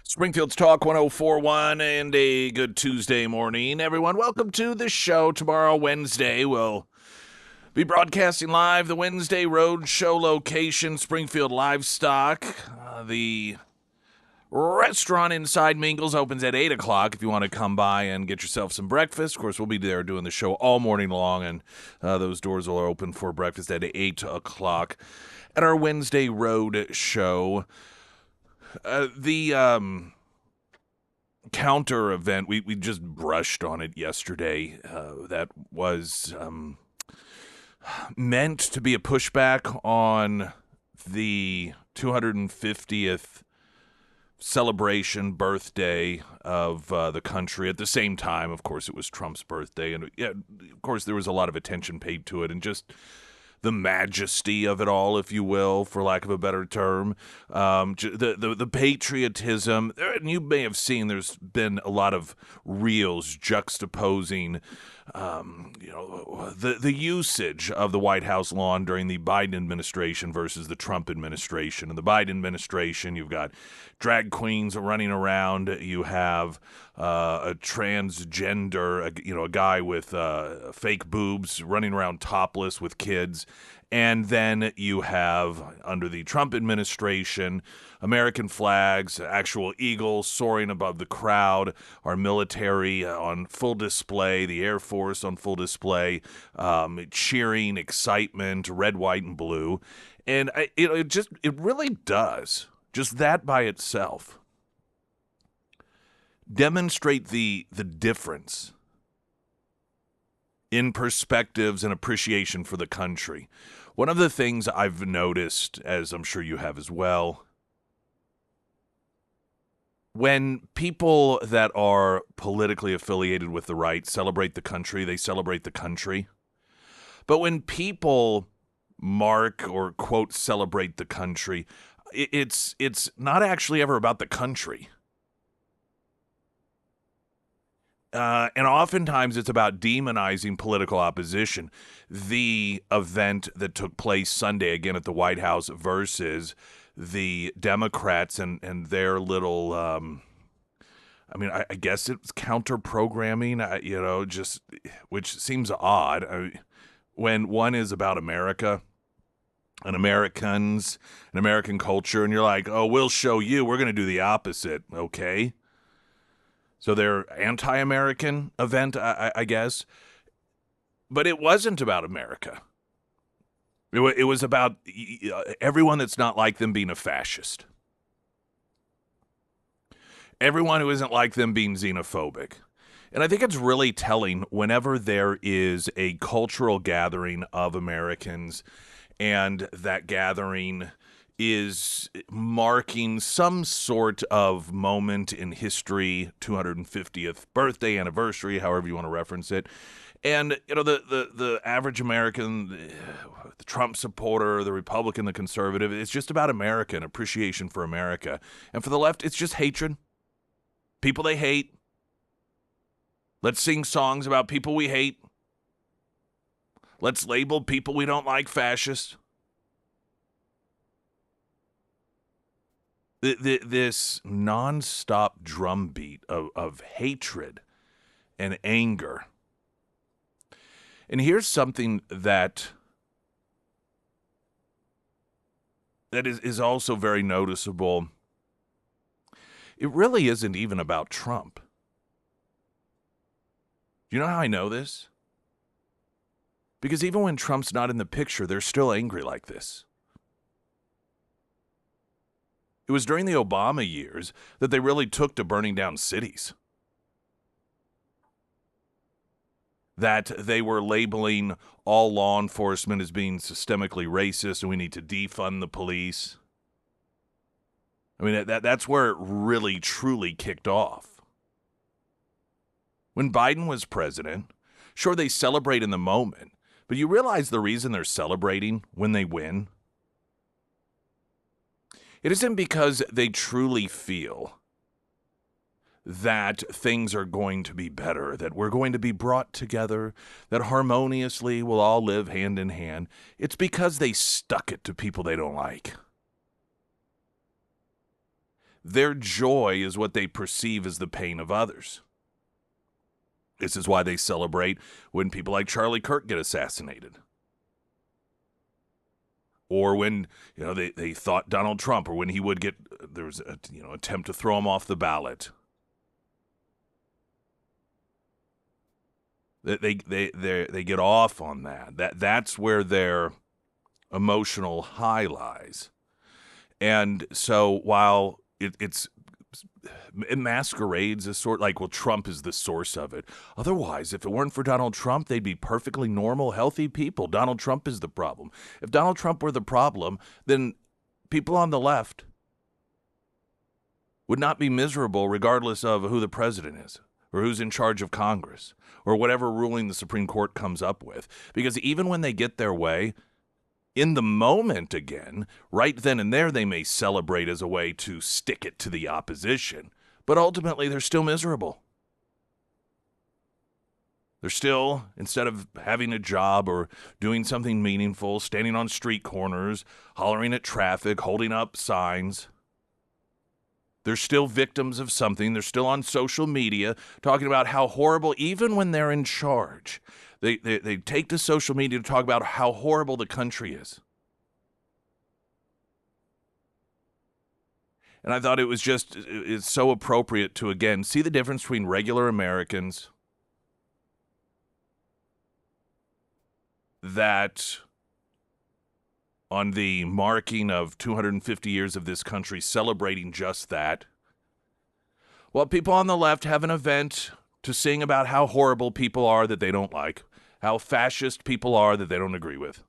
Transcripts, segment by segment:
Springfield's Talk 1041 and a good Tuesday morning, everyone. Welcome to the show. Tomorrow, Wednesday, we'll be broadcasting live the Wednesday Road Show location, Springfield Livestock. The restaurant inside Mingles opens at 8 o'clock if you want to come by and get yourself some breakfast. Of course, we'll be there doing the show all morning long, and those doors will open for breakfast at 8 o'clock at our Wednesday Road Show. The counter event, we just brushed on it yesterday. That was meant to be a pushback on the 250th celebration birthday of the country. At the same time, of course, it was Trump's birthday. And, yeah, of course, there was a lot of attention paid to it. And just the majesty of it all, if you will, for lack of a better term, the patriotism. And you may have seen there's been a lot of reels juxtaposing, the usage of the White House lawn during the Biden administration versus the Trump administration. In the Biden administration, you've got drag queens running around. You have a transgender, a guy with fake boobs running around topless with kids. And then you have, under the Trump administration, American flags, actual eagles soaring above the crowd, our military on full display, the Air Force on full display, cheering, excitement, red, white, and blue. And it really does, just that by itself, demonstrate the difference in perspectives and appreciation for the country. One of the things I've noticed, as I'm sure you have as well, when people that are politically affiliated with the right celebrate the country, they celebrate the country. But when people mark or, quote, celebrate the country, it's not actually ever about the country. And oftentimes it's about demonizing political opposition. The event that took place Sunday, again at the White House, versus the Democrats and their little, I guess it was counter-programming, which seems odd. When one is about America and Americans and American culture, and you're like, oh, we'll show you, we're going to do the opposite, okay? So their anti-American event, I guess. But it wasn't about America. It was about everyone that's not like them being a fascist. Everyone who isn't like them being xenophobic. And I think it's really telling whenever there is a cultural gathering of Americans and that gathering is marking some sort of moment in history, 250th birthday, anniversary, however you want to reference it. And, the average American, the Trump supporter, the Republican, the conservative, it's just about America and appreciation for America. And for the left, it's just hatred. People they hate. Let's sing songs about people we hate. Let's label people we don't like fascists. This nonstop drumbeat of hatred and anger. And here's something that is also very noticeable. It really isn't even about Trump. Do you know how I know this? Because even when Trump's not in the picture, they're still angry like this. It was during the Obama years that they really took to burning down cities. That they were labeling all law enforcement as being systemically racist and we need to defund the police. I mean, that's where it really, truly kicked off. When Biden was president, sure, they celebrate in the moment, but you realize the reason they're celebrating when they win? It isn't because they truly feel that things are going to be better, that we're going to be brought together, that harmoniously we'll all live hand in hand. It's because they stuck it to people they don't like. Their joy is what they perceive as the pain of others. This is why they celebrate when people like Charlie Kirk get assassinated. Or when, they thought Donald Trump, or when he would get, there was a, attempt to throw him off the ballot. They get off on that. That's where their emotional high lies. And so while it masquerades as sort like, well, Trump is the source of it. Otherwise, if it weren't for Donald Trump, they'd be perfectly normal, healthy people. Donald Trump is the problem. If Donald Trump were the problem, then people on the left would not be miserable regardless of who the president is or who's in charge of Congress or whatever ruling the Supreme Court comes up with. Because even when they get their way, in the moment again, right then and there, they may celebrate as a way to stick it to the opposition. But ultimately, they're still miserable. They're still, instead of having a job or doing something meaningful, standing on street corners, hollering at traffic, holding up signs. They're still victims of something. They're still on social media talking about how horrible, even when they're in charge, they take to social media to talk about how horrible the country is. And I thought it's so appropriate to, again, see the difference between regular Americans that on the marking of 250 years of this country celebrating just that, while people on the left have an event to sing about how horrible people are that they don't like, how fascist people are that they don't agree with.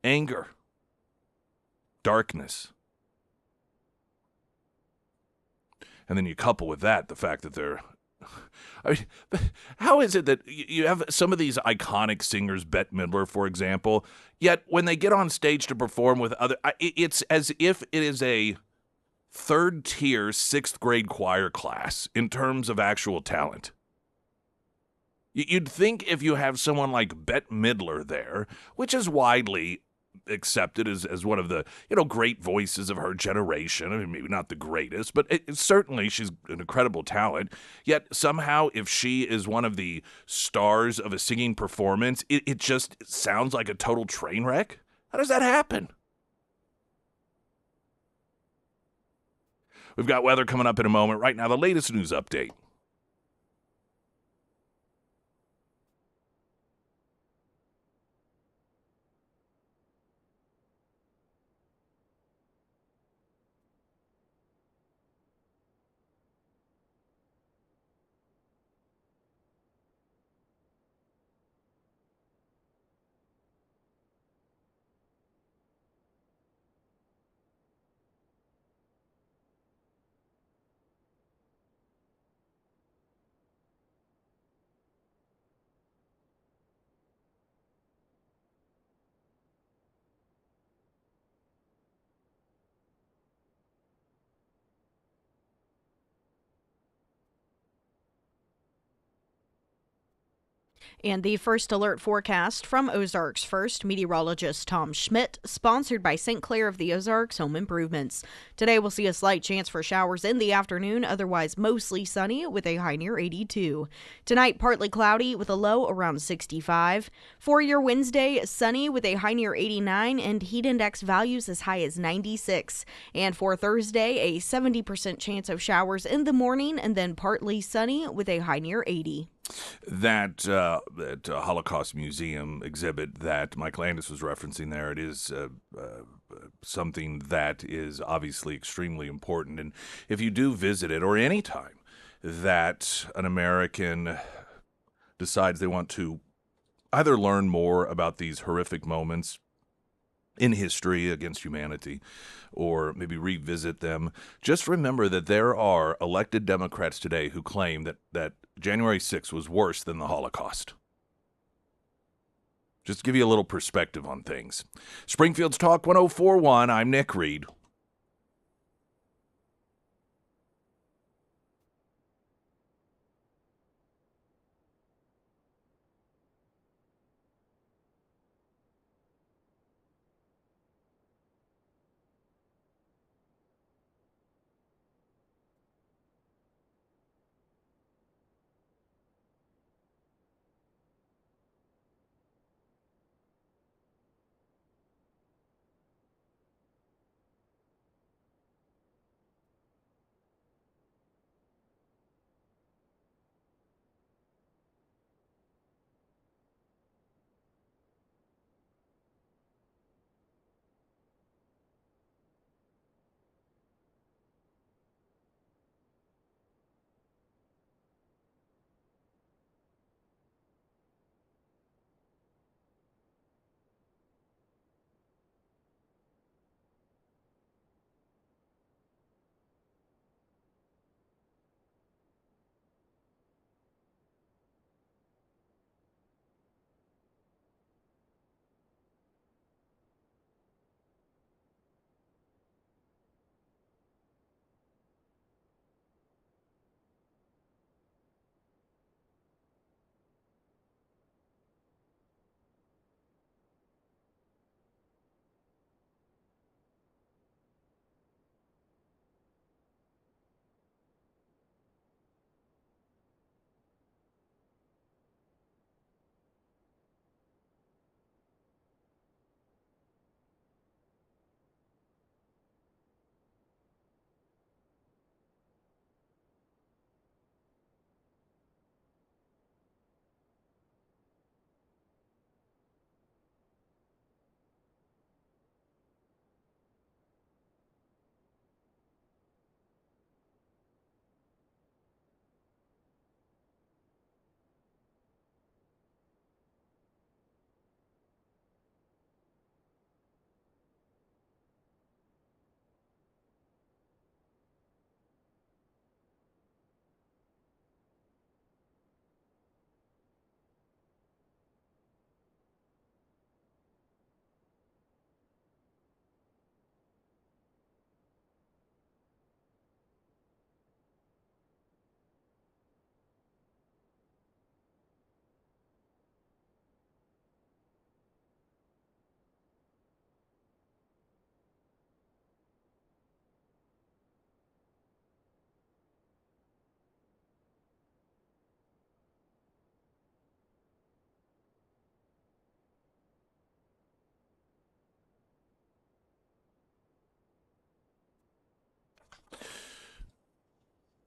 Anger. Darkness. And then you couple with that the fact that they're... I mean, how is it that you have some of these iconic singers, Bette Midler, for example, yet when they get on stage to perform with other... It's as if it is a third-tier, sixth-grade choir class in terms of actual talent. You'd think if you have someone like Bette Midler there, which is widely accepted as one of the great voices of her generation. I mean, maybe not the greatest, but certainly she's an incredible talent. Yet somehow, if she is one of the stars of a singing performance, it just sounds like a total train wreck. How does that happen? We've got weather coming up in a moment. Right now, the latest news update. And the first alert forecast from Ozarks First meteorologist Tom Schmidt, sponsored by St. Clair of the Ozarks Home Improvements. Today we'll see a slight chance for showers in the afternoon, otherwise mostly sunny with a high near 82. Tonight, partly cloudy with a low around 65. For your Wednesday, sunny with a high near 89 and heat index values as high as 96. And for Thursday, a 70% chance of showers in the morning and then partly sunny with a high near 80. That Holocaust Museum exhibit that Mike Landis was referencing there, it is something that is obviously extremely important. And if you do visit it, or any time that an American decides they want to either learn more about these horrific moments in history against humanity, or maybe revisit them, just remember that there are elected Democrats today who claim that January 6th was worse than the Holocaust. Just to give you a little perspective on things. Springfield's Talk 1041, I'm Nick Reed.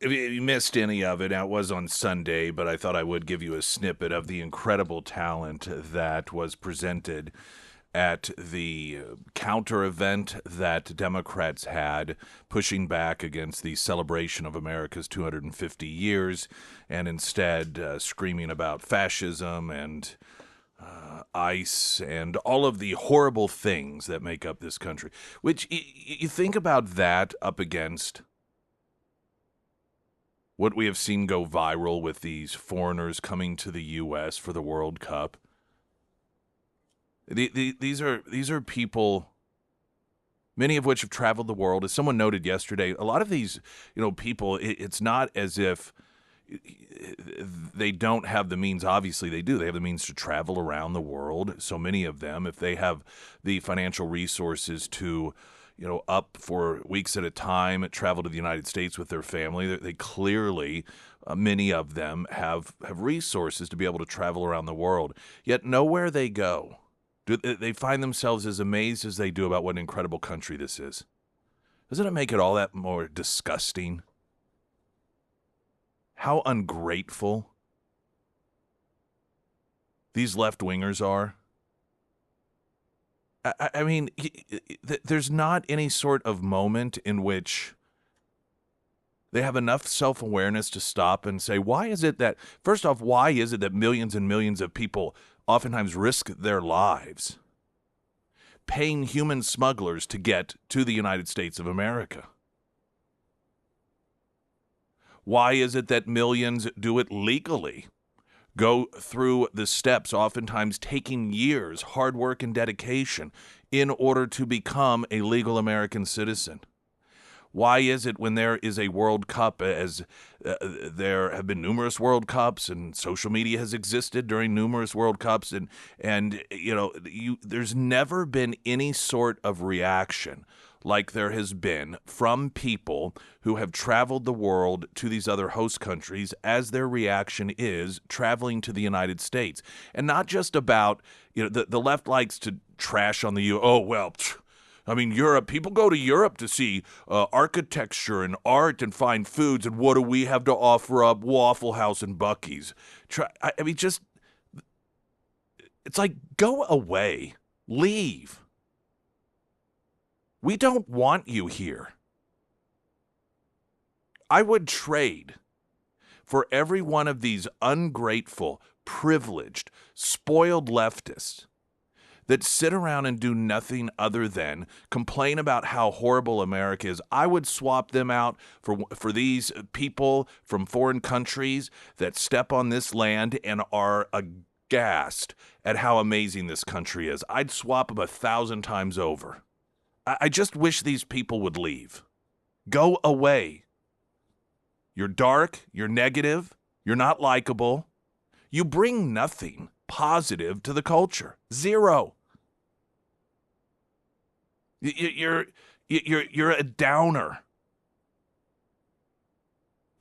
If you missed any of it, it was on Sunday, but I thought I would give you a snippet of the incredible talent that was presented at the counter event that Democrats had, pushing back against the celebration of America's 250 years, and instead screaming about fascism and ICE and all of the horrible things that make up this country. Which you think about that up against what we have seen go viral with these foreigners coming to the U.S. for the World Cup. These are people, many of which have traveled the world. As someone noted yesterday, a lot of these, people, it's not as if they don't have the means. Obviously, they do. They have the means to travel around the world. So many of them, if they have the financial resources to up for weeks at a time, travel to the United States with their family. They clearly, many of them have resources to be able to travel around the world. Yet nowhere they go, do they find themselves as amazed as they do about what an incredible country this is. Doesn't it make it all that more disgusting? How ungrateful these left-wingers are. I mean, there's not any sort of moment in which they have enough self-awareness to stop and say, why is it that millions and millions of people oftentimes risk their lives paying human smugglers to get to the United States of America? Why is it that millions do it legally? Go through the steps, oftentimes taking years, hard work and dedication, in order to become a legal American citizen? Why is it when there is a World Cup, as there have been numerous World Cups and social media has existed during numerous World Cups, and there's never been any sort of reaction like there has been from people who have traveled the world to these other host countries, as their reaction is traveling to the United States. And not just about, the left likes to trash on the Europe, people go to Europe to see architecture and art and fine foods, and what do we have to offer up? Waffle House and Buc-ee's. It's like, go away. Leave. We don't want you here. I would trade for every one of these ungrateful, privileged, spoiled leftists that sit around and do nothing other than complain about how horrible America is. I would swap them out for these people from foreign countries that step on this land and are aghast at how amazing this country is. I'd swap them 1,000 times over. I just wish these people would leave. Go away. You're dark, you're negative, you're not likable. You bring nothing positive to the culture. Zero. You're a downer.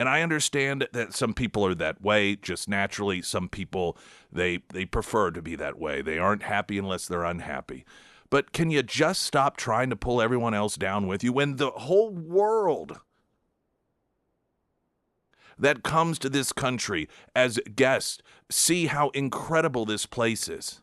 And I understand that some people are that way, just naturally. Some people, they prefer to be that way. They aren't happy unless they're unhappy. But can you just stop trying to pull everyone else down with you when the whole world that comes to this country as guests see how incredible this place is?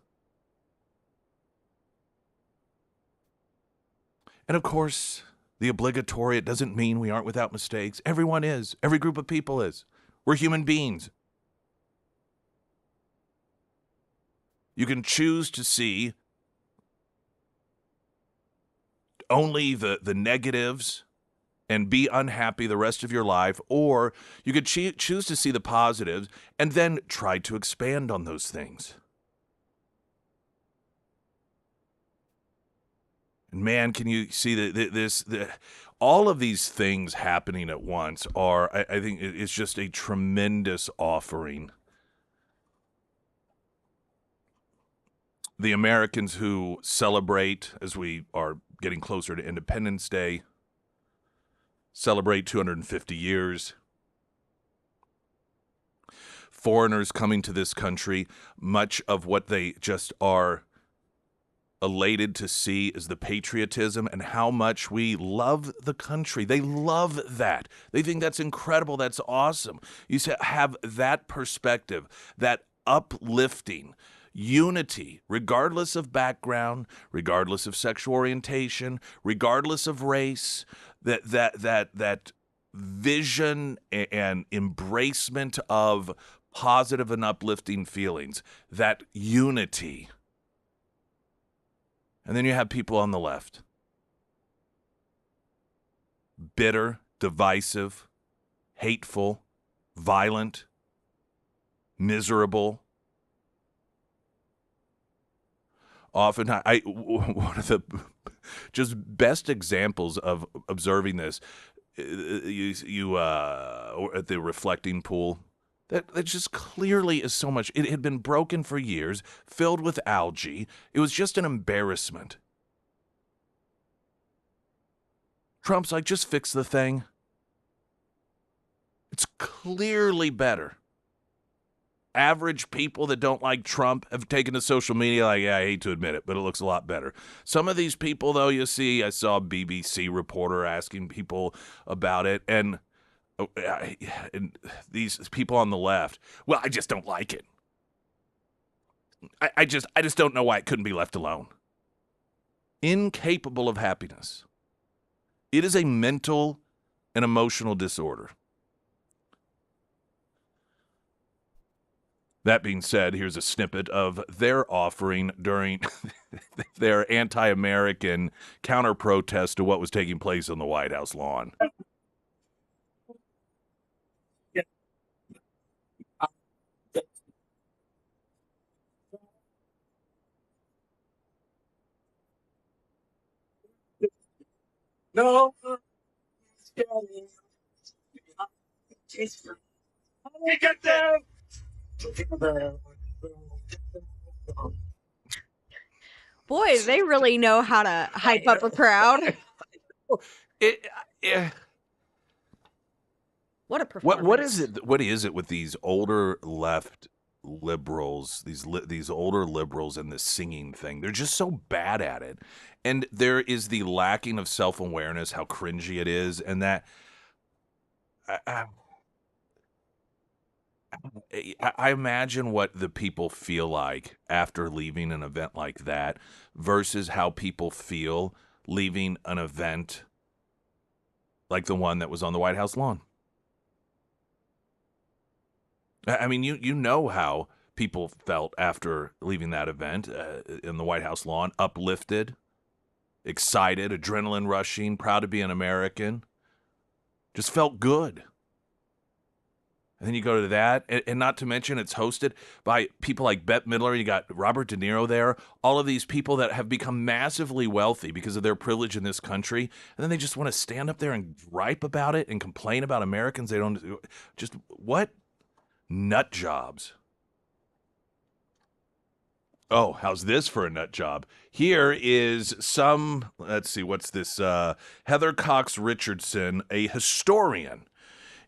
And of course, the obligatory, it doesn't mean we aren't without mistakes. Everyone is. Every group of people is. We're human beings. You can choose to see only the negatives and be unhappy the rest of your life, or you could choose to see the positives and then try to expand on those things. And man, can you see all of these things happening at once are, I think it's just a tremendous offering. The Americans who celebrate, as we are getting closer to Independence Day, celebrate 250 years. Foreigners coming to this country, much of what they just are elated to see is the patriotism and how much we love the country. They love that. They think that's incredible. That's awesome. You have that perspective, that uplifting unity, regardless of background, regardless of sexual orientation, regardless of race, that vision and embracement of positive and uplifting feelings, that unity. And then you have people on the left. Bitter, divisive, hateful, violent, miserable. Often, one of the just best examples of observing this, you at the reflecting pool, that just clearly is so much. It had been broken for years, filled with algae. It was just an embarrassment. Trump's like, just fix the thing. It's clearly better. Average people that don't like Trump have taken to social media like, yeah, I hate to admit it, but it looks a lot better. Some of these people, though, you see, I saw a BBC reporter asking people about it, and these people on the left, well, I just don't like it. I just don't know why it couldn't be left alone. Incapable of happiness. It is a mental and emotional disorder. That being said, here's a snippet of their offering during their anti-American counter-protest to what was taking place on the White House lawn. No. Get them. Boy, they really know how to hype up a crowd. What a performance. What is it? What is it with these older left liberals, these older liberals and the singing thing? They're just so bad at it. And there is the lacking of self-awareness, how cringy it is, and that I imagine what the people feel like after leaving an event like that versus how people feel leaving an event like the one that was on the White House lawn. I mean, you know how people felt after leaving that event in the White House lawn, uplifted, excited, adrenaline rushing, proud to be an American, just felt good. And then you go to that, and not to mention it's hosted by people like Bette Midler. You got Robert De Niro there. All of these people that have become massively wealthy because of their privilege in this country. And then they just want to stand up there and gripe about it and complain about Americans. They don't just, what? Nut jobs. Oh, how's this for a nut job? Here is some, let's see, what's this? Heather Cox Richardson, a historian.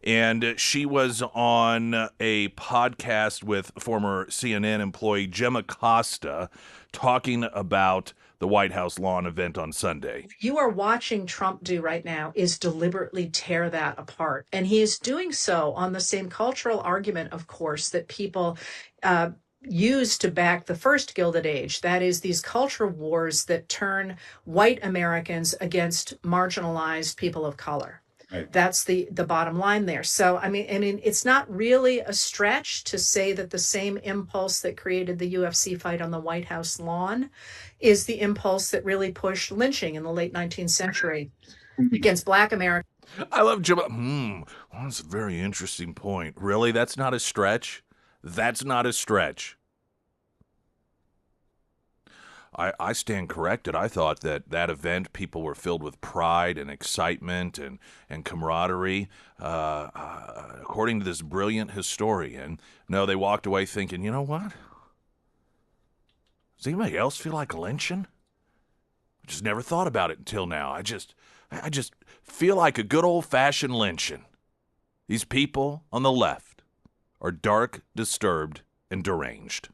And she was on a podcast with former CNN employee Gemma Costa talking about the White House lawn event on Sunday. You are watching Trump do right now is deliberately tear that apart. And he is doing so on the same cultural argument, of course, that people use to back the first Gilded Age. That is, these culture wars that turn white Americans against marginalized people of color. Right. That's the bottom line there. So, I mean, it's not really a stretch to say that the same impulse that created the UFC fight on the White House lawn is the impulse that really pushed lynching in the late 19th century against Black Americans. I love Jim. Well, that's a very interesting point. Really? That's not a stretch? That's not a stretch. I stand corrected. I thought that event, people were filled with pride and excitement and camaraderie. According to this brilliant historian, no, they walked away thinking, you know what? Does anybody else feel like a lynching? I just never thought about it until now. I just feel like a good old-fashioned lynching. These people on the left are dark, disturbed, and deranged.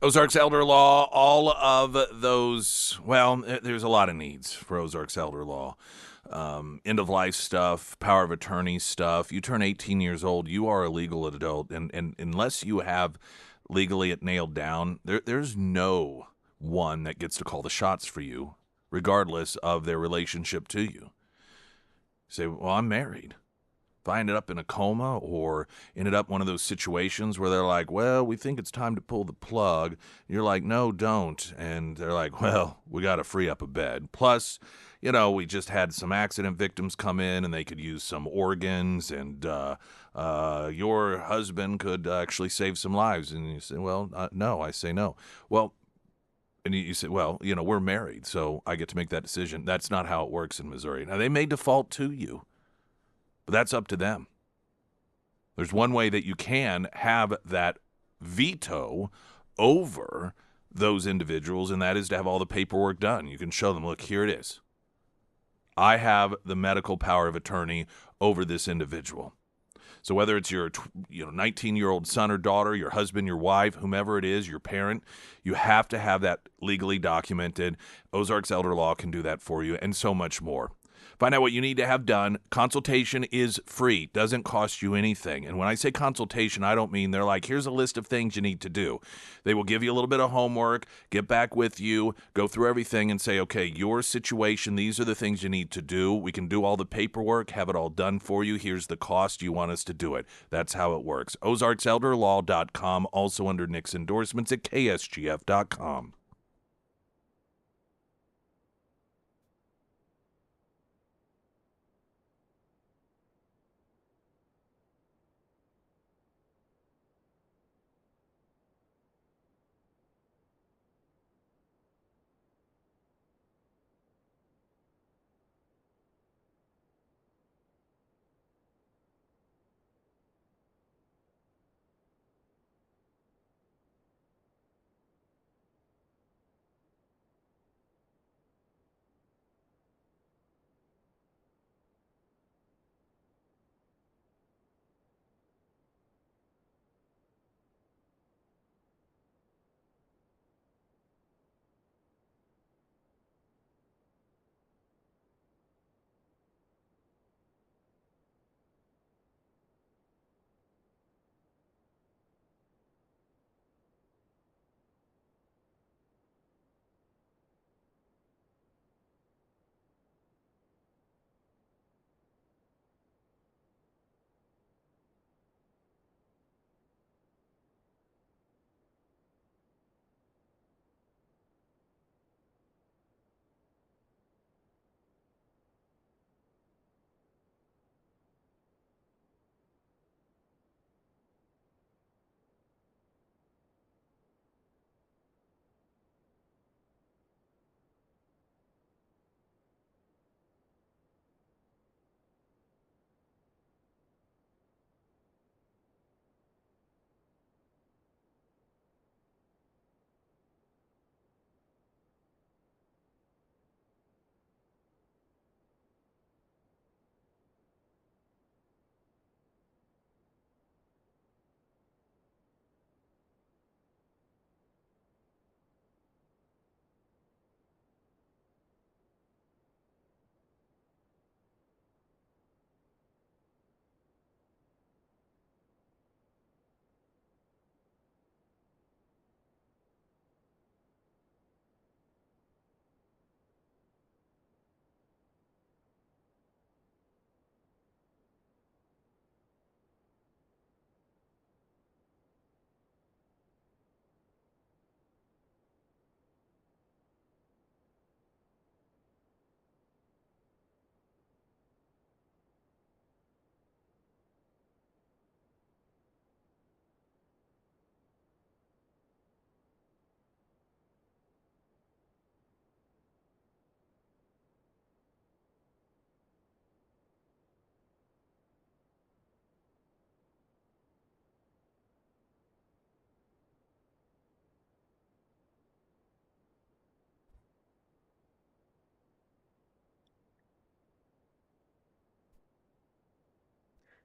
Ozarks Elder Law, all of those, well, there's a lot of needs for Ozarks Elder Law. End of life stuff, power of attorney stuff. You turn 18 years old, you are a legal adult, and unless you have legally it nailed down, there's no one that gets to call the shots for you, regardless of their relationship to you. You say, well, I'm married. If I ended up in a coma or ended up one of those situations where they're like, well, we think it's time to pull the plug, you're like, no, don't. And they're like, well, we got to free up a bed. Plus, we just had some accident victims come in and they could use some organs, and your husband could actually save some lives. And you say, well, no. I say no. Well, and you say, well, we're married, so I get to make that decision. That's not how it works in Missouri. Now, they may default to you, but that's up to them. There's one way that you can have that veto over those individuals, and that is to have all the paperwork done. You can show them, look, here it is. I have the medical power of attorney over this individual. So whether it's your 19-year-old son or daughter, your husband, your wife, whomever it is, your parent, you have to have that legally documented. Ozarks Elder Law can do that for you, and so much more. Find out what you need to have done. Consultation is free. Doesn't cost you anything. And when I say consultation, I don't mean they're like, here's a list of things you need to do. They will give you a little bit of homework, get back with you, go through everything and say, okay, your situation, these are the things you need to do. We can do all the paperwork, have it all done for you. Here's the cost. You want us to do it. That's how it works. OzarksElderLaw.com, also under Nick's endorsements at KSGF.com.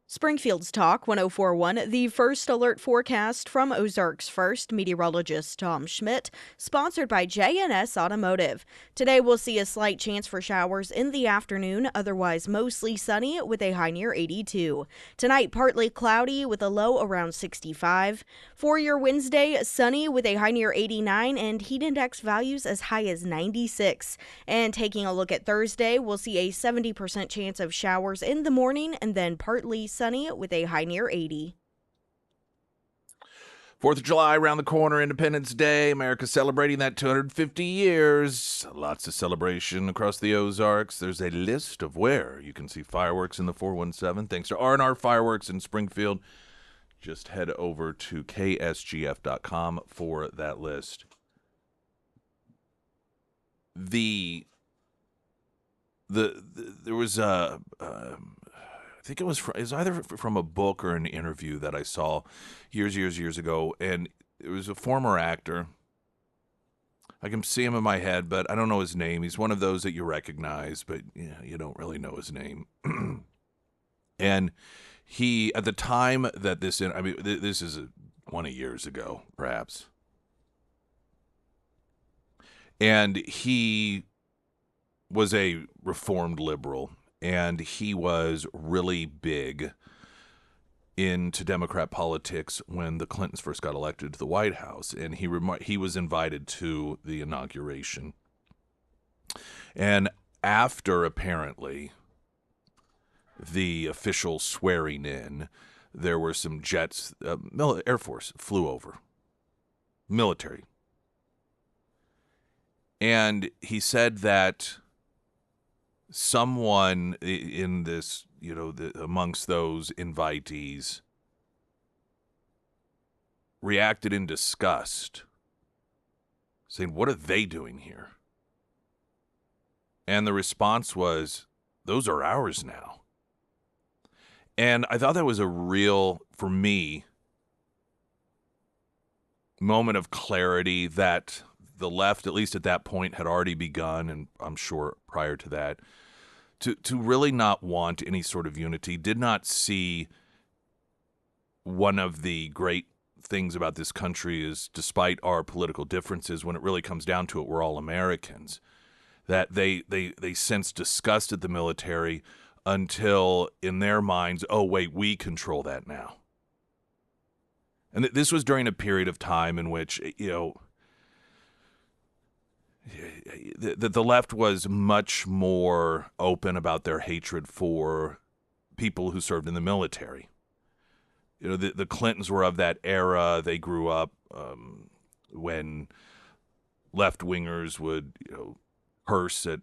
Springfield's Talk 1041, the first alert forecast from Ozarks First, meteorologist Tom Schmidt, sponsored by J&S Automotive. Today we'll see a slight chance for showers in the afternoon, otherwise mostly sunny with a high near 82. Tonight, partly cloudy with a low around 65. For your Wednesday, sunny with a high near 89 and heat index values as high as 96. And taking a look at Thursday, we'll see a 70% chance of showers in the morning and then partly sunny with a high near 80. 4th of July around the corner, Independence Day. America celebrating that 250 years. Lots of celebration across the Ozarks. There's a list of where you can see fireworks in the 417. Thanks to R&R Fireworks in Springfield. Just head over to ksgf.com for that list. There was a I think it was either from a book or an interview that I saw years ago, and it was a former actor. I can see him in my head, but I don't know his name. He's one of those that you recognize, but you don't really know his name. And he, at the time that this is 20 years ago, perhaps, and he was a reformed liberal. And he was really big into Democrat politics when the Clintons first got elected to the White House. And he was invited to the inauguration. And after, apparently, the official swearing in, there were some jets, Air Force flew over, military. And he said that someone in this, amongst those invitees reacted in disgust, saying, "What are they doing here?" And the response was, "Those are ours now." And I thought that was a real, for me, moment of clarity that the left, at least at that point, had already begun, and I'm sure prior to that, to really not want any sort of unity, did not see one of the great things about this country is, despite our political differences, when it really comes down to it, we're all Americans. That they sense disgust at the military until, in their minds, oh, wait, we control that now. And this was during a period of time in which, the left was much more open about their hatred for people who served in the military. The Clintons were of that era. They grew up when left-wingers would, curse at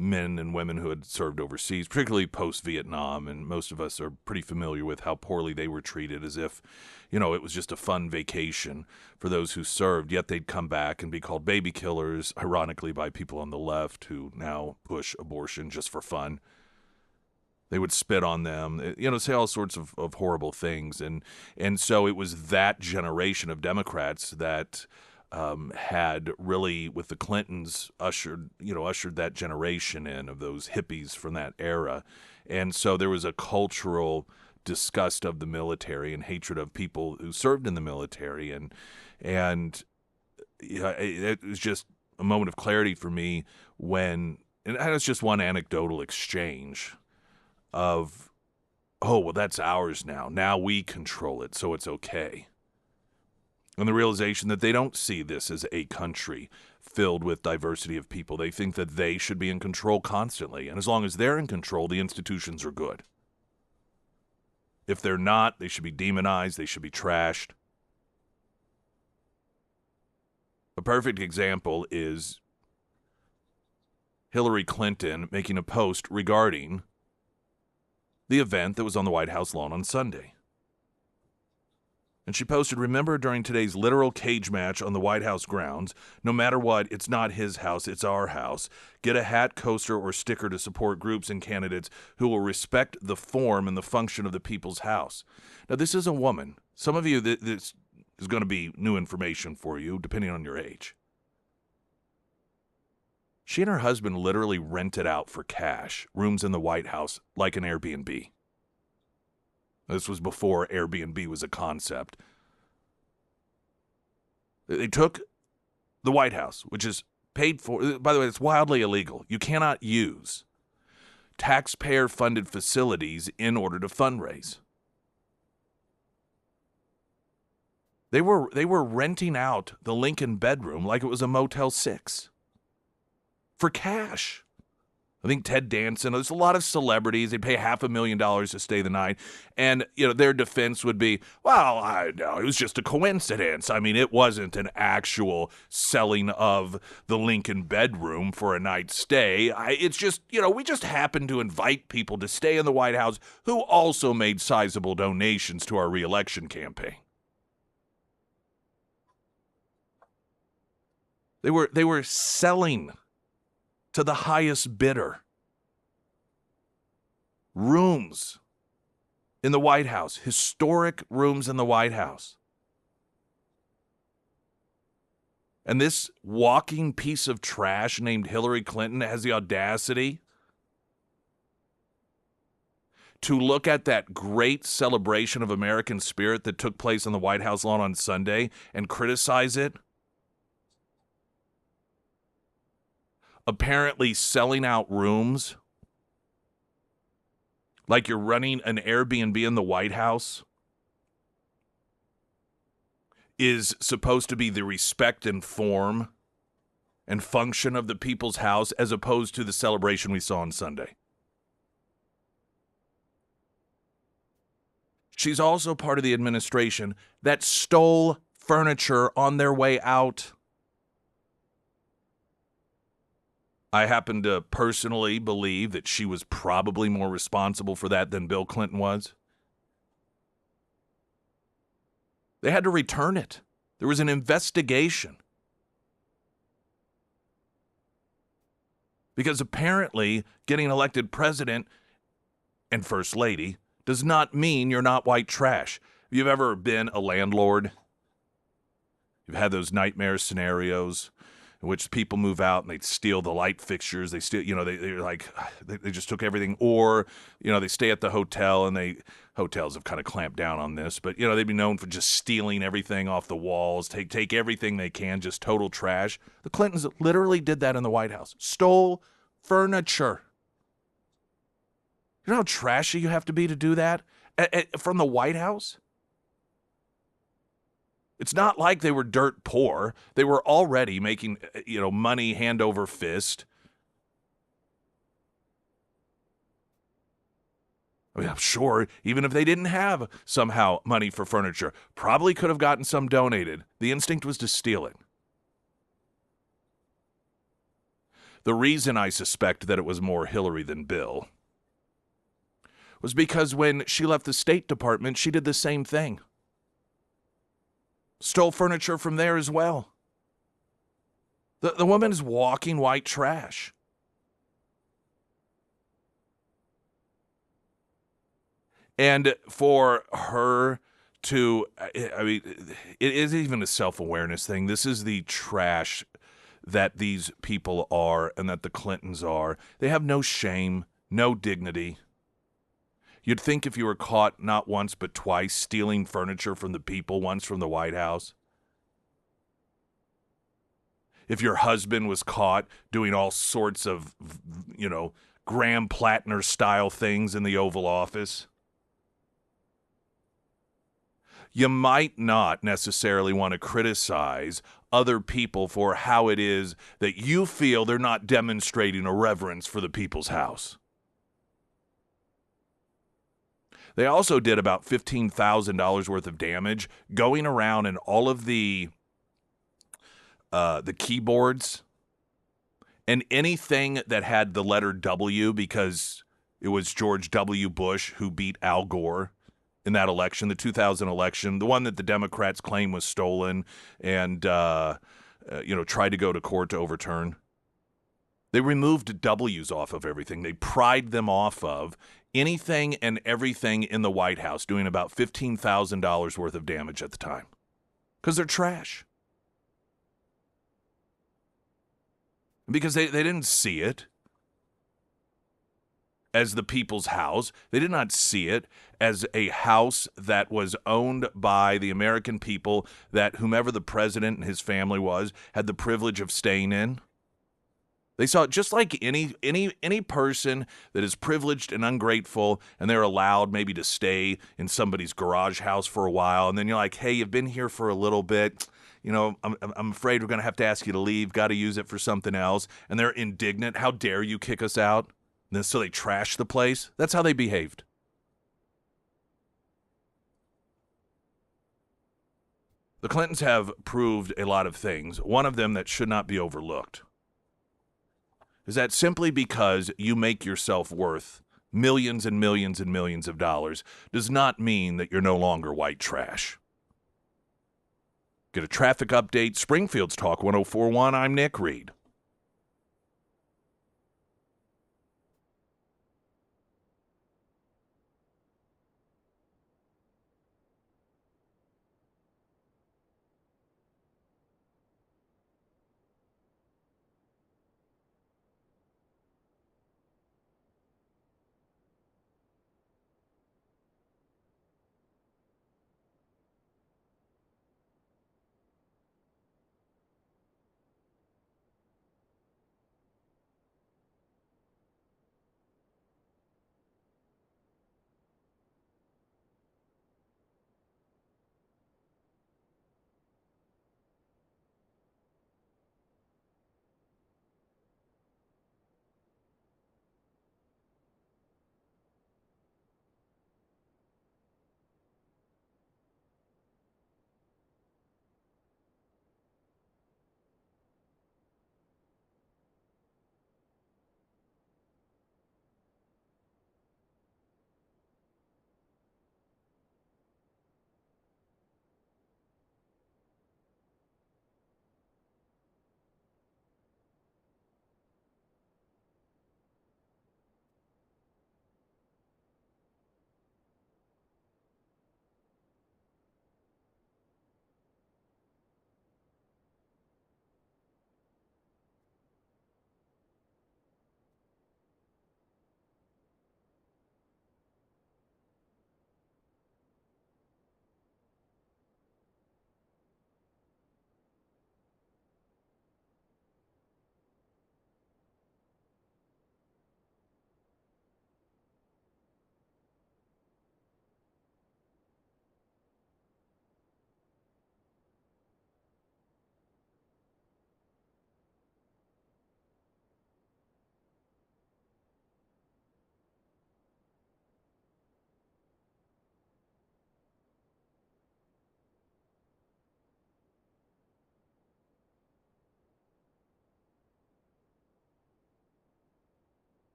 men and women who had served overseas, particularly post-Vietnam, and most of us are pretty familiar with how poorly they were treated, as if, it was just a fun vacation for those who served, yet they'd come back and be called baby killers, ironically, by people on the left who now push abortion just for fun. They would spit on them, say all sorts of horrible things. And so it was that generation of Democrats that had really, with the Clintons, ushered that generation in of those hippies from that era. And so there was a cultural disgust of the military and hatred of people who served in the military. And it was just a moment of clarity for me when, and it's just one anecdotal exchange of, oh, well, that's ours now. Now we control it, so it's okay. And the realization that they don't see this as a country filled with diversity of people. They think that they should be in control constantly. And as long as they're in control, the institutions are good. If they're not, they should be demonized. They should be trashed. A perfect example is Hillary Clinton making a post regarding the event that was on the White House lawn on Sunday. And she posted, "Remember, during today's literal cage match on the White House grounds, no matter what, it's not his house, it's our house. Get a hat, coaster, or sticker to support groups and candidates who will respect the form and the function of the people's house." Now, this is a woman. Some of you, this is going to be new information for you, depending on your age. She and her husband literally rented out for cash rooms in the White House like an Airbnb. This was before Airbnb was a concept. They took the White House, which is paid for. By the way, it's wildly illegal. You cannot use taxpayer-funded facilities in order to fundraise. They were renting out the Lincoln bedroom like it was a Motel 6 for cash. I think Ted Danson, there's a lot of celebrities. They pay $500,000 to stay the night. And, their defense would be, well, I know, it was just a coincidence. I mean, it wasn't an actual selling of the Lincoln bedroom for a night's stay. It's just, we just happened to invite people to stay in the White House who also made sizable donations to our reelection campaign. They were selling to the highest bidder rooms in the White House, historic rooms in the White House. And this walking piece of trash named Hillary Clinton has the audacity to look at that great celebration of American spirit that took place on the White House lawn on Sunday and criticize it. Apparently selling out rooms like you're running an Airbnb in the White House is supposed to be the respect and form and function of the people's house as opposed to the celebration we saw on Sunday. She's also part of the administration that stole furniture on their way out. I happen to personally believe that she was probably more responsible for that than Bill Clinton was. They had to return it. There was an investigation. Because apparently getting elected president and first lady does not mean you're not white trash. If you've ever been a landlord, you've had those nightmare scenarios in which people move out and they steal the light fixtures. They steal, they just took everything. Or, they stay at the hotel and hotels have kind of clamped down on this, but, they'd be known for just stealing everything off the walls, take everything they can, just total trash. The Clintons literally did that in the White House. Stole furniture. You know how trashy you have to be to do that from the White House? It's not like they were dirt poor. They were already making, money hand over fist. I mean, I'm sure even if they didn't have somehow money for furniture, probably could have gotten some donated. The instinct was to steal it. The reason I suspect that it was more Hillary than Bill was because when she left the State Department, she did the same thing. Stole furniture from there as well. The woman is walking white trash. And for her to, it is even a self-awareness thing. This is the trash that these people are and that the Clintons are. They have no shame, no dignity. You'd think if you were caught not once but twice stealing furniture from the people, once from the White House, if your husband was caught doing all sorts of, Graham Plattner-style things in the Oval Office, you might not necessarily want to criticize other people for how it is that you feel they're not demonstrating a reverence for the people's house. They also did about $15,000 worth of damage going around in all of the keyboards and anything that had the letter W, because it was George W. Bush who beat Al Gore in that election, the 2000 election, the one that the Democrats claim was stolen and, tried to go to court to overturn. They removed W's off of everything. They pried them off of anything and everything in the White House, doing about $15,000 worth of damage at the time because they're trash. Because they didn't see it. as the people's house. They did not see it as a house that was owned by the American people, that whomever the president and his family was had the privilege of staying in. They saw it just like any person that is privileged and ungrateful, and they're allowed maybe to stay in somebody's garage house for a while, and then you're like, hey, you've been here for a little bit. You know, I'm afraid we're going to have to ask you to leave. Got to use it for something else. And they're indignant. How dare you kick us out? And then so they trash the place. That's how they behaved. The Clintons have proved a lot of things. One of them that should not be overlooked is that simply because you make yourself worth millions and millions and millions of dollars does not mean that you're no longer white trash. Get a traffic update. Springfield's Talk 104.1. I'm Nick Reed.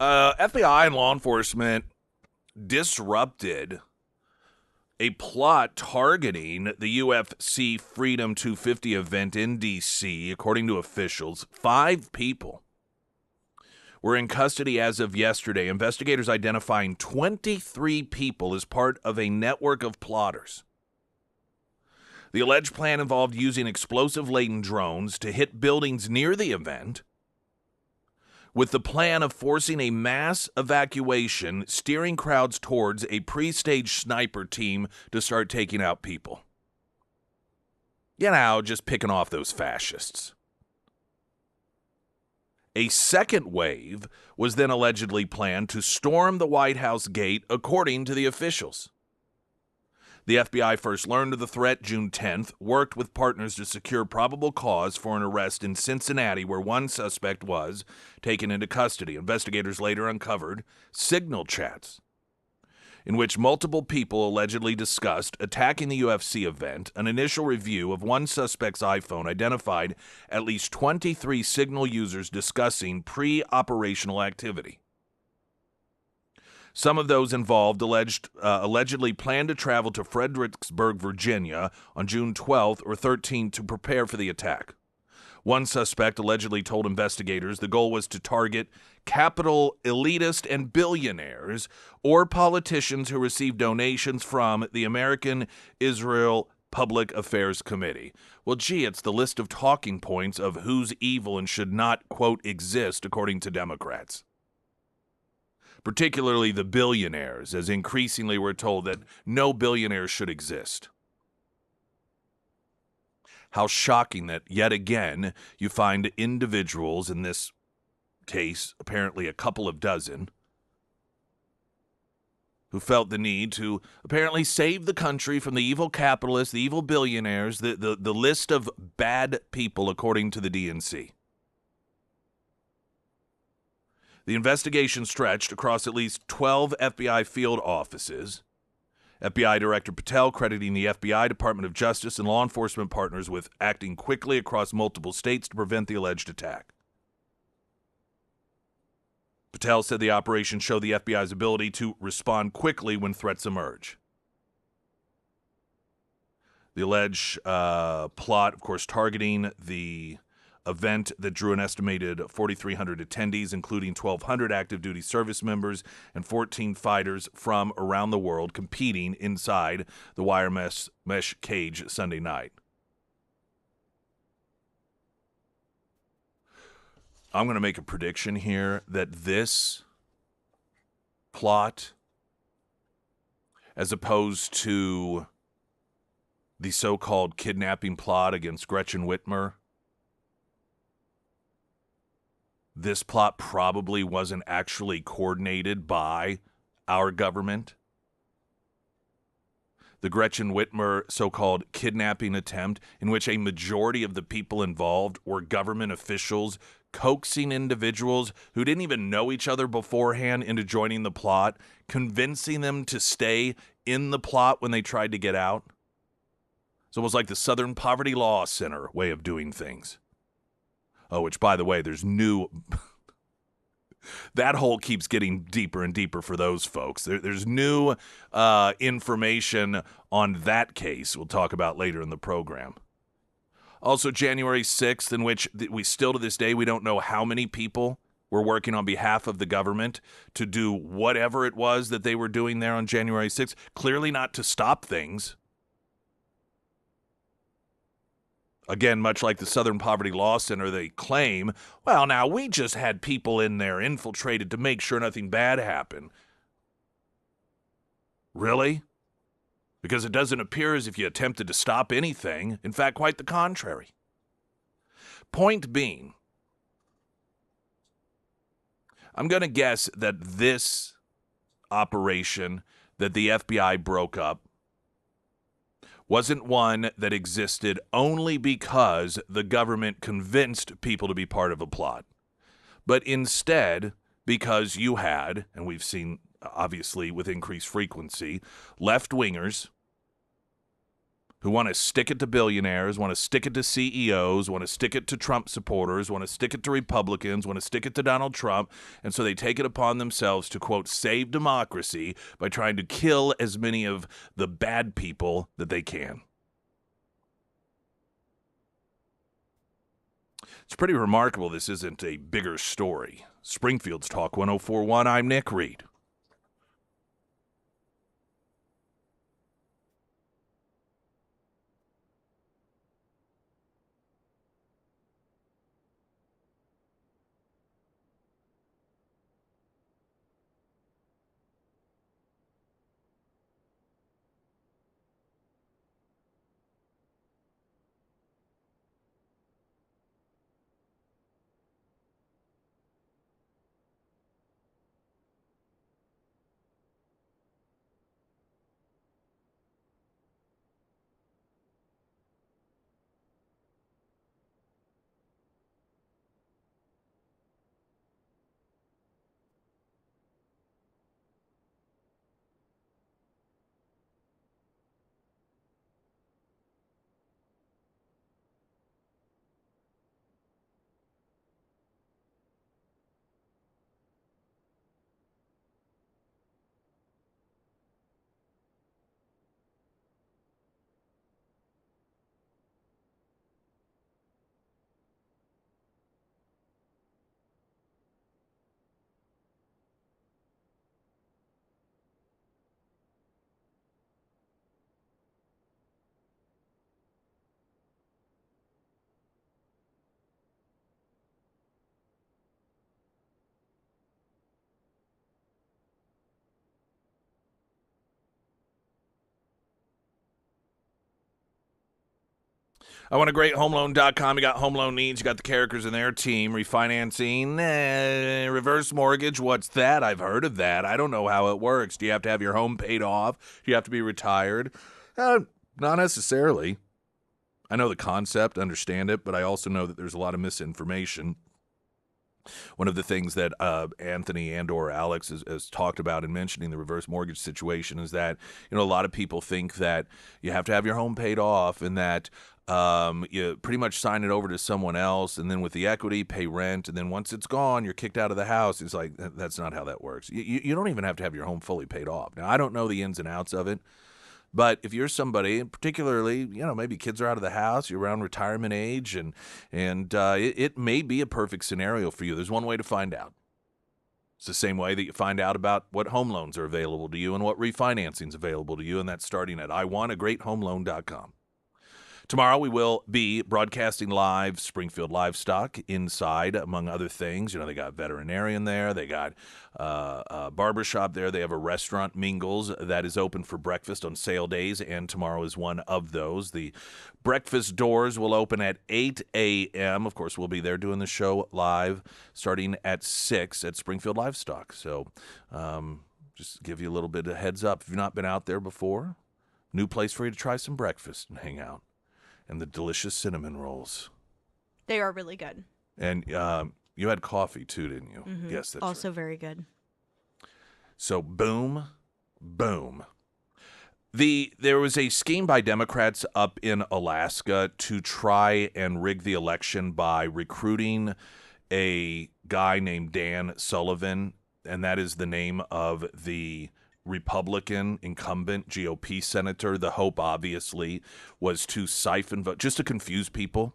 FBI and law enforcement disrupted a plot targeting the UFC Freedom 250 event in D.C. According to officials, 5 people were in custody as of yesterday. Investigators identifying 23 people as part of a network of plotters. The alleged plan involved using explosive-laden drones to hit buildings near the event, with the plan of forcing a mass evacuation, steering crowds towards a pre-staged sniper team to start taking out people. You know, just picking off those fascists. A second wave was then allegedly planned to storm the White House gate, according to the officials. The FBI first learned of the threat June 10th, worked with partners to secure probable cause for an arrest in Cincinnati, where one suspect was taken into custody. Investigators later uncovered signal chats in which multiple people allegedly discussed attacking the UFC event. An initial review of one suspect's iPhone identified at least 23 signal users discussing pre-operational activity. Some of those involved allegedly planned to travel to Fredericksburg, Virginia on June 12th or 13th to prepare for the attack. One suspect allegedly told investigators the goal was to target capital elitists and billionaires or politicians who received donations from the American Israel Public Affairs Committee. Well, gee, it's the list of talking points of who's evil and should not, quote, exist according to Democrats. Particularly the billionaires, as increasingly we're told that no billionaires should exist. How shocking that, yet again, you find individuals, in this case, apparently a couple of dozen, who felt the need to apparently save the country from the evil capitalists, the evil billionaires, the list of bad people according to the DNC. The investigation stretched across at least 12 FBI field offices. FBI Director Patel crediting the FBI, Department of Justice, and law enforcement partners with acting quickly across multiple states to prevent the alleged attack. Patel said the operation showed the FBI's ability to respond quickly when threats emerge. The alleged plot, of course, targeting the event that drew an estimated 4,300 attendees, including 1,200 active duty service members and 14 fighters from around the world competing inside the wire mesh cage Sunday night. I'm going to make a prediction here that this plot, as opposed to the so-called kidnapping plot against Gretchen Whitmer, this plot probably wasn't actually coordinated by our government. The Gretchen Whitmer so-called kidnapping attempt, in which a majority of the people involved were government officials coaxing individuals who didn't even know each other beforehand into joining the plot, convincing them to stay in the plot when they tried to get out. It's almost like the Southern Poverty Law Center way of doing things. Oh, which, by the way, there's new... that hole keeps getting deeper and deeper for those folks. There's new information on that case we'll talk about later in the program. Also, January 6th, in which we still to this day, we don't know how many people were working on behalf of the government to do whatever it was that they were doing there on January 6th. Clearly not to stop things. Again, much like the Southern Poverty Law Center, they claim, well, now, we just had people in there infiltrated to make sure nothing bad happened. Really? Because it doesn't appear as if you attempted to stop anything. In fact, quite the contrary. Point being, I'm going to guess that this operation that the FBI broke up wasn't one that existed only because the government convinced people to be part of a plot, but instead because you had, and we've seen obviously with increased frequency, left-wingers who want to stick it to billionaires, want to stick it to CEOs, want to stick it to Trump supporters, want to stick it to Republicans, want to stick it to Donald Trump, and so they take it upon themselves to, quote, save democracy by trying to kill as many of the bad people that they can. It's pretty remarkable this isn't a bigger story. Springfield's Talk 104.1, I'm Nick Reed. I want a great homeloan.com. You got home loan needs. You got the characters in their team. Refinancing, reverse mortgage. What's that? I've heard of that. I don't know how it works. Do you have to have your home paid off? Do you have to be retired? Not necessarily. I know the concept, understand it, but I also know that there's a lot of misinformation. One of the things that Anthony and or Alex has talked about in mentioning the reverse mortgage situation is that, a lot of people think that you have to have your home paid off and that you pretty much sign it over to someone else, and then with the equity, pay rent, and then once it's gone, you're kicked out of the house. It's like, that's not how that works. You don't even have to have your home fully paid off. Now, I don't know the ins and outs of it. But if you're somebody, particularly, maybe kids are out of the house, you're around retirement age, and it may be a perfect scenario for you. There's one way to find out. It's the same way that you find out about what home loans are available to you and what refinancing is available to you, and that's starting at iwantagreathomeloan.com. Tomorrow we will be broadcasting live Springfield Livestock inside, among other things. They got veterinarian there. They got a barbershop there. They have a restaurant, Mingles, that is open for breakfast on sale days, and tomorrow is one of those. The breakfast doors will open at 8 a.m. Of course, we'll be there doing the show live starting at 6 at Springfield Livestock. So just give you a little bit of heads up. If you've not been out there before, new place for you to try some breakfast and hang out. And the delicious cinnamon rolls. They are really good. And you had coffee too, didn't you? Mm-hmm. Yes, that's also right. very good. So boom. There was a scheme by Democrats up in Alaska to try and rig the election by recruiting a guy named Dan Sullivan, and that is the name of the Republican incumbent GOP senator. The hope, obviously, was to siphon vote, just to confuse people.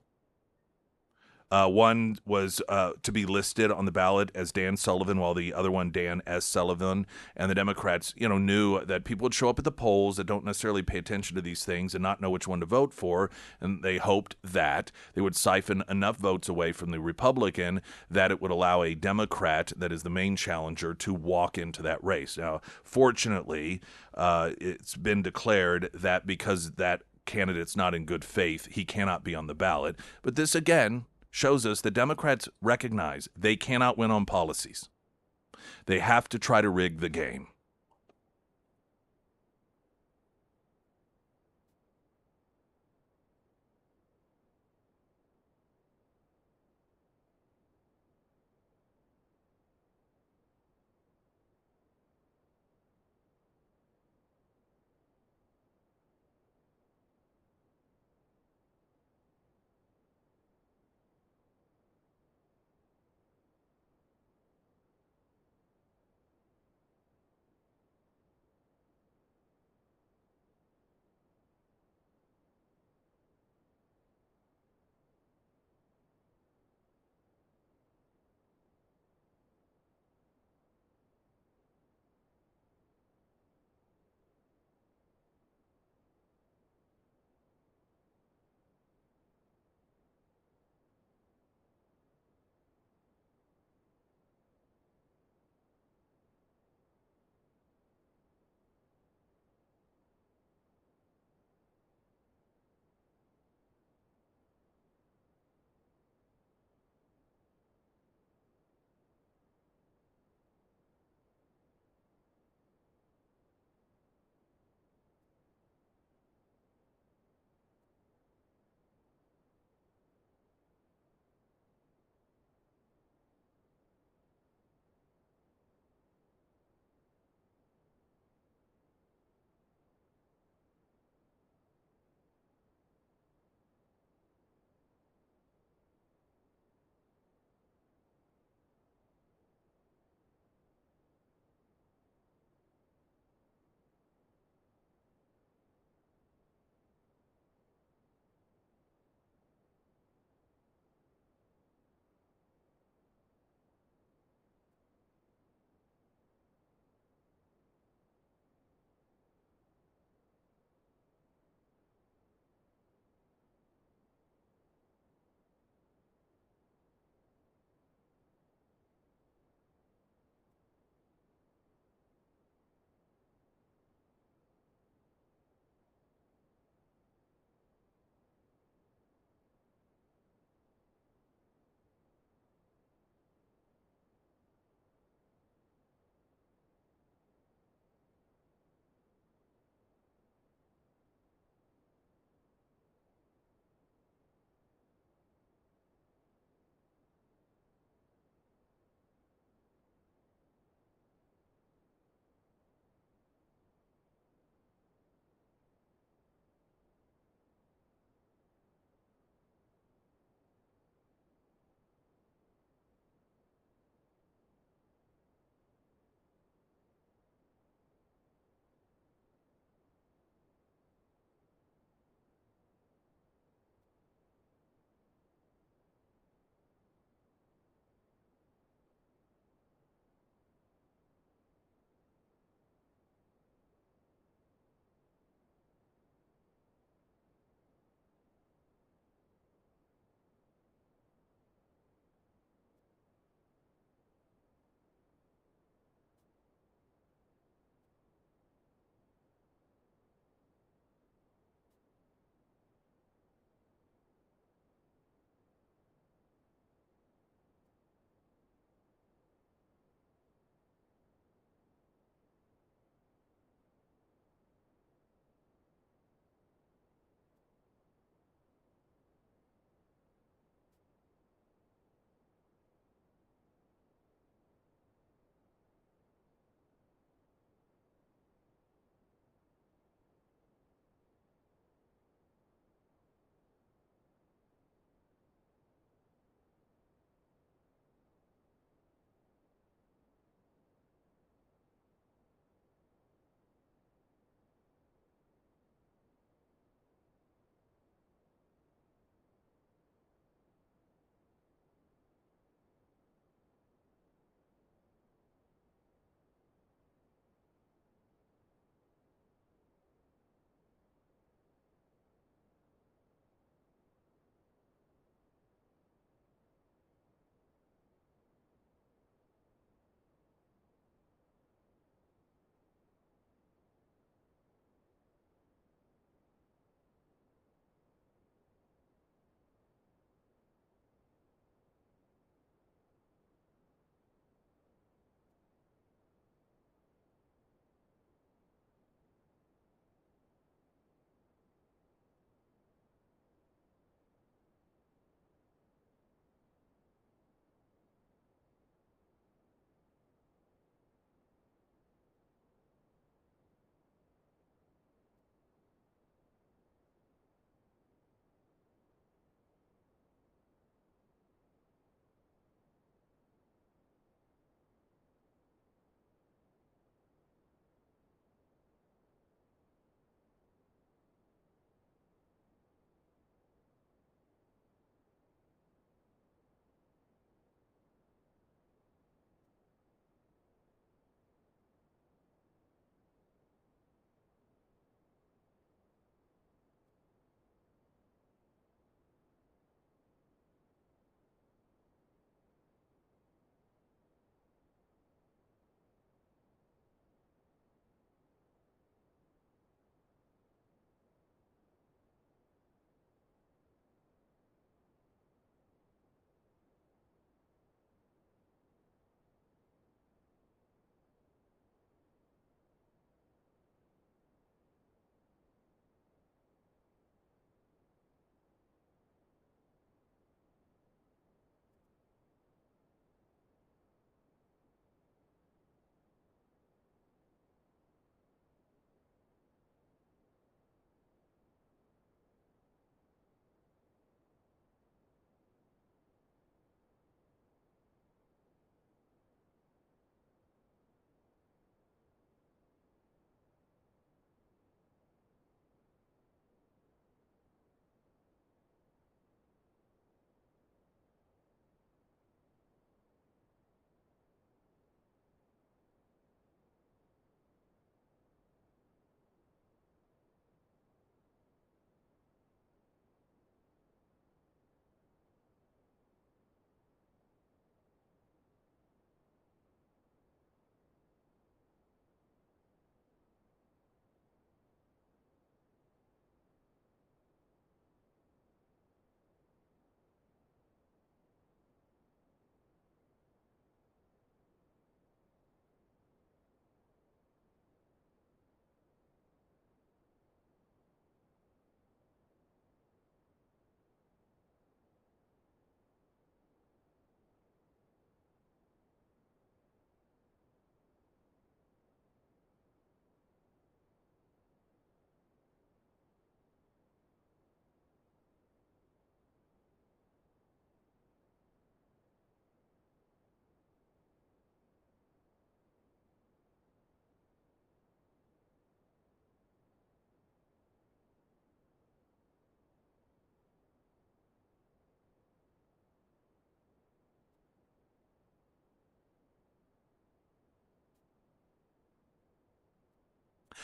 One was to be listed on the ballot as Dan Sullivan, while the other one, Dan S. Sullivan. And the Democrats, knew that people would show up at the polls that don't necessarily pay attention to these things and not know which one to vote for. And they hoped that they would siphon enough votes away from the Republican that it would allow a Democrat, that is the main challenger, to walk into that race. Now, fortunately, it's been declared that because that candidate's not in good faith, he cannot be on the ballot. But this, again, shows us that Democrats recognize they cannot win on policies. They have to try to rig the game.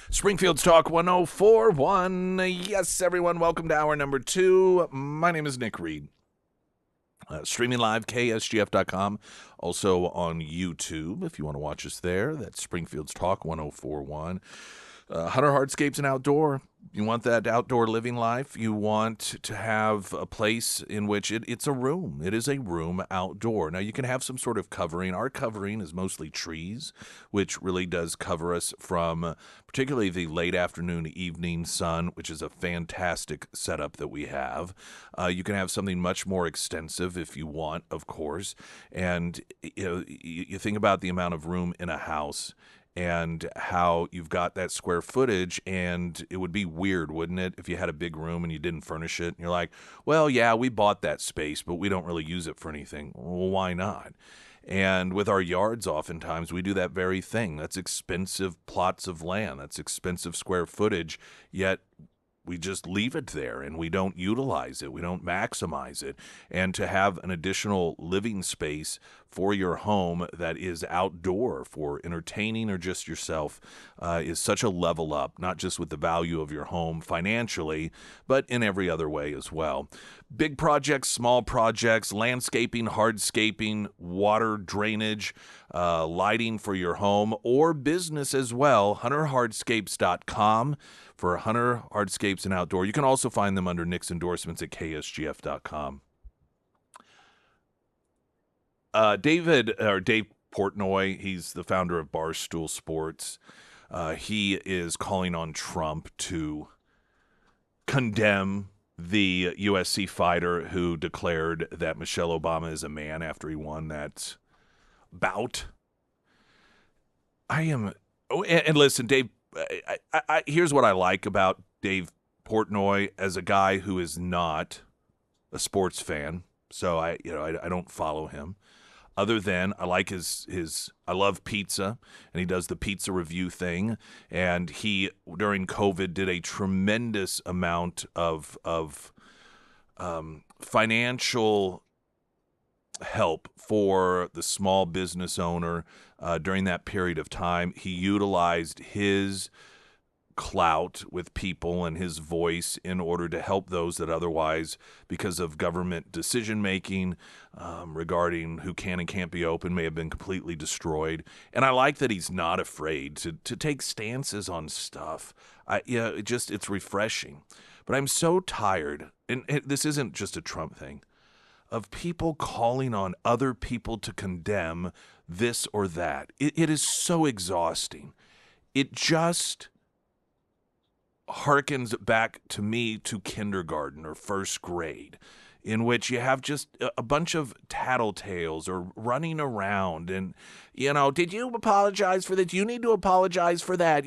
Springfield's Talk 1041. Yes, everyone, welcome to hour number 2. My name is Nick Reed. Streaming live, KSGF.com. Also on YouTube, if you want to watch us there. That's Springfield's Talk 1041. Hunter Hardscapes and Outdoor. You want that outdoor living life. You want to have a place in which it's a room. It is a room outdoor. Now, you can have some sort of covering. Our covering is mostly trees, which really does cover us from particularly the late afternoon, evening sun, which is a fantastic setup that we have. You can have something much more extensive if you want, of course. And you think about the amount of room in a house and how you've got that square footage, and it would be weird, wouldn't it, if you had a big room and you didn't furnish it, and you're like, well, yeah, we bought that space, but we don't really use it for anything. Well, why not? And with our yards, oftentimes, we do that very thing. That's expensive plots of land. That's expensive square footage, yet we just leave it there and we don't utilize it. We don't maximize it. And to have an additional living space for your home that is outdoor for entertaining or just yourself is such a level up, not just with the value of your home financially, but in every other way as well. Big projects, small projects, landscaping, hardscaping, water drainage, lighting for your home or business as well. HunterHardscapes.com for Hunter Hardscapes and Outdoor. You can also find them under Nick's endorsements at KSGF.com. Dave Portnoy, he's the founder of Barstool Sports. He is calling on Trump to condemn the USC fighter who declared that Michelle Obama is a man after he won that bout. And listen, Dave, here's what I like about Dave Portnoy as a guy who is not a sports fan. So I don't follow him. Other than I like I love pizza, and he does the pizza review thing. And he, during COVID, did a tremendous amount of financial help for the small business owner during that period of time. He utilized his clout with people and his voice in order to help those that otherwise, because of government decision-making regarding who can and can't be open, may have been completely destroyed. And I like that he's not afraid to take stances on stuff. It's refreshing. But I'm so tired, and this isn't just a Trump thing, of people calling on other people to condemn this or that. It is so exhausting. It just harkens back to me to kindergarten or first grade, in which you have just a bunch of tattletales or running around and, did you apologize for that? You need to apologize for that.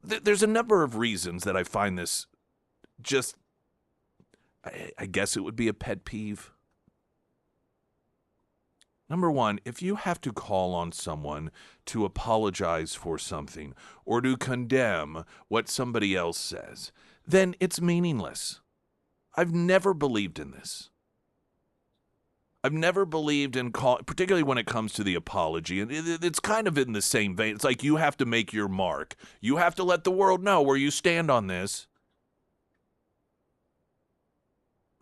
There's a number of reasons that I find this just, I guess it would be a pet peeve. Number one, if you have to call on someone to apologize for something or to condemn what somebody else says, then it's meaningless. I've never believed in this. I've never believed in particularly when it comes to the apology. And it's kind of in the same vein. It's like you have to make your mark. You have to let the world know where you stand on this.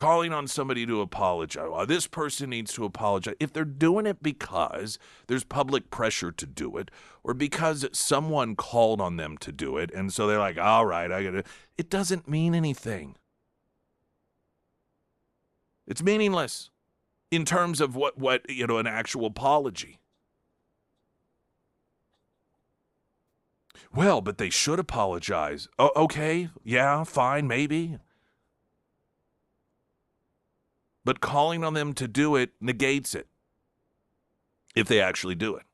Calling on somebody to apologize. Well, this person needs to apologize. If they're doing it because there's public pressure to do it, or because someone called on them to do it, and so they're like, all right, I got to, it doesn't mean anything. It's meaningless in terms of what an actual apology. Well, but they should apologize. Oh, okay, yeah, fine, maybe. But calling on them to do it negates it, if they actually do it.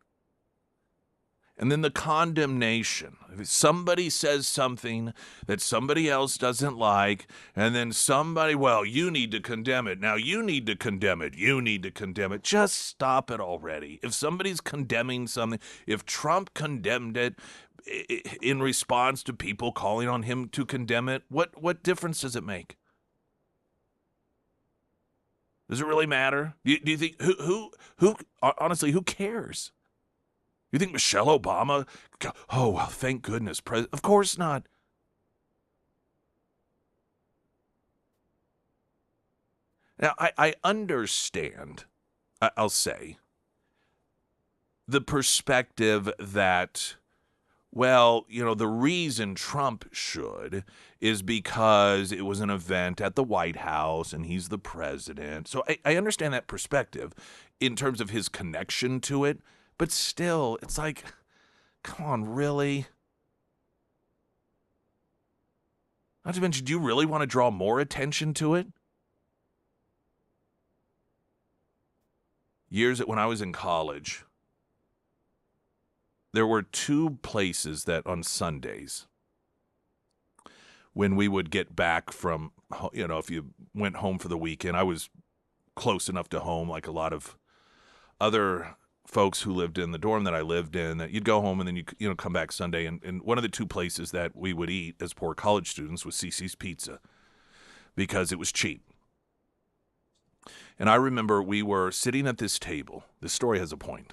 And then the condemnation. If somebody says something that somebody else doesn't like, and then somebody, well, you need to condemn it. Now you need to condemn it. You need to condemn it. Just stop it already. If somebody's condemning something, if Trump condemned it in response to people calling on him to condemn it, what difference does it make? Does it really matter? Do you think who honestly, who cares? You think Michelle Obama? Oh, well, thank goodness. Of course not. Now, I understand, I'll say, the perspective that, well, the reason Trump should is because it was an event at the White House and he's the president. So I understand that perspective in terms of his connection to it. But still, it's like, come on, really? Not to mention, do you really want to draw more attention to it? Years when I was in college, there were two places that on Sundays, when we would get back from, if you went home for the weekend, I was close enough to home, like a lot of other folks who lived in the dorm that I lived in, that you'd go home and then you come back Sunday. And one of the two places that we would eat as poor college students was CC's Pizza because it was cheap. And I remember we were sitting at this table. This story has a point.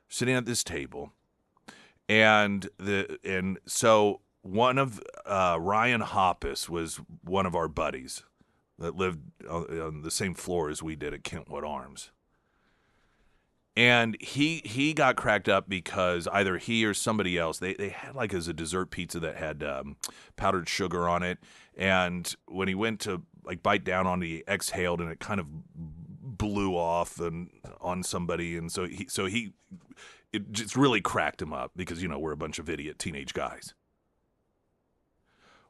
Sitting at this table, and so one of Ryan Hoppus was one of our buddies that lived on the same floor as we did at Kentwood Arms. And he got cracked up because either he or somebody else, they had like as a dessert pizza that had powdered sugar on it. And when he went to like bite down on it, he exhaled and it kind of blew off and on somebody. And so it just really cracked him up because, we're a bunch of idiot teenage guys.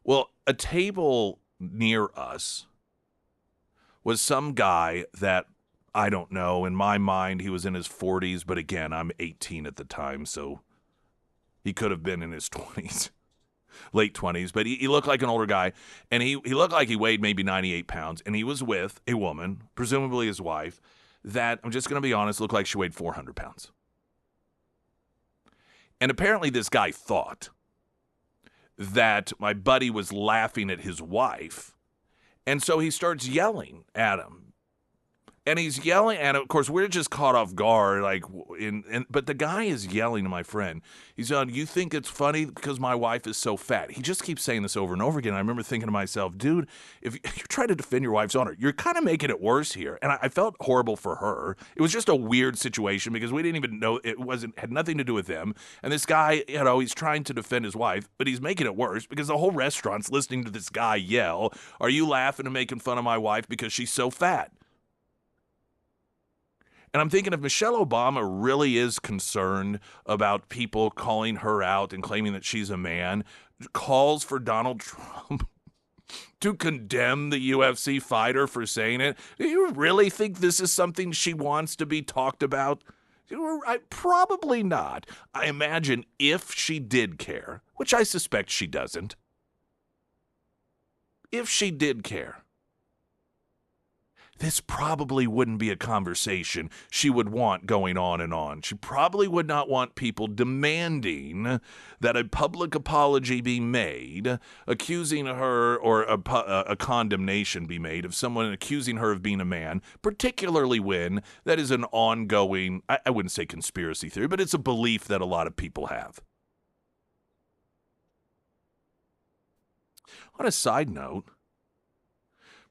Well, a table near us was some guy that, I don't know, in my mind, he was in his 40s, but again, I'm 18 at the time, so he could have been in his 20s, late 20s, but he looked like an older guy, and he looked like he weighed maybe 98 pounds, and he was with a woman, presumably his wife, that, I'm just going to be honest, looked like she weighed 400 pounds. And apparently this guy thought that my buddy was laughing at his wife, and so he starts yelling at him. And he's yelling at him. Of course, we're just caught off guard. But the guy is yelling to my friend. He's on, you think it's funny because my wife is so fat? He just keeps saying this over and over again. I remember thinking to myself, dude, if you're trying to defend your wife's honor, you're kind of making it worse here. And I felt horrible for her. It was just a weird situation because we didn't even know had nothing to do with them. And this guy, he's trying to defend his wife, but he's making it worse because the whole restaurant's listening to this guy yell, are you laughing and making fun of my wife because she's so fat? And I'm thinking if Michelle Obama really is concerned about people calling her out and claiming that she's a man, calls for Donald Trump to condemn the UFC fighter for saying it, do you really think this is something she wants to be talked about? Probably not. I imagine if she did care, which I suspect she doesn't, if she did care, this probably wouldn't be a conversation she would want going on and on. She probably would not want people demanding that a public apology be made, accusing her, or a condemnation be made of someone accusing her of being a man, particularly when that is an ongoing, I wouldn't say conspiracy theory, but it's a belief that a lot of people have. On a side note,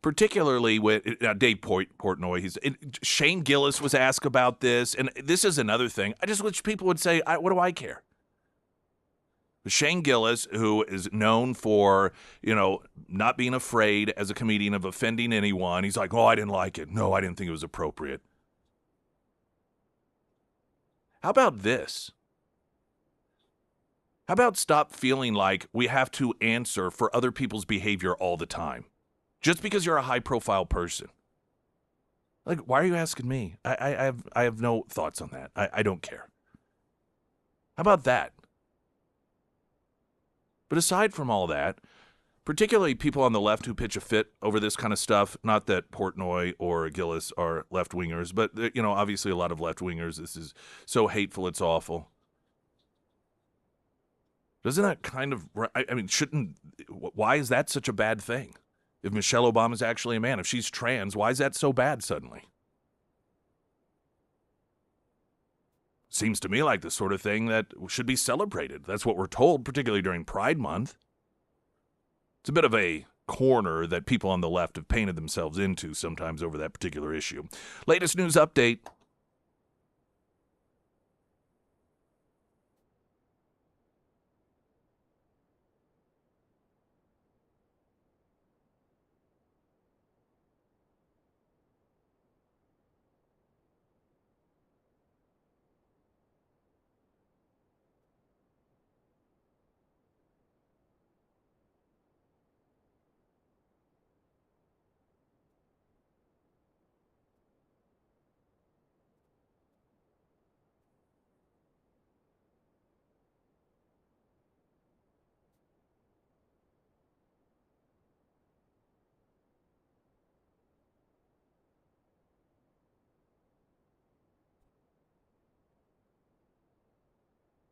particularly with Dave Portnoy, Shane Gillis was asked about this, and this is another thing. I just wish people would say, what do I care? Shane Gillis, who is known for, not being afraid as a comedian of offending anyone, he's like, I didn't like it. No, I didn't think it was appropriate. How about this? How about stop feeling like we have to answer for other people's behavior all the time? Just because you're a high-profile person. Like, why are you asking me? I have no thoughts on that. I don't care. How about that? But aside from all that, particularly people on the left who pitch a fit over this kind of stuff, not that Portnoy or Gillis are left-wingers, but, obviously a lot of left-wingers, this is so hateful it's awful. Doesn't that kind of, why is that such a bad thing? If Michelle Obama's actually a man, if she's trans, why is that so bad suddenly? seems to me like the sort of thing that should be celebrated. That's what we're told, particularly during Pride Month. It's a bit of a corner that people on the left have painted themselves into sometimes over that particular issue. Latest news update.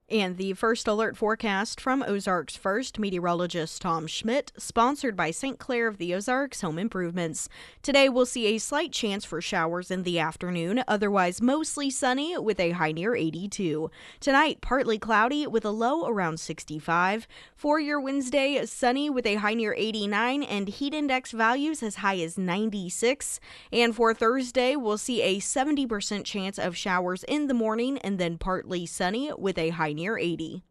And the first alert forecast from Ozarks First meteorologist Tom Schmidt, sponsored by St. Clair of the Ozarks Home Improvements. Today we'll see a slight chance for showers in the afternoon, otherwise mostly sunny with a high near 82. Tonight, partly cloudy with a low around 65. For your Wednesday, sunny with a high near 89 and heat index values as high as 96. And for Thursday, we'll see a 70% chance of showers in the morning and then partly sunny with a high near 80.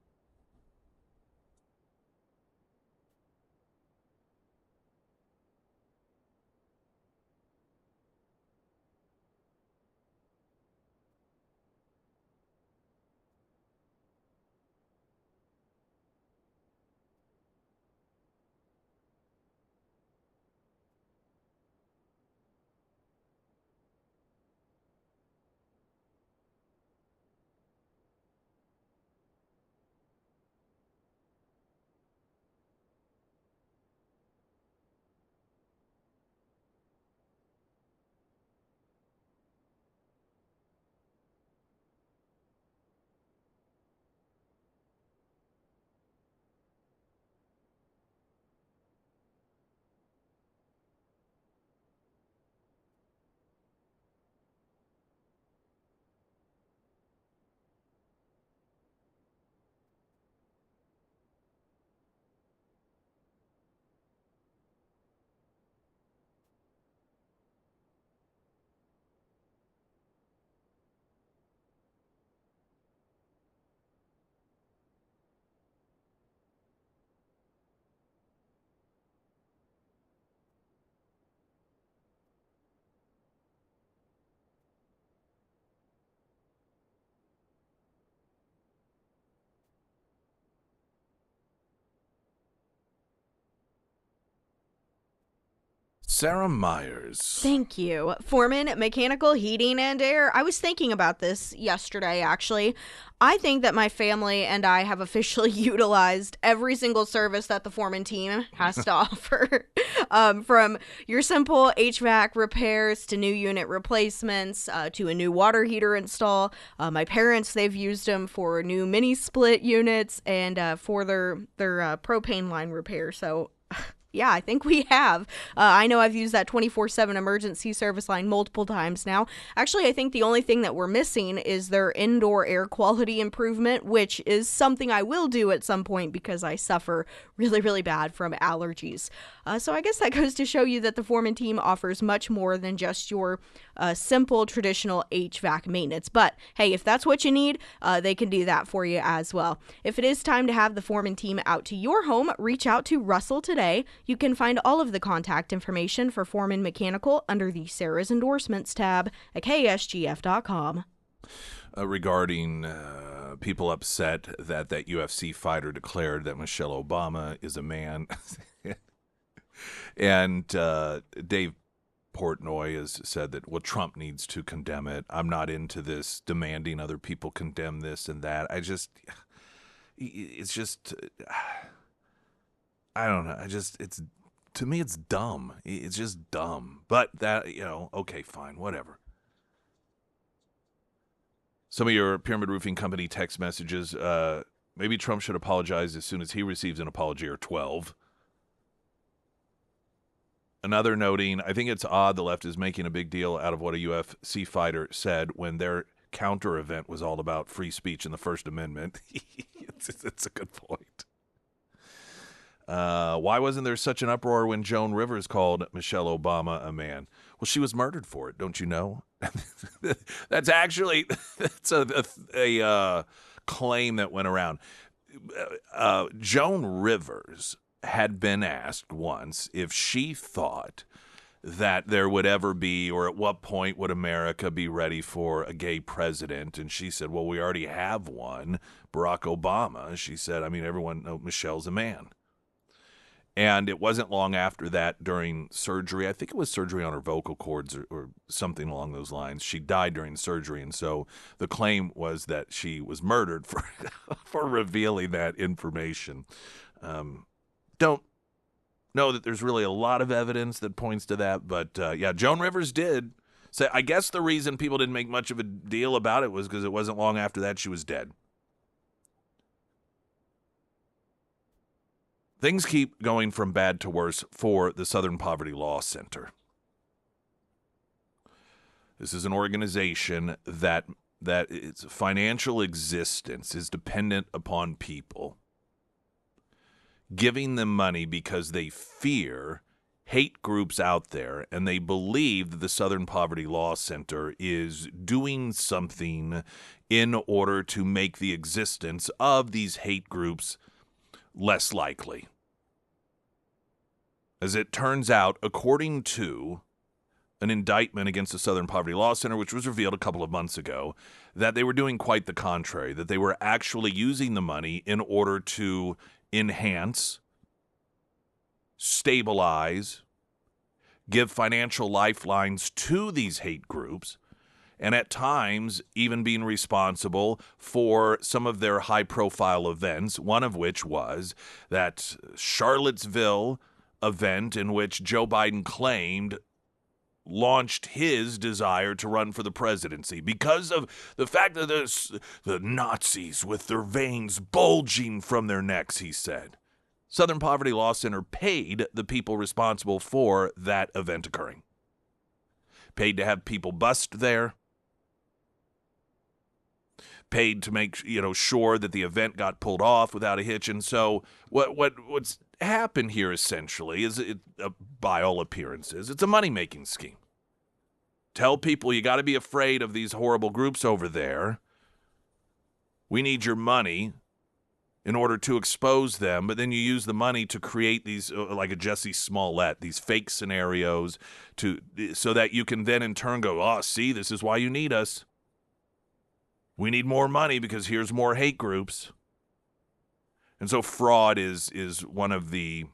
Sarah Myers. Thank you. Foreman Mechanical Heating and Air. I was thinking about this yesterday, actually. I think that my family and I have officially utilized every single service that the Foreman team has to offer. From your simple HVAC repairs to new unit replacements to a new water heater install. My parents, they've used them for new mini split units and for their propane line repair. So yeah, I think we have. I know I've used that 24/7 emergency service line multiple times now. Actually, I think the only thing that we're missing is their indoor air quality improvement, which is something I will do at some point because I suffer really, really bad from allergies. So I guess that goes to show you that the Foreman team offers much more than just your simple traditional HVAC maintenance. But hey, if that's what you need, they can do that for you as well. If it is time to have the Foreman team out to your home, reach out to Russell today. You can find all of the contact information for Foreman Mechanical under the Sarah's Endorsements tab at ksgf.com. Regarding people upset that UFC fighter declared that Michelle Obama is a man. And Dave Portnoy has said that, well, Trump needs to condemn it. I'm not into this demanding other people condemn this and that. It's just, I don't know. To me, it's dumb. It's just dumb. But that, okay, fine, whatever. Some of your Pyramid Roofing Company text messages, maybe Trump should apologize as soon as he receives an apology, or 12. Another noting, I think it's odd the left is making a big deal out of what a UFC fighter said when their counter event was all about free speech and the First Amendment. It's a good point. Why wasn't there such an uproar when Joan Rivers called Michelle Obama a man? Well, she was murdered for it, don't you know? That's a claim that went around. Joan Rivers had been asked once if she thought that there would ever be, or at what point would America be ready for a gay president? And she said, well, we already have one, Barack Obama. She said, I mean, everyone knows Michelle's a man. And it wasn't long after that, during surgery, I think it was surgery on her vocal cords or something along those lines. She died during surgery, and so the claim was that she was murdered for for revealing that information. Don't know that there's really a lot of evidence that points to that, but yeah, Joan Rivers did. So I guess the reason people didn't make much of a deal about it was because it wasn't long after that she was dead. Things keep going from bad to worse for the Southern Poverty Law Center. This is an organization that its financial existence is dependent upon people giving them money because they fear hate groups out there, and they believe that the Southern Poverty Law Center is doing something in order to make the existence of these hate groups less likely. As it turns out, according to an indictment against the Southern Poverty Law Center, which was revealed a couple of months ago, that they were doing quite the contrary, that they were actually using the money in order to enhance, stabilize, give financial lifelines to these hate groups, and at times even being responsible for some of their high-profile events, one of which was that Charlottesville event in which Joe Biden claimed launched his desire to run for the presidency because of the fact that the Nazis with their veins bulging from their necks, he said. Southern Poverty Law Center paid the people responsible for that event occurring. Paid to have people bust there. Paid to make sure that the event got pulled off without a hitch. And so what's happened here essentially is, by all appearances, it's a money-making scheme. Tell people you got to be afraid of these horrible groups over there. We need your money in order to expose them, but then you use the money to create these, like a Jussie Smollett, these fake scenarios so that you can then in turn go, oh, see, this is why you need us. We need more money because here's more hate groups. And so fraud is one of the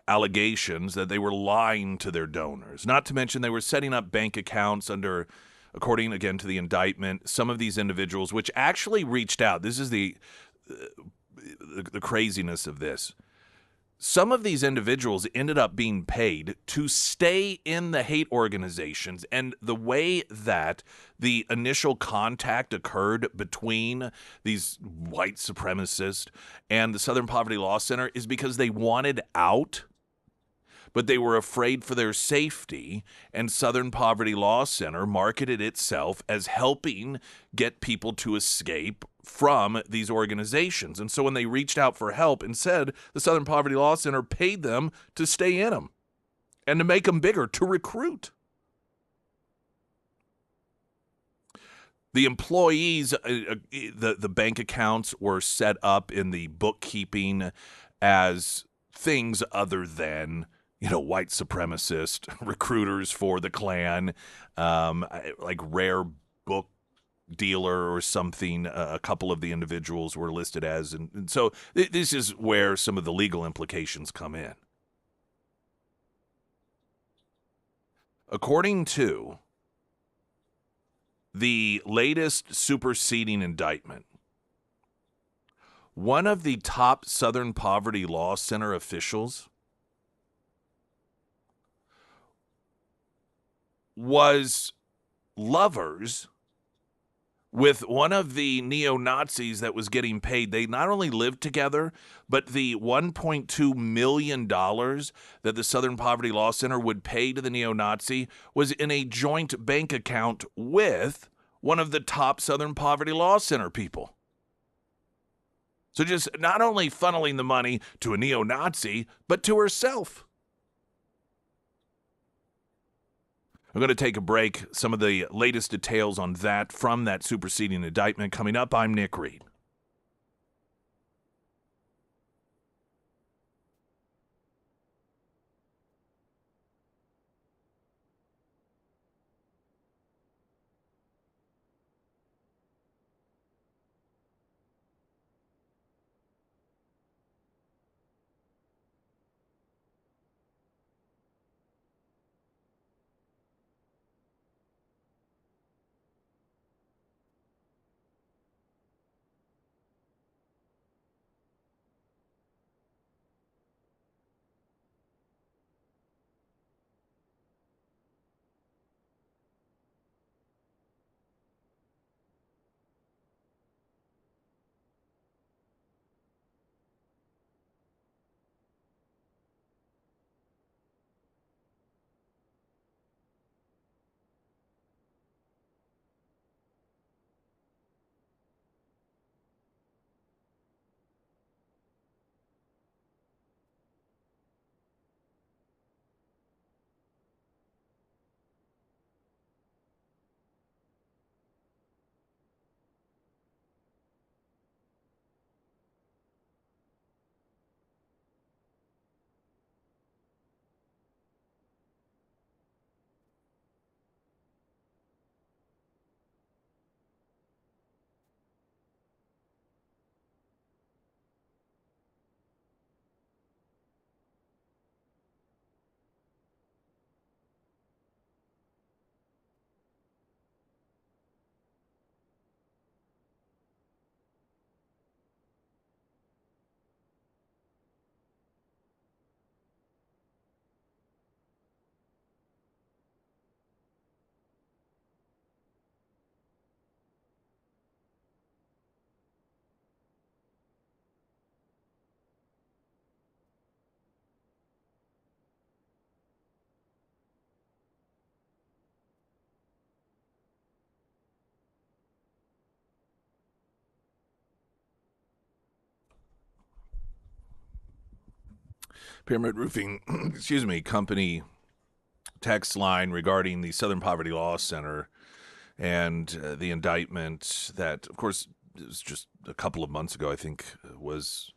allegations, that they were lying to their donors. Not to mention they were setting up bank accounts under, according again to the indictment, some of these individuals which actually reached out. This is the craziness of this. Some of these individuals ended up being paid to stay in the hate organizations, and the way that the initial contact occurred between these white supremacists and the Southern Poverty Law Center is because they wanted out, but they were afraid for their safety, and Southern Poverty Law Center marketed itself as helping get people to escape from these organizations. And so when they reached out for help, instead, the Southern Poverty Law Center paid them to stay in them and to make them bigger, to recruit. The employees, the bank accounts were set up in the bookkeeping as things other than white supremacist recruiters for the Klan, like rare book dealer or something. A couple of the individuals were listed as, and so this is where some of the legal implications come in. According to the latest superseding indictment, one of the top Southern Poverty Law Center officials was lovers with one of the neo-Nazis that was getting paid. They not only lived together, but the $1.2 million that the Southern Poverty Law Center would pay to the neo-Nazi was in a joint bank account with one of the top Southern Poverty Law Center people. So just not only funneling the money to a neo-Nazi, but to herself. I'm going to take a break. Some of the latest details on that from that superseding indictment coming up. I'm Nick Reed. Pyramid Roofing, company text line regarding the Southern Poverty Law Center and the indictment that, of course, it was just a couple of months ago, I think, was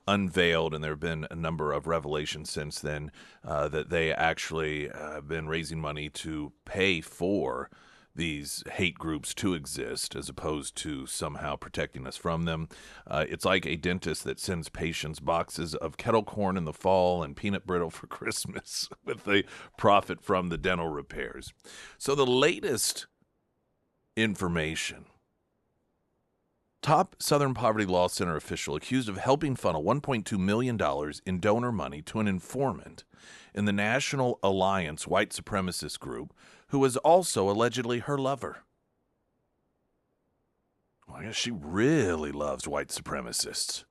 unveiled, and there have been a number of revelations since then that they actually have been raising money to pay for these hate groups to exist as opposed to somehow protecting us from them. It's like a dentist that sends patients boxes of kettle corn in the fall and peanut brittle for Christmas with the profit from the dental repairs. So the latest information: top Southern Poverty Law Center official accused of helping funnel $1.2 million in donor money to an informant in the National Alliance white supremacist group who was also allegedly her lover. Well, I guess she really loves white supremacists.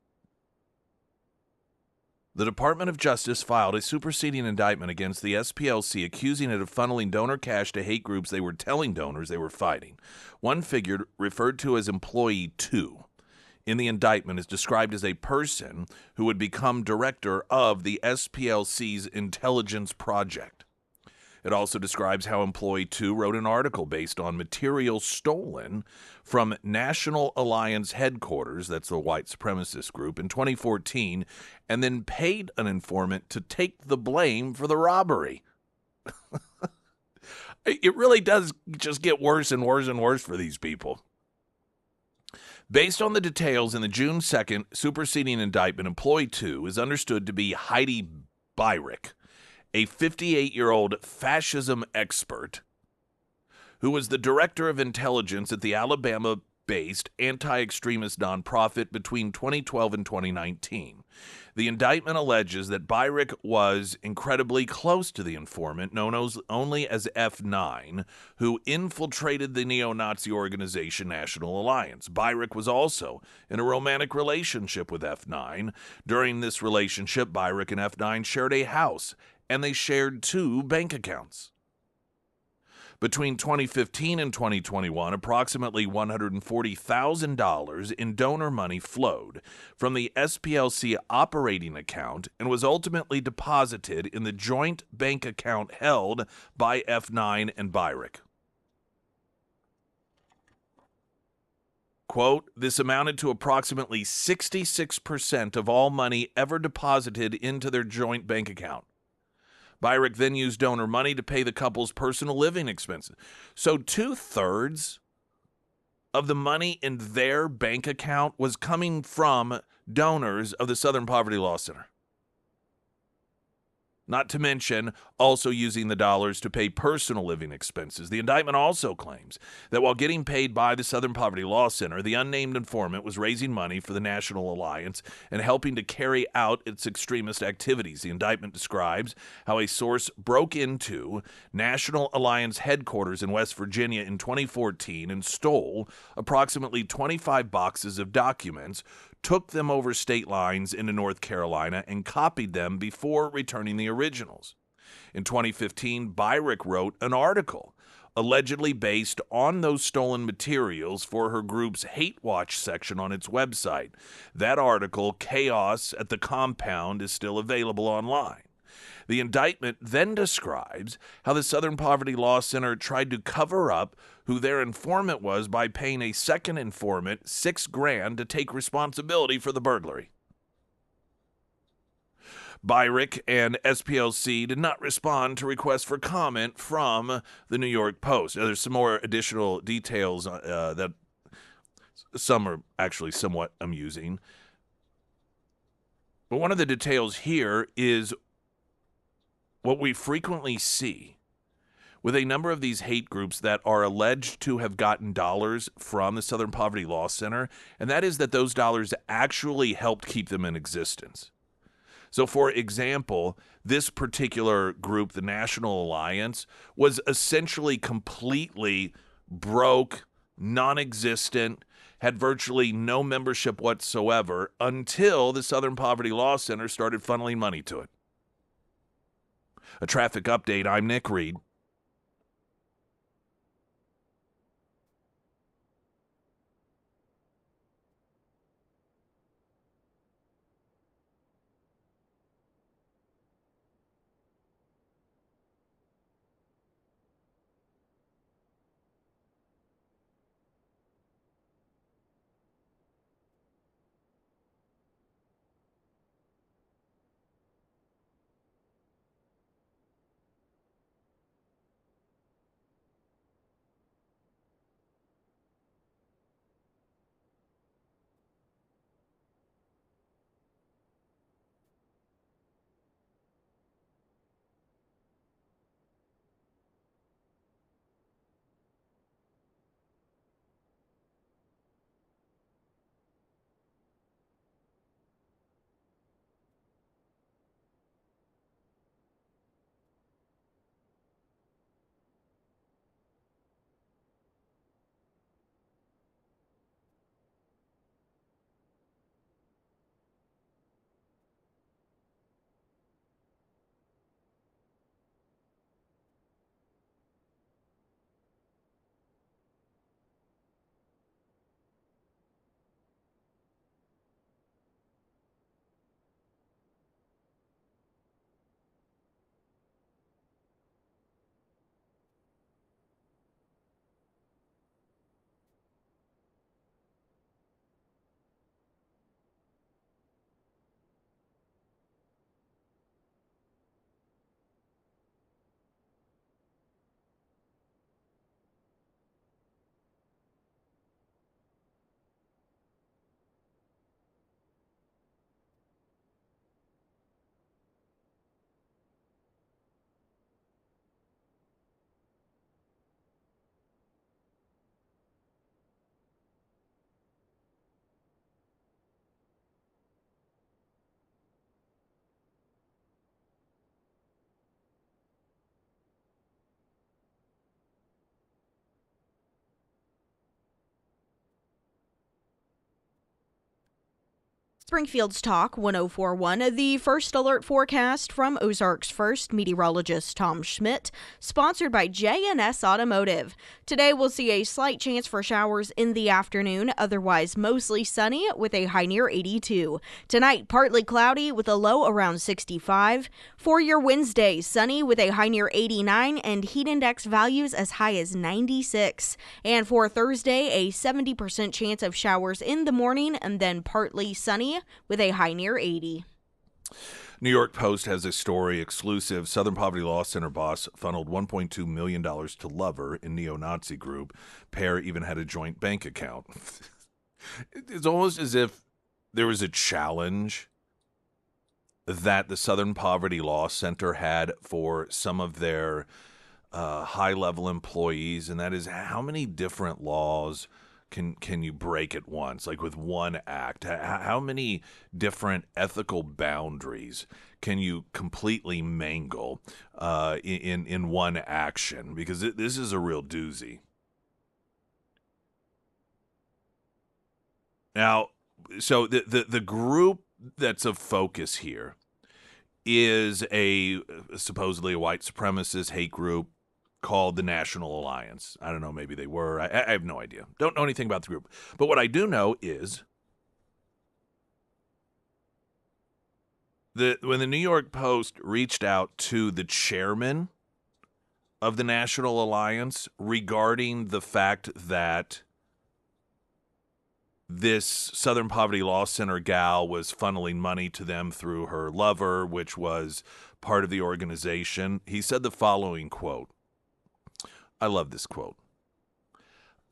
The Department of Justice filed a superseding indictment against the SPLC, accusing it of funneling donor cash to hate groups they were telling donors they were fighting. One figure, referred to as Employee 2, in the indictment is described as a person who would become director of the SPLC's intelligence project. It also describes how Employee 2 wrote an article based on material stolen from National Alliance headquarters, that's the white supremacist group, in 2014, and then paid an informant to take the blame for the robbery. It really does just get worse and worse and worse for these people. Based on the details in the June 2nd superseding indictment, Employee 2 is understood to be Heidi Byrick, a 58-year-old fascism expert who was the director of intelligence at the Alabama-based anti-extremist nonprofit between 2012 and 2019. The indictment alleges that Byrick was incredibly close to the informant, known only as F9, who infiltrated the neo-Nazi organization National Alliance. Byrick was also in a romantic relationship with F9. During this relationship, Byrick and F9 shared a house, and they shared 2 bank accounts. Between 2015 and 2021, approximately $140,000 in donor money flowed from the SPLC operating account and was ultimately deposited in the joint bank account held by F9 and Byrick. Quote, this amounted to approximately 66% of all money ever deposited into their joint bank account. Byrick then used donor money to pay the couple's personal living expenses. So 2/3 of the money in their bank account was coming from donors of the Southern Poverty Law Center. Not to mention also using the dollars to pay personal living expenses. The indictment also claims that while getting paid by the Southern Poverty Law Center, the unnamed informant was raising money for the National Alliance and helping to carry out its extremist activities. The indictment describes how a source broke into National Alliance headquarters in West Virginia in 2014 and stole approximately 25 boxes of documents, took them over state lines into North Carolina, and copied them before returning the originals. In 2015, Byrick wrote an article allegedly based on those stolen materials for her group's Hate Watch section on its website. That article, Chaos at the Compound, is still available online. The indictment then describes how the Southern Poverty Law Center tried to cover up who their informant was by paying a second informant $6,000 to take responsibility for the burglary. Byrick and SPLC did not respond to requests for comment from the New York Post. There's some more additional details that some are actually somewhat amusing. But one of the details here is what we frequently see with a number of these hate groups that are alleged to have gotten dollars from the Southern Poverty Law Center, and that is that those dollars actually helped keep them in existence. So, for example, this particular group, the National Alliance, was essentially completely broke, non-existent, had virtually no membership whatsoever until the Southern Poverty Law Center started funneling money to it. A traffic update, I'm Nick Reed. Springfield's Talk 1041, the first alert forecast from Ozarks First meteorologist Tom Schmidt, sponsored by J&S Automotive. Today we'll see a slight chance for showers in the afternoon, otherwise mostly sunny with a high near 82. Tonight, partly cloudy with a low around 65. For your Wednesday, sunny with a high near 89 and heat index values as high as 96. And for Thursday, a 70% chance of showers in the morning and then partly sunny with a high near 80. New York Post has a story exclusive. Southern Poverty Law Center boss funneled $1.2 million to lover in neo-Nazi group. Pair even had a joint bank account. It's almost as if there was a challenge that the Southern Poverty Law Center had for some of their high-level employees, and that is how many different laws can you break at once, like with one act? How many different ethical boundaries can you completely mangle in one action? Because this is a real doozy. Now, so the group that's of focus here is supposedly a white supremacist hate group called the National Alliance. I don't know, maybe they were. I have no idea. Don't know anything about the group. But what I do know is when the New York Post reached out to the chairman of the National Alliance regarding the fact that this Southern Poverty Law Center gal was funneling money to them through her lover, which was part of the organization, he said the following quote. I love this quote.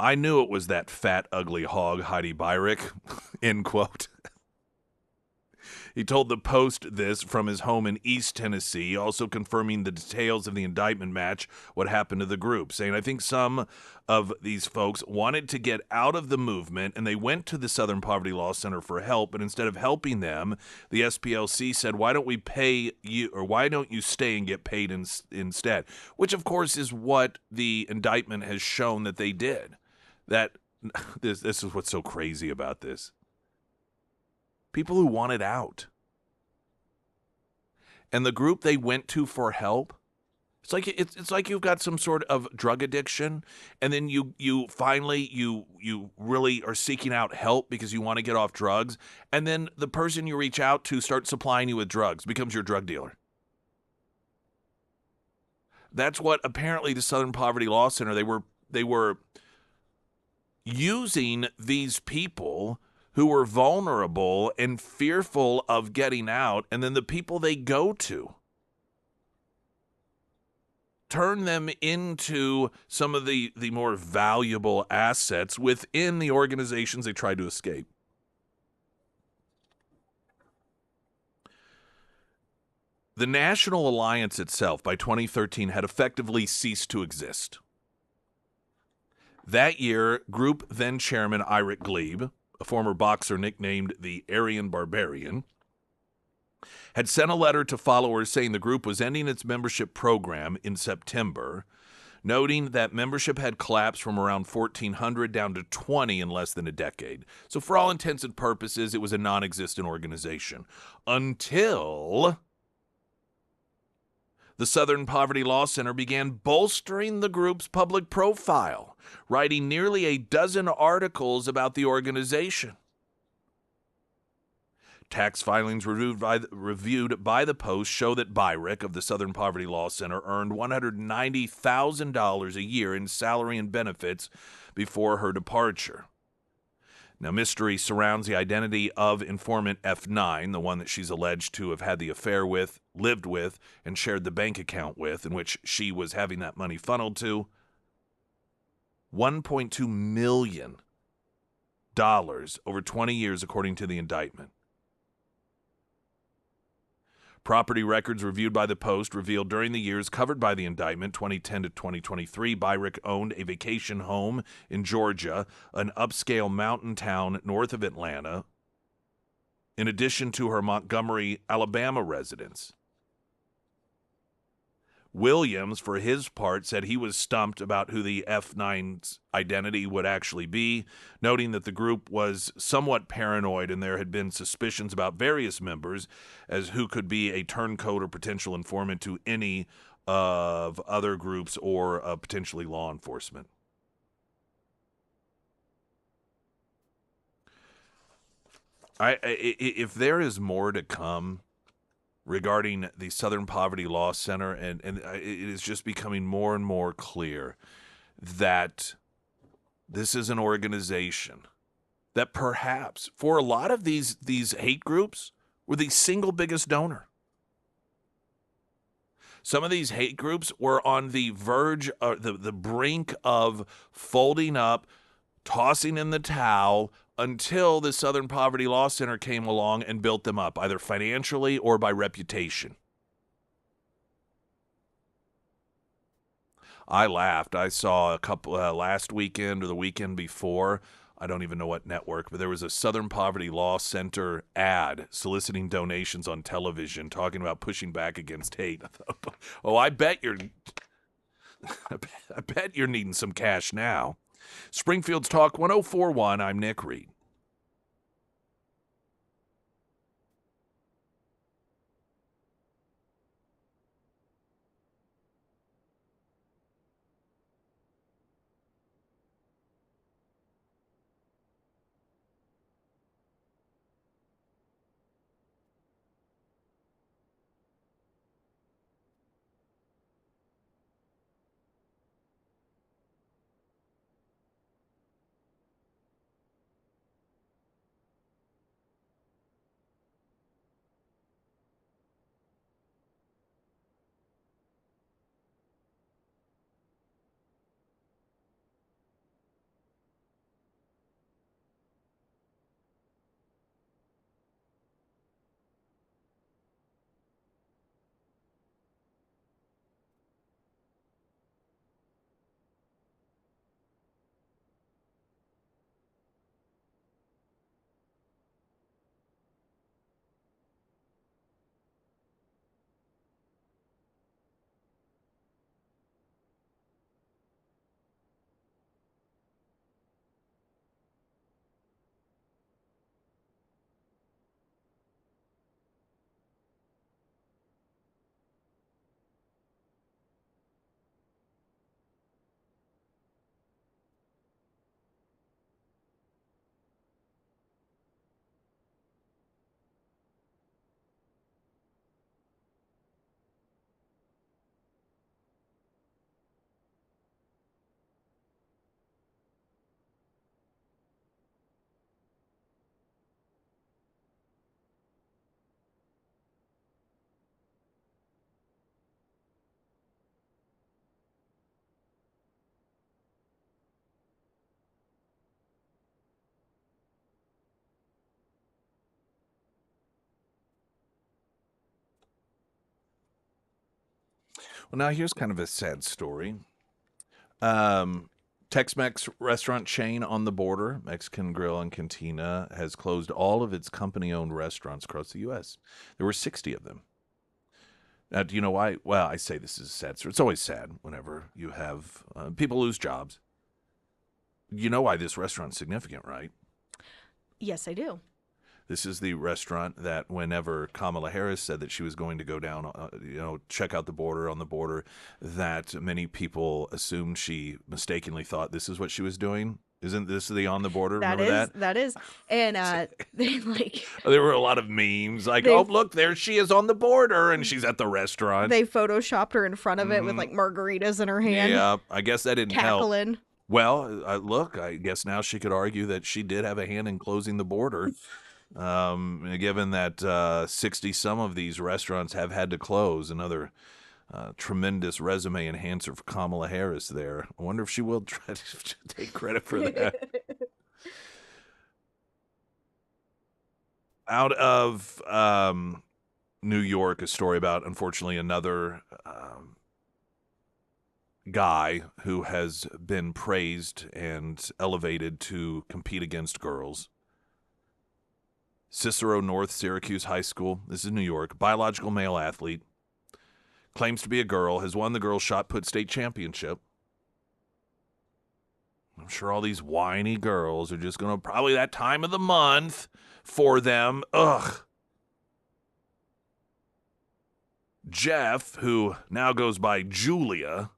I knew it was that fat, ugly hog, Heidi Beirich, end quote. He told the Post this from his home in East Tennessee, also confirming the details of the indictment match what happened to the group, saying, I think some of these folks wanted to get out of the movement, and they went to the Southern Poverty Law Center for help, but instead of helping them, the SPLC said, why don't we pay you, or why don't you stay and get paid instead? Which, of course, is what the indictment has shown that they did. That this is what's so crazy about this. People who wanted out. And the group they went to for help, it's like you've got some sort of drug addiction, and then you finally really are seeking out help because you want to get off drugs, and then the person you reach out to starts supplying you with drugs, becomes your drug dealer. That's what apparently the Southern Poverty Law Center, they were using these people who were vulnerable and fearful of getting out, and then the people they go to turn them into some of the more valuable assets within the organizations they tried to escape. The National Alliance itself, by 2013, had effectively ceased to exist. That year, group then chairman Ira Glebe, a former boxer nicknamed the Aryan Barbarian, had sent a letter to followers saying the group was ending its membership program in September, noting that membership had collapsed from around 1,400 down to 20 in less than a decade. So for all intents and purposes, it was a non-existent organization. Until the Southern Poverty Law Center began bolstering the group's public profile, writing nearly a dozen articles about the organization. Tax filings reviewed by the Post show that Beirich of the Southern Poverty Law Center earned $190,000 a year in salary and benefits before her departure. Now, mystery surrounds the identity of informant F9, the one that she's alleged to have had the affair with, lived with, and shared the bank account with, in which she was having that money funneled to. $1.2 million over 20 years, according to the indictment. Property records reviewed by the Post revealed during the years covered by the indictment, 2010 to 2023, Beirich owned a vacation home in Georgia, an upscale mountain town north of Atlanta, in addition to her Montgomery, Alabama residence. Williams, for his part, said he was stumped about who the F9's identity would actually be, noting that the group was somewhat paranoid and there had been suspicions about various members as who could be a turncoat or potential informant to any of other groups or potentially law enforcement. If there is more to come regarding the Southern Poverty Law Center, and it is just becoming more and more clear that this is an organization that perhaps for a lot of these hate groups were the single biggest donor. Some of these hate groups were on the verge, the brink of folding up, tossing in the towel, until the Southern Poverty Law Center came along and built them up, either financially or by reputation. I laughed. I saw a couple last weekend or the weekend before. I don't even know what network, but there was a Southern Poverty Law Center ad soliciting donations on television, talking about pushing back against hate. I thought, oh, I bet you're needing some cash now. Springfield's Talk 1041. I'm Nick Reed. Well, now here's kind of a sad story. Tex-Mex restaurant chain on the border, Mexican Grill and Cantina, has closed all of its company-owned restaurants across the U.S. There were 60 of them. Now, do you know why? Well, I say this is a sad story. It's always sad whenever you have people lose jobs. You know why this restaurant's significant, right? Yes, I do. This is the restaurant that whenever Kamala Harris said that she was going to go down, check out the border on the border, that many people assumed she mistakenly thought this is what she was doing. Isn't this the on the border? Remember that? That is. And they like there were a lot of memes like, oh, look, there she is on the border and she's at the restaurant. They photoshopped her in front of it with like margaritas in her hand. Yeah, I guess that didn't cackling. help. Well, look, I guess now she could argue that she did have a hand in closing the border. Given that 60 some of these restaurants have had to close, another tremendous resume enhancer for Kamala Harris there. I wonder if she will try to take credit for that. Out of New York, a story about, unfortunately, another guy who has been praised and elevated to compete against girls. Cicero North Syracuse High School, this is New York, biological male athlete, claims to be a girl, has won the girls' shot put state championship. I'm sure all these whiny girls are just going to probably that time of the month for them. Ugh. Jeff, who now goes by Julia,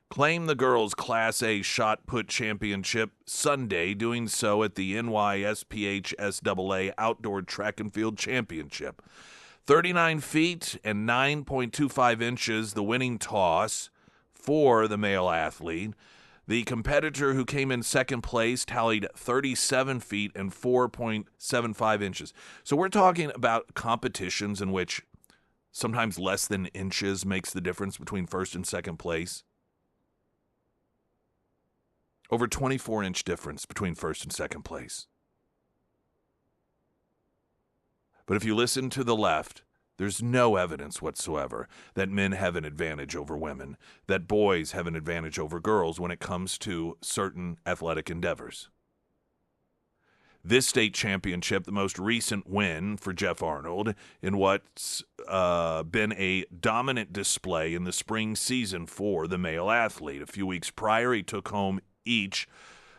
claimed the girls' Class A shot put championship Sunday, doing so at the NYSPHSAA Outdoor Track and Field Championship. 39 feet and 9.25 inches, the winning toss for the male athlete. The competitor who came in second place tallied 37 feet and 4.75 inches. So we're talking about competitions in which sometimes less than inches makes the difference between first and second place. Over 24-inch difference between first and second place. But if you listen to the left, there's no evidence whatsoever that men have an advantage over women, that boys have an advantage over girls when it comes to certain athletic endeavors. This state championship, the most recent win for Jeff Arnold in what's been a dominant display in the spring season for the male athlete. A few weeks prior, he took home each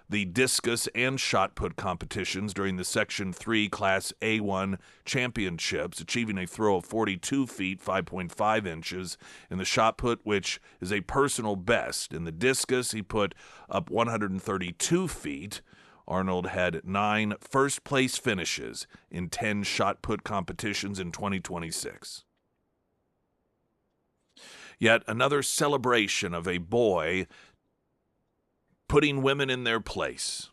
the discus and shot put competitions during the Section 3 Class A1 championships, achieving a throw of 42 feet, 5.5 inches in the shot put, which is a personal best. In the discus, he put up 132 feet. Arnold had 9 first-place finishes in 10 shot put competitions in 2026. Yet another celebration of a boy putting women in their place.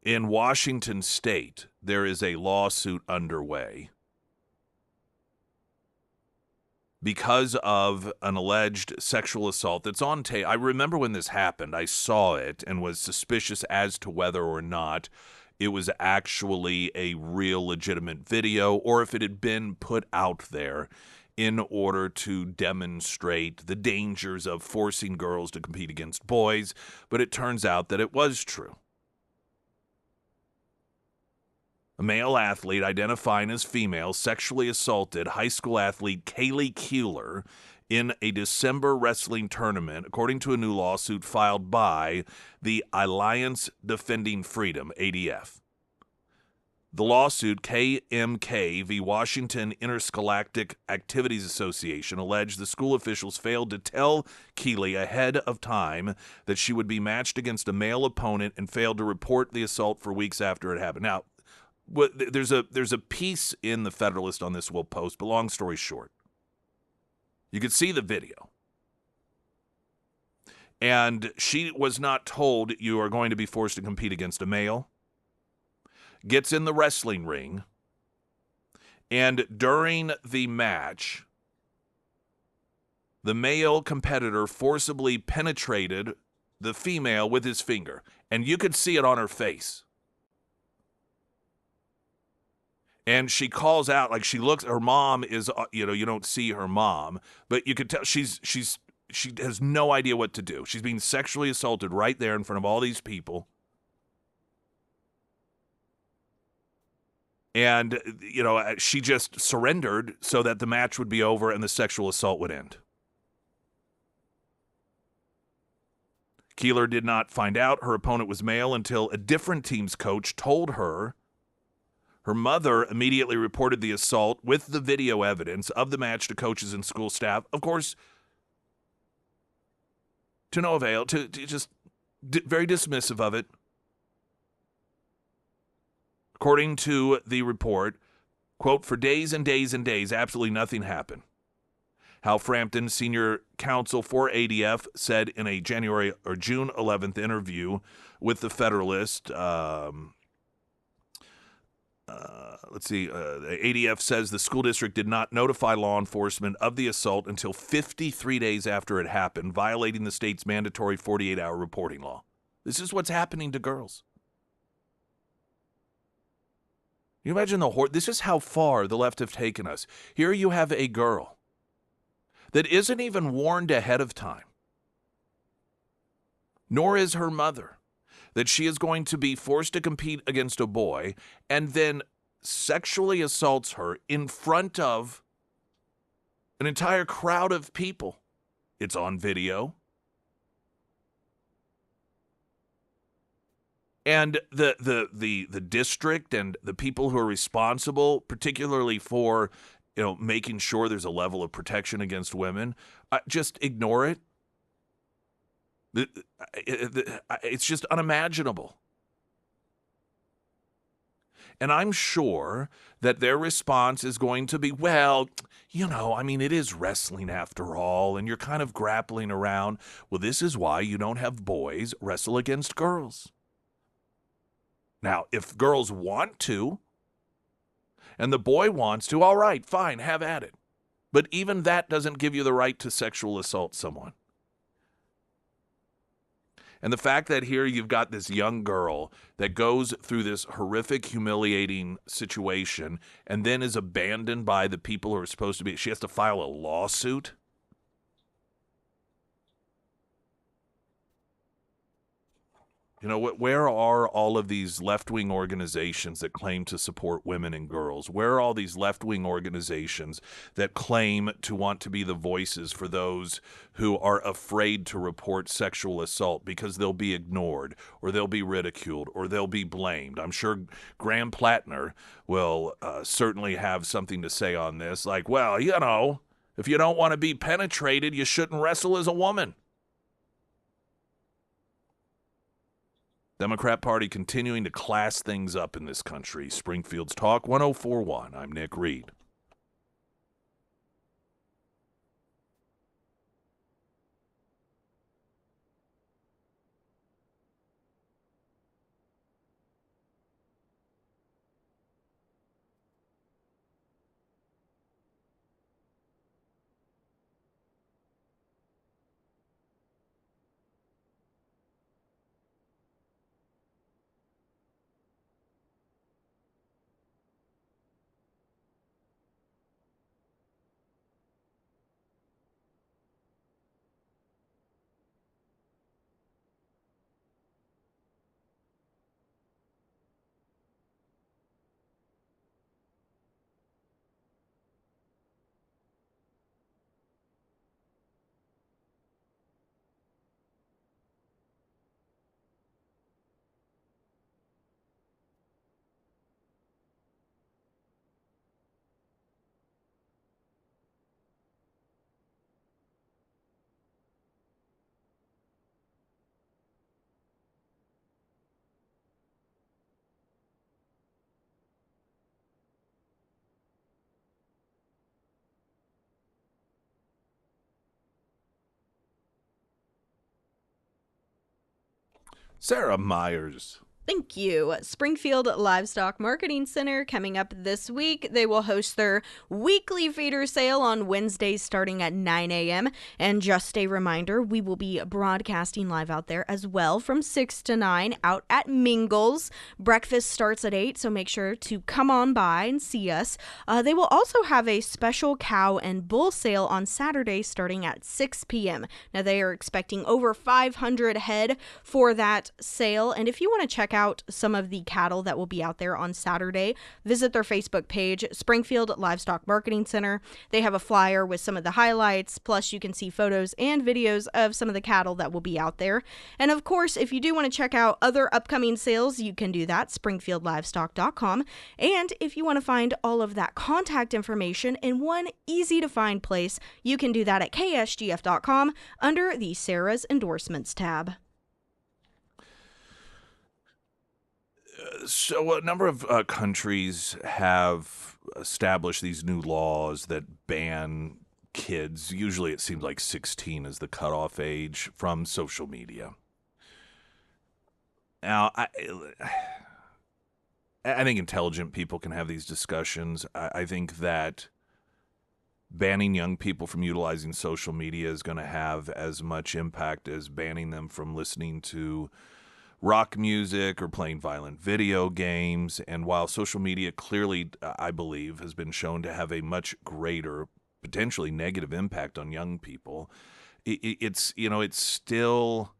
In Washington State, there is a lawsuit underway because of an alleged sexual assault that's on tape. I remember when this happened. I saw it and was suspicious as to whether or not it was actually a real legitimate video or if it had been put out there in order to demonstrate the dangers of forcing girls to compete against boys. But it turns out that it was true. A male athlete identifying as female sexually assaulted high school athlete Kaylee Keeler in a December wrestling tournament, according to a new lawsuit filed by the Alliance Defending Freedom, ADF. The lawsuit, KMK v. Washington Interscholastic Activities Association, alleged the school officials failed to tell Keeley ahead of time that she would be matched against a male opponent and failed to report the assault for weeks after it happened. Now, there's a piece in the Federalist on this we'll post, but long story short, you could see the video. And she was not told you are going to be forced to compete against a male. Gets in the wrestling ring, and during the match, the male competitor forcibly penetrated the female with his finger, and you could see it on her face. And she calls out, like she looks, her mom is, you don't see her mom, but you could tell she has no idea what to do. She's being sexually assaulted right there in front of all these people. And, she just surrendered so that the match would be over and the sexual assault would end. Keeler did not find out her opponent was male until a different team's coach told her. Her mother immediately reported the assault with the video evidence of the match to coaches and school staff. Of course, to no avail, to just very dismissive of it. According to the report, quote, for days and days and days, absolutely nothing happened. Hal Frampton, senior counsel for ADF, said in a June 11th interview with the Federalist, ADF says the school district did not notify law enforcement of the assault until 53 days after it happened, violating the state's mandatory 48-hour reporting law. This is what's happening to girls. You imagine this is how far the left have taken us. Here you have a girl that isn't even warned ahead of time, nor is her mother, that she is going to be forced to compete against a boy, and then sexually assaults her in front of an entire crowd of people. It's on video. And the district and the people who are responsible, particularly for, making sure there's a level of protection against women, just ignore it. It's just unimaginable. And I'm sure that their response is going to be, well, it is wrestling after all, and you're kind of grappling around. Well, this is why you don't have boys wrestle against girls. Now, if girls want to, and the boy wants to, all right, fine, have at it. But even that doesn't give you the right to sexual assault someone. And the fact that here you've got this young girl that goes through this horrific, humiliating situation and then is abandoned by the people who are supposed to be, she has to file a lawsuit. Where are all of these left-wing organizations that claim to support women and girls? Where are all these left-wing organizations that claim to want to be the voices for those who are afraid to report sexual assault because they'll be ignored or they'll be ridiculed or they'll be blamed? I'm sure Graham Plattner will certainly have something to say on this. Like, well, if you don't want to be penetrated, you shouldn't wrestle as a woman. Democrat Party continuing to class things up in this country. Springfield's Talk 1041. I'm Nick Reed. Sarah Myers. Thank you. Springfield Livestock Marketing Center coming up this week. They will host their weekly feeder sale on Wednesdays starting at 9 a.m. And just a reminder, we will be broadcasting live out there as well from 6 to 9 out at Mingles. Breakfast starts at 8, so make sure to come on by and see us. They will also have a special cow and bull sale on Saturday starting at 6 p.m. Now, they are expecting over 500 head for that sale. And if you want to check out some of the cattle that will be out there on Saturday, visit their Facebook page, Springfield Livestock Marketing Center. They have a flyer with some of the highlights, plus you can see photos and videos of some of the cattle that will be out there. And of course, if you do want to check out other upcoming sales, you can do that, springfieldlivestock.com. And if you want to find all of that contact information in one easy to find place, you can do that at ksgf.com under the Sarah's Endorsements tab. So a number of countries have established these new laws that ban kids, usually it seems like 16 is the cutoff age, from social media. Now, I think intelligent people can have these discussions. I think that banning young people from utilizing social media is going to have as much impact as banning them from listening to rock music or playing violent video games. And while social media clearly, I believe, has been shown to have a much greater, potentially negative impact on young people, it's still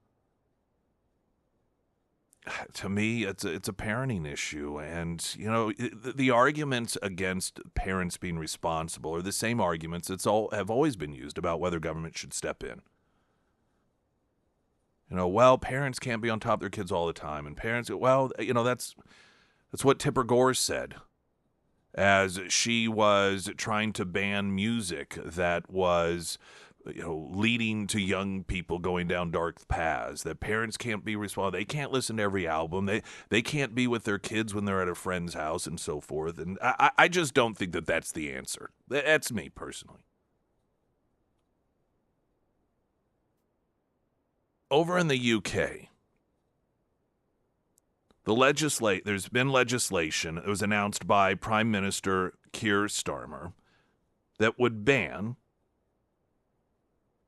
To me, it's a parenting issue, and the arguments against parents being responsible are the same arguments have always been used about whether government should step in. Well, parents can't be on top of their kids all the time, and parents, well, that's what Tipper Gore said as she was trying to ban music that was leading to young people going down dark paths, that parents can't be responsible. They can't listen to every album. They can't be with their kids when they're at a friend's house and so forth. And I just don't think that that's the answer. That's me personally. Over in the UK, there's been legislation that was announced by Prime Minister Keir Starmer that would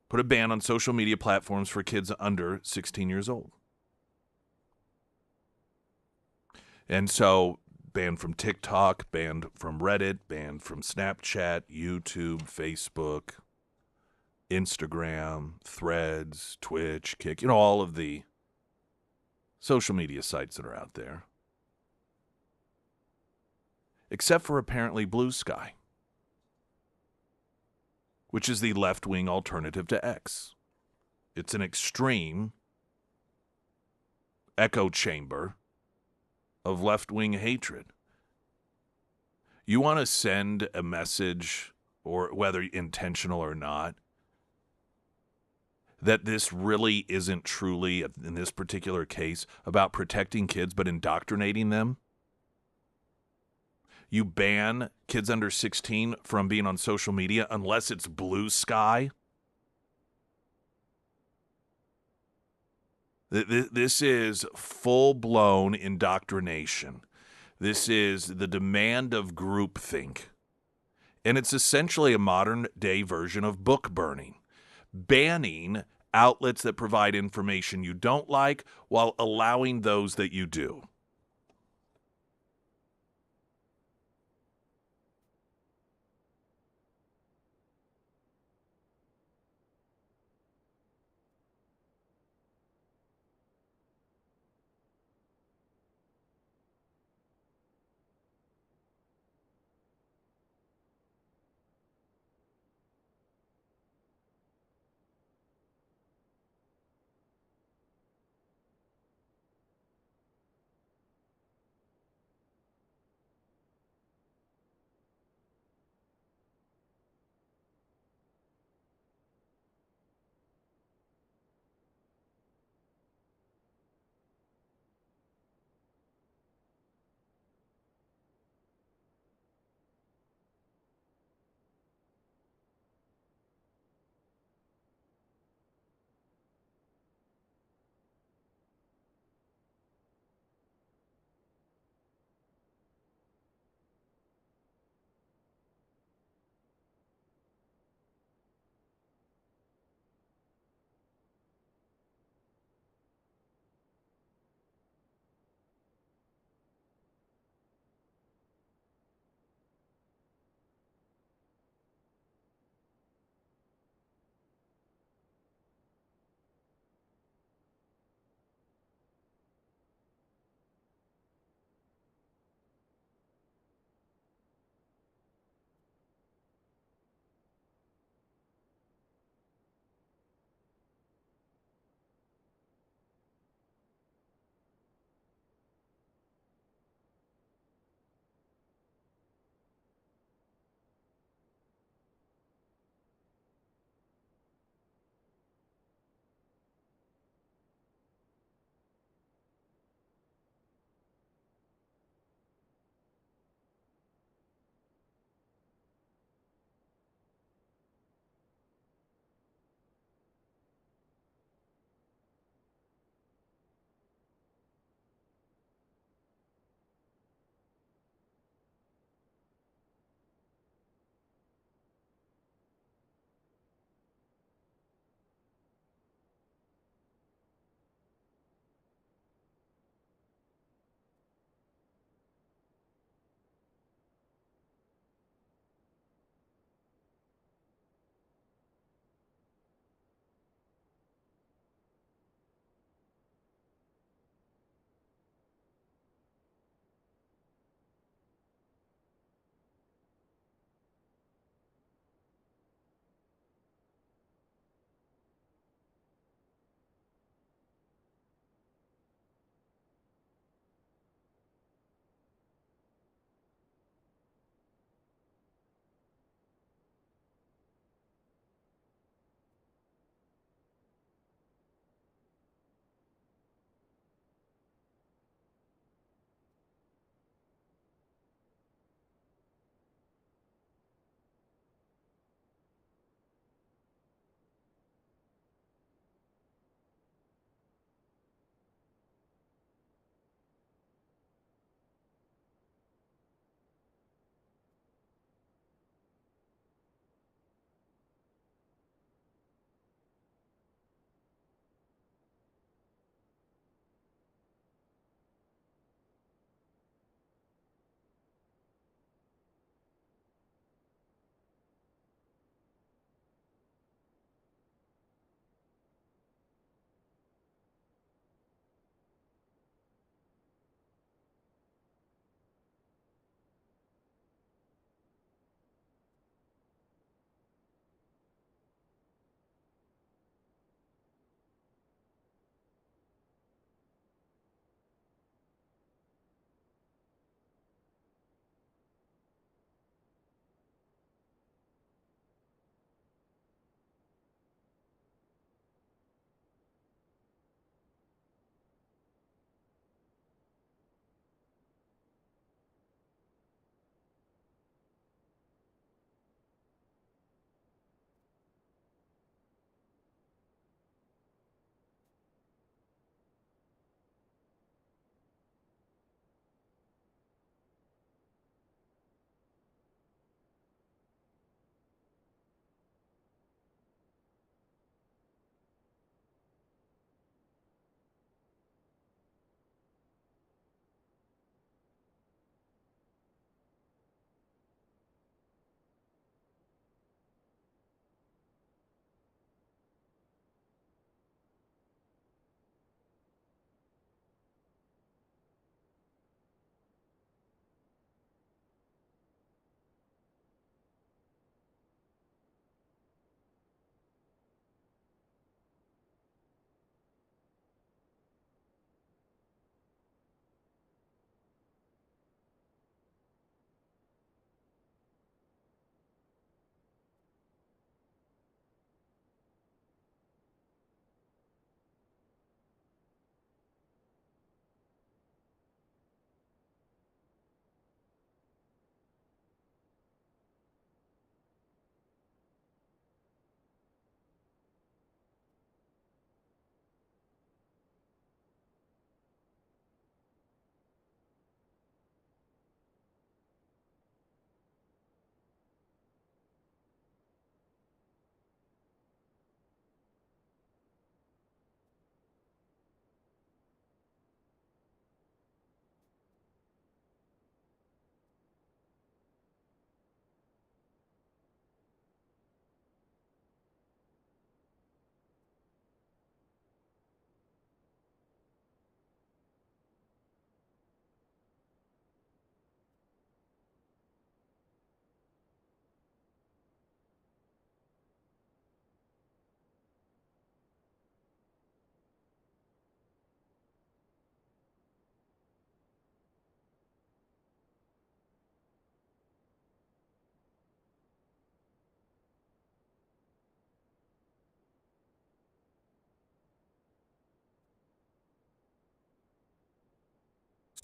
put a ban on social media platforms for kids under 16 years old. And so, banned from TikTok, banned from Reddit, banned from Snapchat, YouTube, Facebook, Instagram, Threads, Twitch, Kick, all of the social media sites that are out there. Except for apparently Blue Sky, which is the left-wing alternative to X. It's an extreme echo chamber of left-wing hatred. You want to send a message, or whether intentional or not, that this really isn't truly, in this particular case, about protecting kids but indoctrinating them? You ban kids under 16 from being on social media unless it's Blue Sky? This is full-blown indoctrination. This is the demand of groupthink. And it's essentially a modern-day version of book burning. Banning outlets that provide information you don't like while allowing those that you do.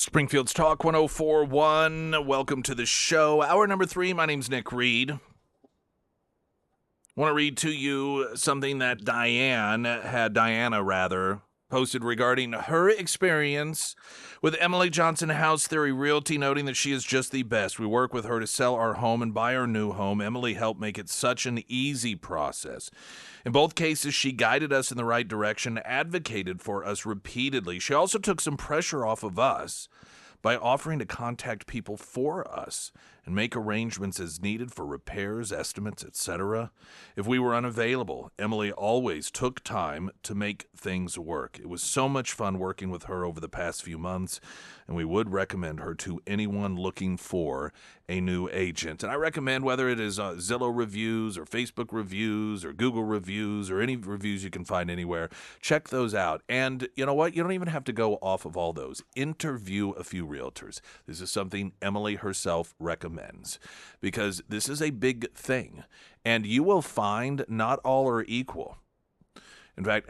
Springfield's Talk 104.1. Welcome to the show. Hour number 3. My name's Nick Reed. I want to read to you something that Diana posted regarding her experience with Emily Johnson House Theory Realty, noting that she is just the best. We work with her to sell our home and buy our new home. Emily helped make it such an easy process. In both cases, she guided us in the right direction, advocated for us repeatedly. She also took some pressure off of us by offering to contact people for us and make arrangements as needed for repairs, estimates, etc. If we were unavailable, Emily always took time to make things work. It was so much fun working with her over the past few months, and we would recommend her to anyone looking for a new agent. And I recommend, whether it is Zillow reviews or Facebook reviews or Google reviews or any reviews you can find anywhere, check those out. And you know what? You don't even have to go off of all those. Interview a few realtors. This is something Emily herself recommends because this is a big thing. And you will find not all are equal. In fact,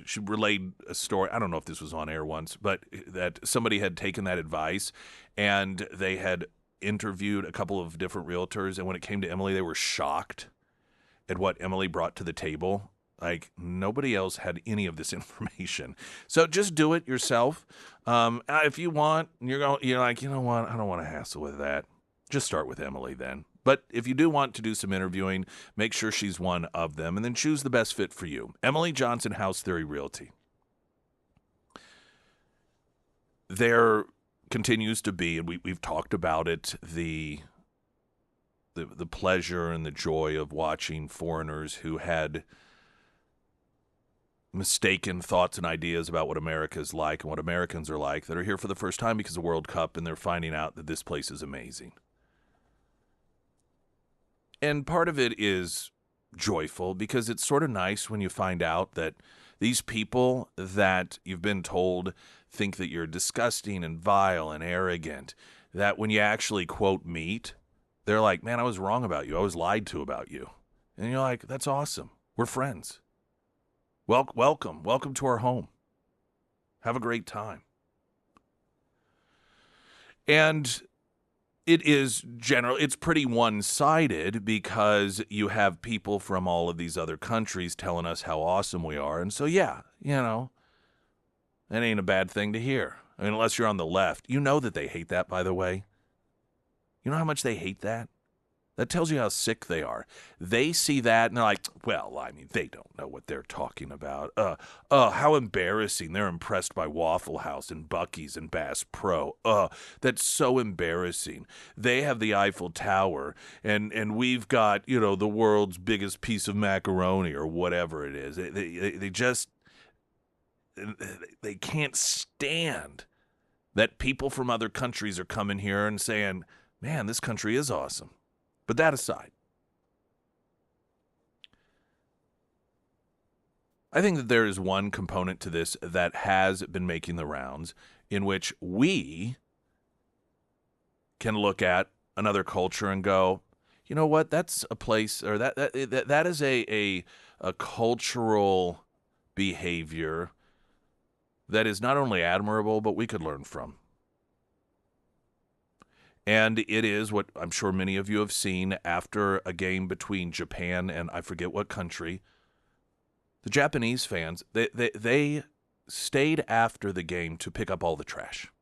she relayed a story. I don't know if this was on air once, but that somebody had taken that advice and they had interviewed a couple of different realtors. And when it came to Emily, they were shocked at what Emily brought to the table. Like, nobody else had any of this information. So just do it yourself. If you want, you're like, you know what? I don't want to hassle with that. Just start with Emily then. But if you do want to do some interviewing, make sure she's one of them, and then choose the best fit for you. Emily Johnson House Theory Realty. There continues to be, and we've talked about it, the pleasure and the joy of watching foreigners who had mistaken thoughts and ideas about what America is like and what Americans are like that are here for the first time because of the World Cup, and they're finding out that this place is amazing. And part of it is joyful because it's sort of nice when you find out that these people that you've been told think that you're disgusting and vile and arrogant, that when you actually, quote, meet, they're like, man, I was wrong about you. I was lied to about you. And you're like, that's awesome. We're friends. Welcome to our home. Have a great time. And it's pretty one-sided because you have people from all of these other countries telling us how awesome we are. And so, yeah, that ain't a bad thing to hear. I mean, unless you're on the left. You know that they hate that, by the way. You know how much they hate that? That tells you how sick they are. They see that and they're like, well, I mean, they don't know what they're talking about. How embarrassing. They're impressed by Waffle House and Buc-ee's and Bass Pro. That's so embarrassing. They have the Eiffel Tower and we've got, the world's biggest piece of macaroni or whatever it is. They can't stand that people from other countries are coming here and saying, man, this country is awesome. But that aside, I think that there is one component to this that has been making the rounds in which we can look at another culture and go, you know what, that's a place, or that is a cultural behavior that is not only admirable, but we could learn from. And it is what I'm sure many of you have seen after a game between Japan and I forget what country. The Japanese fans, they stayed after the game to pick up all the trash.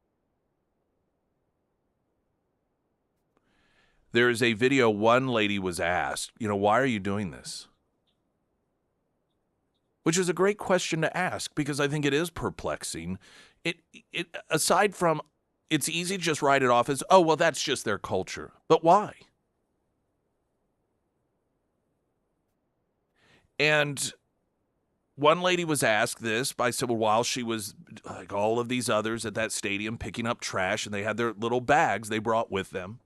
There is a video, one lady was asked, why are you doing this? Which is a great question to ask because I think it is perplexing. Aside from, it's easy to just write it off as, oh, well, that's just their culture. But why? And one lady was asked this by someone while she was, like all of these others at that stadium, picking up trash, and they had their little bags they brought with them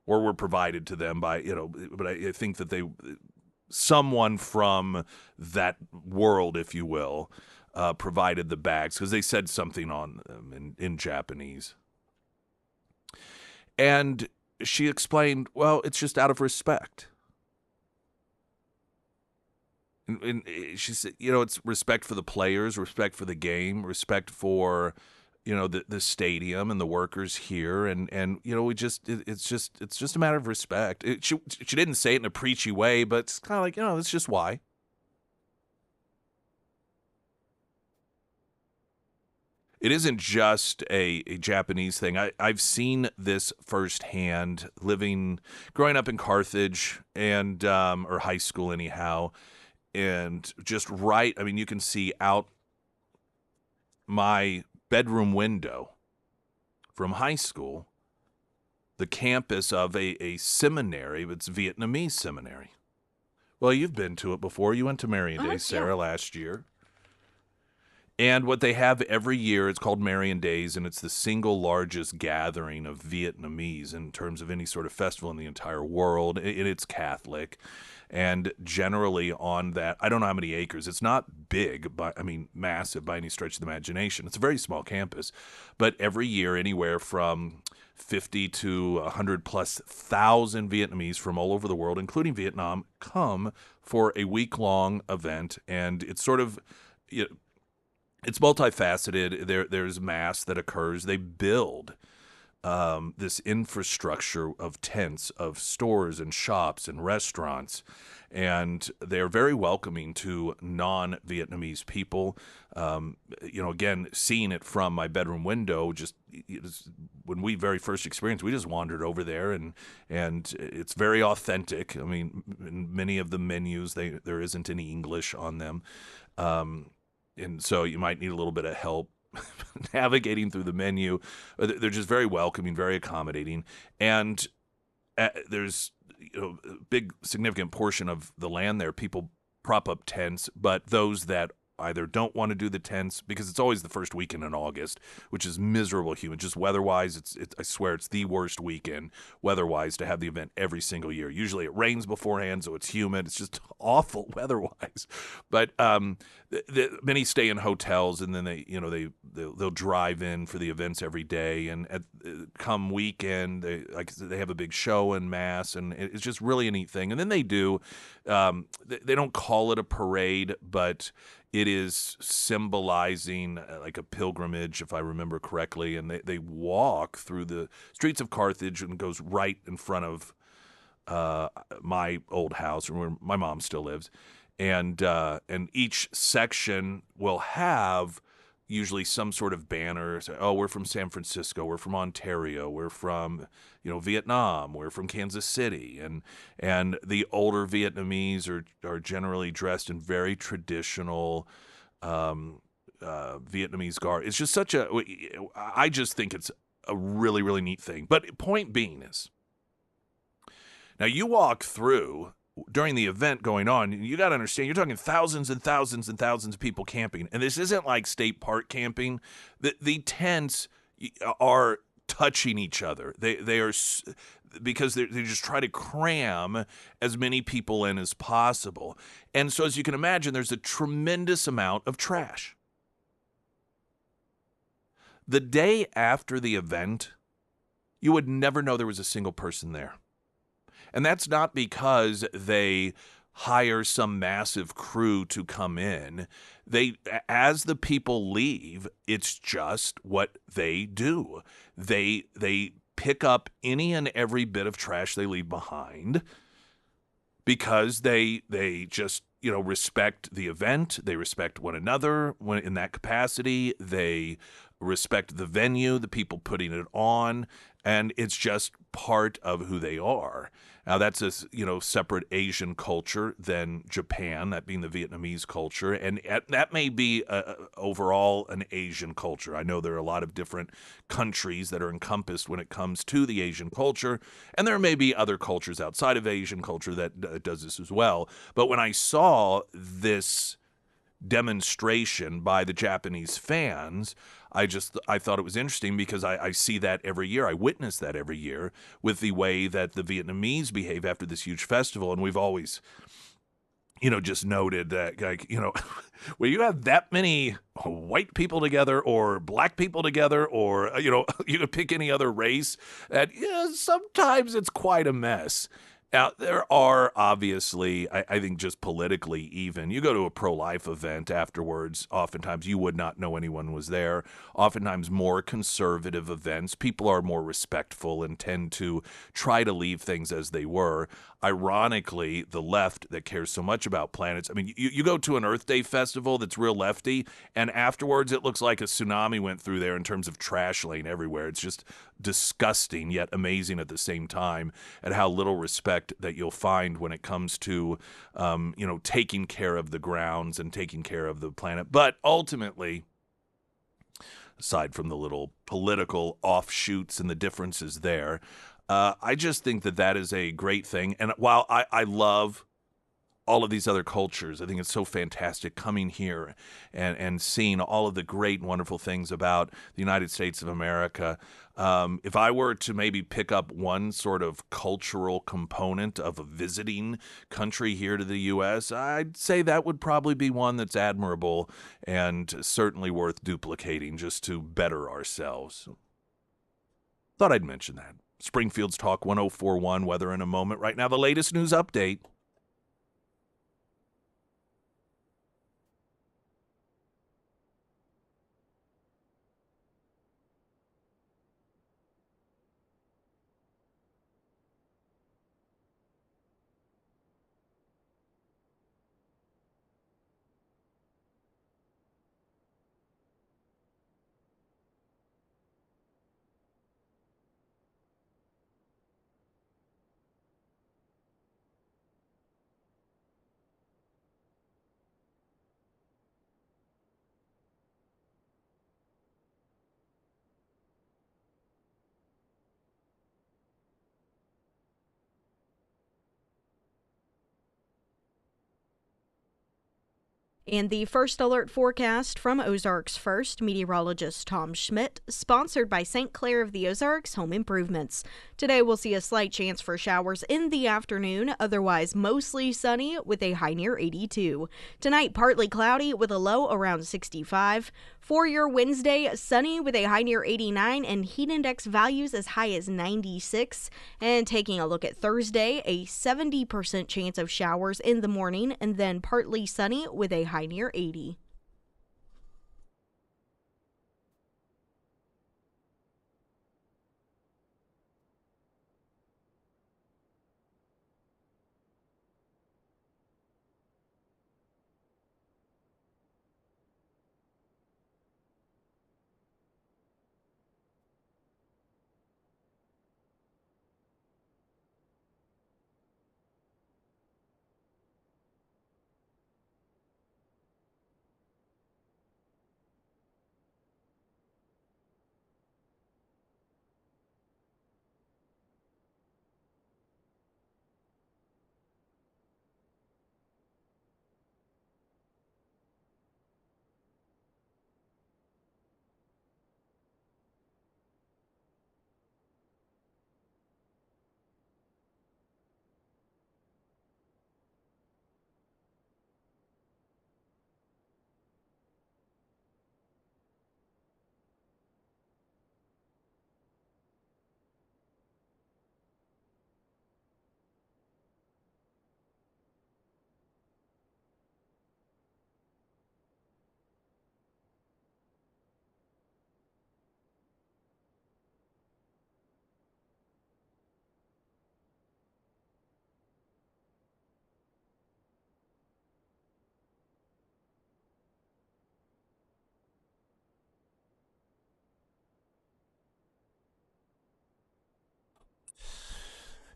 or were provided to them by, but I think that someone from that world, if you will, provided the bags because they said something on them in Japanese. And she explained, well, it's just out of respect. And she said, it's respect for the players, respect for the game, respect for, the stadium and the workers here, and we it's just a matter of respect. She didn't say it in a preachy way, but it's kind of like, that's just why. It isn't just a Japanese thing. I've seen this firsthand growing up in Carthage and or high school anyhow, and you can see out my bedroom window from high school the campus of a seminary. It's Vietnamese seminary. Well, you've been to it before. You went to Marion Day, Sarah, last year. And what they have every year, it's called Marion Days, and it's the single largest gathering of Vietnamese in terms of any sort of festival in the entire world. It's Catholic. And generally on that, I don't know how many acres. It's not big, massive by any stretch of the imagination. It's a very small campus. But every year, anywhere from 50 to 100 plus thousand Vietnamese from all over the world, including Vietnam, come for a week-long event. And it's sort of... it's multifaceted. There's mass that occurs. They build this infrastructure of tents, of stores and shops and restaurants, and they're very welcoming to non-Vietnamese people. Again, seeing it from my bedroom window, when we very first experienced, we just wandered over there, and it's very authentic. I mean, in many of the menus, there isn't any English on them. And so you might need a little bit of help navigating through the menu. They're just very welcoming, very accommodating. And there's a big, significant portion of the land there. People prop up tents, but those that either don't want to do the tents, because it's always the first weekend in August, which is miserable humid. Just weather-wise, I swear it's the worst weekend weather-wise to have the event every single year. Usually it rains beforehand, so it's humid. It's just awful weather-wise. But many stay in hotels, and then they'll drive in for the events every day. And come weekend, they have a big show en masse, and it's just really a neat thing. And then they do, they don't call it a parade, but it is symbolizing like a pilgrimage, if I remember correctly, and they walk through the streets of Carthage and goes right in front of my old house, where my mom still lives, and each section will have usually some sort of banner. Say, oh, we're from San Francisco, we're from Ontario, we're from Vietnam, we're from Kansas City, and the older Vietnamese are generally dressed in very traditional Vietnamese garb. It's just I just think it's a really, really neat thing. But point being is, now you walk through during the event going on, you got to understand, you're talking thousands and thousands and thousands of people camping. And this isn't like state park camping. The tents are touching each other. They are, because they just try to cram as many people in as possible. And so, as you can imagine, there's a tremendous amount of trash. The day after the event, you would never know there was a single person there. And that's not because they hire some massive crew to come in. As the people leave, it's just what they do. They pick up any and every bit of trash they leave behind, because they just respect the event. They respect one another in that capacity. They respect the venue, the people putting it on, and it's just part of who they are. Now, that's a separate Asian culture than Japan, that being the Vietnamese culture, and that may be overall an Asian culture. I know there are a lot of different countries that are encompassed when it comes to the Asian culture, and there may be other cultures outside of Asian culture that does this as well. But when I saw this demonstration by the Japanese fans, I thought it was interesting, because I see that every year. I witness that every year with the way that the Vietnamese behave after this huge festival. And we've always, just noted that, when you have that many white people together or black people together, or, you could pick any other race, that sometimes it's quite a mess. Now, there are obviously, I think just politically even, you go to a pro-life event afterwards, oftentimes you would not know anyone was there. Oftentimes more conservative events, people are more respectful and tend to try to leave things as they were. Ironically, the left that cares so much about planets, I mean, you go to an Earth Day festival that's real lefty, and afterwards it looks like a tsunami went through there in terms of trash laying everywhere. It's just disgusting yet amazing at the same time at how little respect that you'll find when it comes to, taking care of the grounds and taking care of the planet. But ultimately, aside from the little political offshoots and the differences there, I just think that that is a great thing. And while I love all of these other cultures, I think it's so fantastic coming here and seeing all of the great, wonderful things about the United States of America. If I were to maybe pick up one sort of cultural component of a visiting country here to the U.S., I'd say that would probably be one that's admirable and certainly worth duplicating just to better ourselves. Thought I'd mention that. Springfield's Talk 1041, weather in a moment. Right now, the latest news update. And the first alert forecast from Ozarks First, meteorologist Tom Schmidt, sponsored by St. Clair of the Ozarks Home Improvements. Today we'll see a slight chance for showers in the afternoon, otherwise mostly sunny with a high near 82. Tonight, partly cloudy with a low around 65. For your Wednesday, sunny with a high near 89 and heat index values as high as 96. And taking a look at Thursday, a 70% chance of showers in the morning and then partly sunny with a high near 80.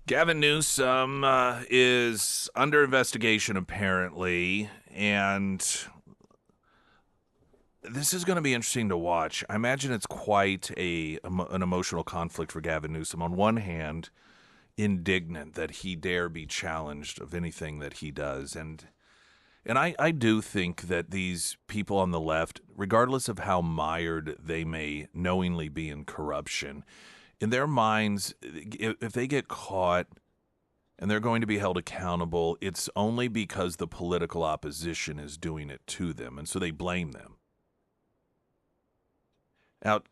Gavin Newsom is under investigation, apparently, and this is going to be interesting to watch. I imagine it's quite an emotional conflict for Gavin Newsom. On one hand, indignant that he dare be challenged of anything that he does, and I do think that these people on the left, regardless of how mired they may knowingly be in corruption, in their minds, if they get caught and they're going to be held accountable, it's only because the political opposition is doing it to them, and so they blame them. Now,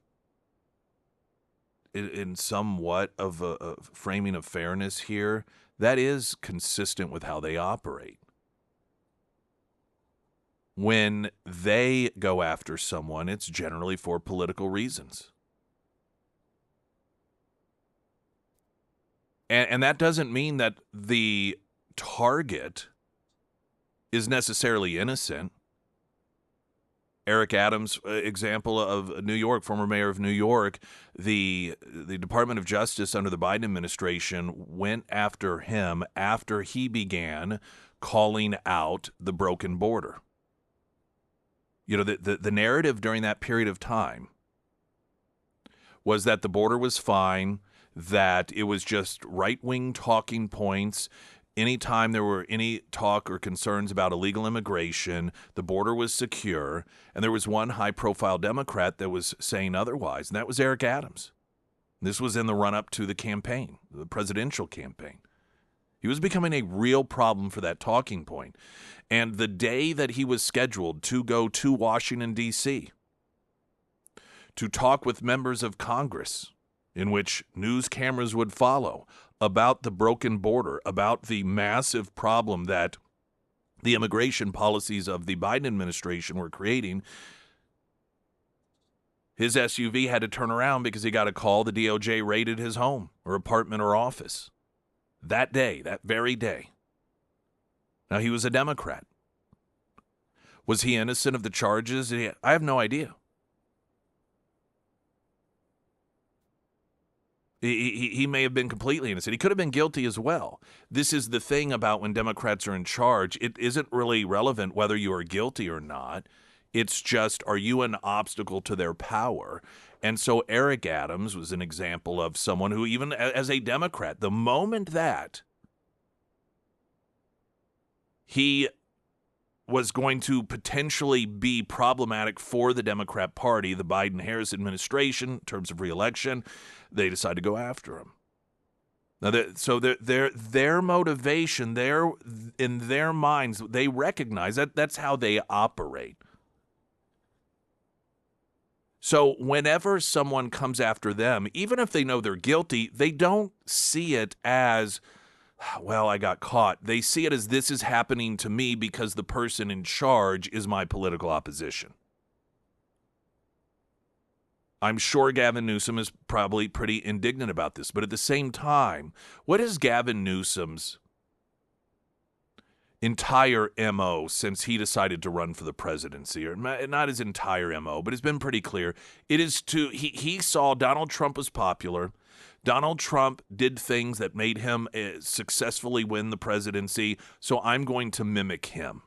in somewhat of a framing of fairness here, that is consistent with how they operate. When they go after someone, it's generally for political reasons. And that doesn't mean that the target is necessarily innocent. Eric Adams, example of New York, former mayor of New York, the Department of Justice under the Biden administration went after him after he began calling out the broken border. You know, the narrative during that period of time was that the border was fine, that it was just right-wing talking points. Anytime there were any talk or concerns about illegal immigration, the border was secure. And there was one high-profile Democrat that was saying otherwise, and that was Eric Adams. This was in the run-up to the campaign, the presidential campaign. He was becoming a real problem for that talking point. And the day that he was scheduled to go to Washington, D.C., to talk with members of Congress, in which news cameras would follow, about the broken border, about the massive problem that the immigration policies of the Biden administration were creating, his SUV had to turn around because he got a call the DOJ raided his home or apartment or office. That day, that very day. Now, he was a Democrat. Was he innocent of the charges? I have no idea. He may have been completely innocent. He could have been guilty as well. This is the thing about when Democrats are in charge. It isn't really relevant whether you are guilty or not. It's just, are you an obstacle to their power? And so Eric Adams was an example of someone who, even as a Democrat, the moment that he was going to potentially be problematic for the Democrat Party, the Biden-Harris administration, in terms of re-election, they decided to go after him. Now, their motivation, in their minds, they recognize that that's how they operate. So whenever someone comes after them, even if they know they're guilty, they don't see it as, well, I got caught. They see it as, this is happening to me because the person in charge is my political opposition. I'm sure Gavin Newsom is probably pretty indignant about this, but at the same time, what is Gavin Newsom's entire MO since he decided to run for the presidency? Or not his entire MO, but it's been pretty clear. It is he saw Donald Trump was popular. Donald Trump did things that made him successfully win the presidency, so I'm going to mimic him.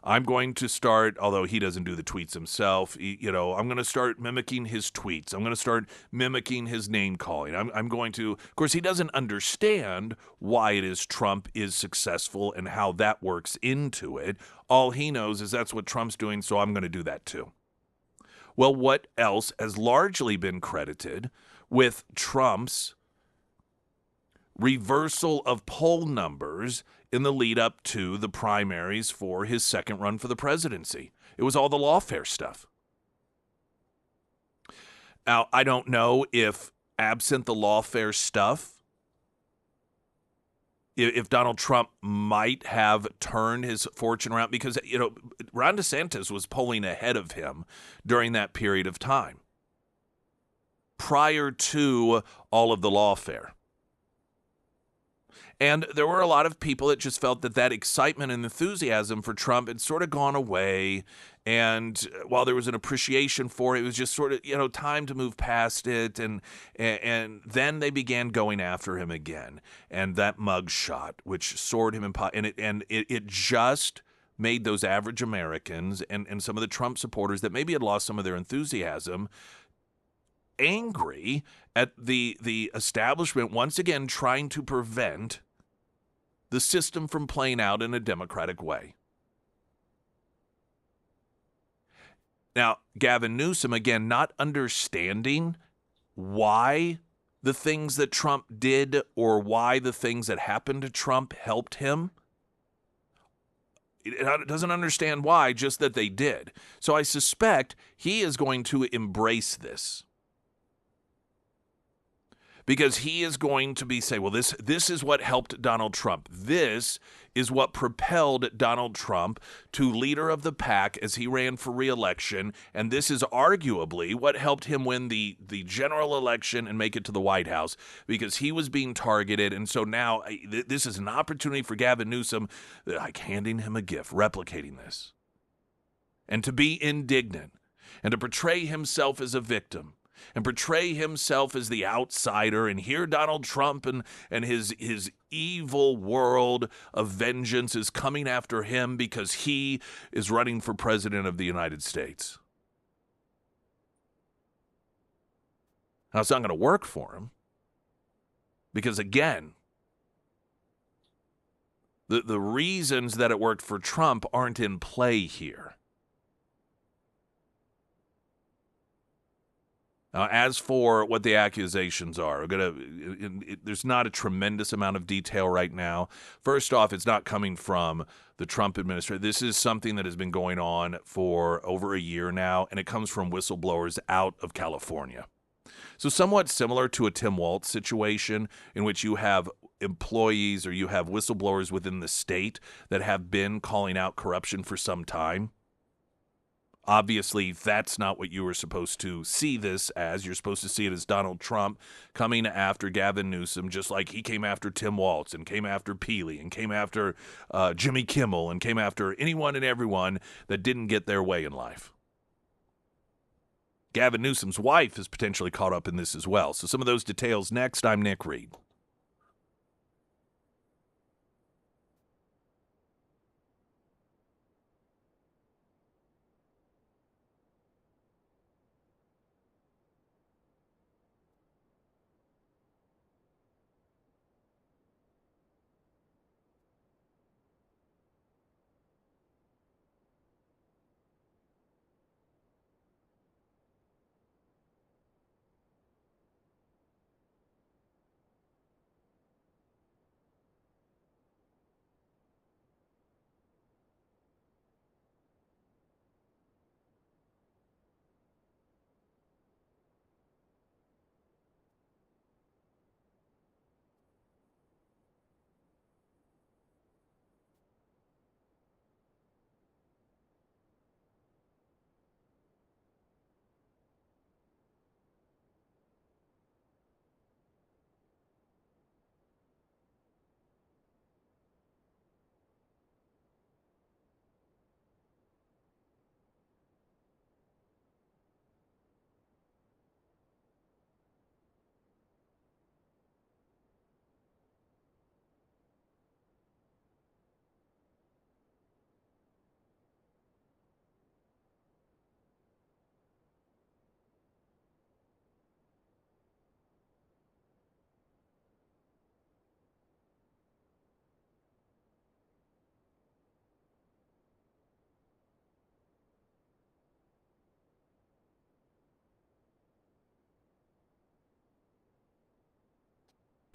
I'm going to start, although he doesn't do the tweets himself, I'm going to start mimicking his tweets. I'm going to start mimicking his name calling. I'm going to, of course, he doesn't understand why it is Trump is successful and how that works into it. All he knows is that's what Trump's doing, so I'm going to do that too. Well, what else has largely been credited with Trump's reversal of poll numbers in the lead up to the primaries for his second run for the presidency? It was all the lawfare stuff. Now, I don't know if absent the lawfare stuff, if Donald Trump might have turned his fortune around, because, Ron DeSantis was polling ahead of him during that period of time, prior to all of the lawfare. And there were a lot of people that just felt that excitement and enthusiasm for Trump had sort of gone away. And while there was an appreciation for it, it was just sort of, time to move past it. And then they began going after him again. And that mug shot, which soared him and it just made those average Americans and some of the Trump supporters that maybe had lost some of their enthusiasm angry at the establishment once again trying to prevent the system from playing out in a democratic way. Now, Gavin Newsom, again, not understanding why the things that Trump did or why the things that happened to Trump helped him. It doesn't understand why, just that they did. So I suspect he is going to embrace this. because he is going to be saying, well, this is what helped Donald Trump. This is what propelled Donald Trump to leader of the pack as he ran for re-election, and this is arguably what helped him win the general election and make it to the White House, because he was being targeted. And so now this is an opportunity for Gavin Newsom, like handing him a gift, replicating this, and to be indignant and to portray himself as a victim and portray himself as the outsider, and here Donald Trump and his evil world of vengeance is coming after him because he is running for president of the United States. Now, it's not going to work for him because, again, the reasons that it worked for Trump aren't in play here. As for what the accusations are, there's not a tremendous amount of detail right now. First off, it's not coming from the Trump administration. This is something that has been going on for over a year now, and it comes from whistleblowers out of California. So somewhat similar to a Tim Walz situation, in which you have employees or you have whistleblowers within the state that have been calling out corruption for some time. Obviously, that's not what you were supposed to see this as. You're supposed to see it as Donald Trump coming after Gavin Newsom, just like he came after Tim Walz and came after Peely and came after Jimmy Kimmel and came after anyone and everyone that didn't get their way in life. Gavin Newsom's wife is potentially caught up in this as well. So some of those details next. I'm Nick Reed.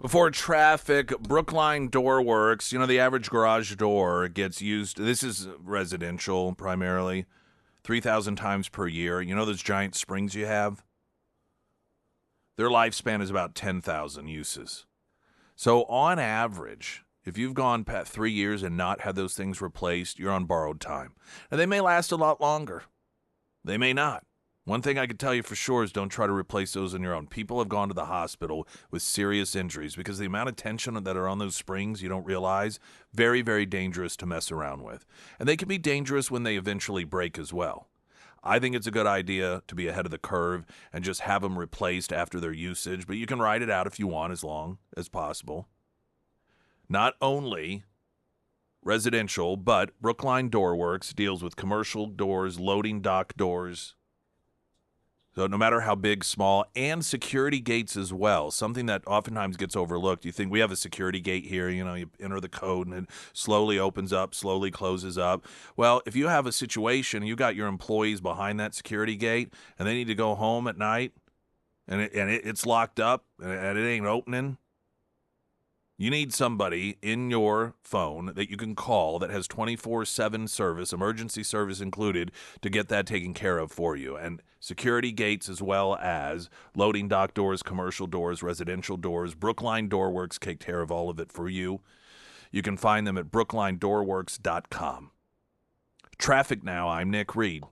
Before traffic, Brookline door works. You know, the average garage door gets used. This is residential primarily, 3,000 times per year. You know those giant springs you have? Their lifespan is about 10,000 uses. So on average, if you've gone past 3 years and not had those things replaced, you're on borrowed time. Now, they may last a lot longer. They may not. One thing I can tell you for sure is don't try to replace those on your own. People have gone to the hospital with serious injuries because the amount of tension that are on those springs, you don't realize, very, very dangerous to mess around with. And they can be dangerous when they eventually break as well. I think it's a good idea to be ahead of the curve and just have them replaced after their usage, but you can ride it out if you want as long as possible. Not only residential, but Brookline Door Works deals with commercial doors, loading dock doors. So no matter how big, small, and security gates as well, something that oftentimes gets overlooked. You think we have a security gate here, you know, you enter the code and it slowly opens up, slowly closes up. Well, if you have a situation, you got your employees behind that security gate and they need to go home at night and it's locked up and it ain't opening, You need somebody in your phone that you can call that has 24/7 service, emergency service included, to get that taken care of for you. And security gates as well as loading dock doors, commercial doors, residential doors. Brookline Doorworks take care of all of it for you. You can find them at brooklinedoorworks.com. Traffic now. I'm Nick Reed.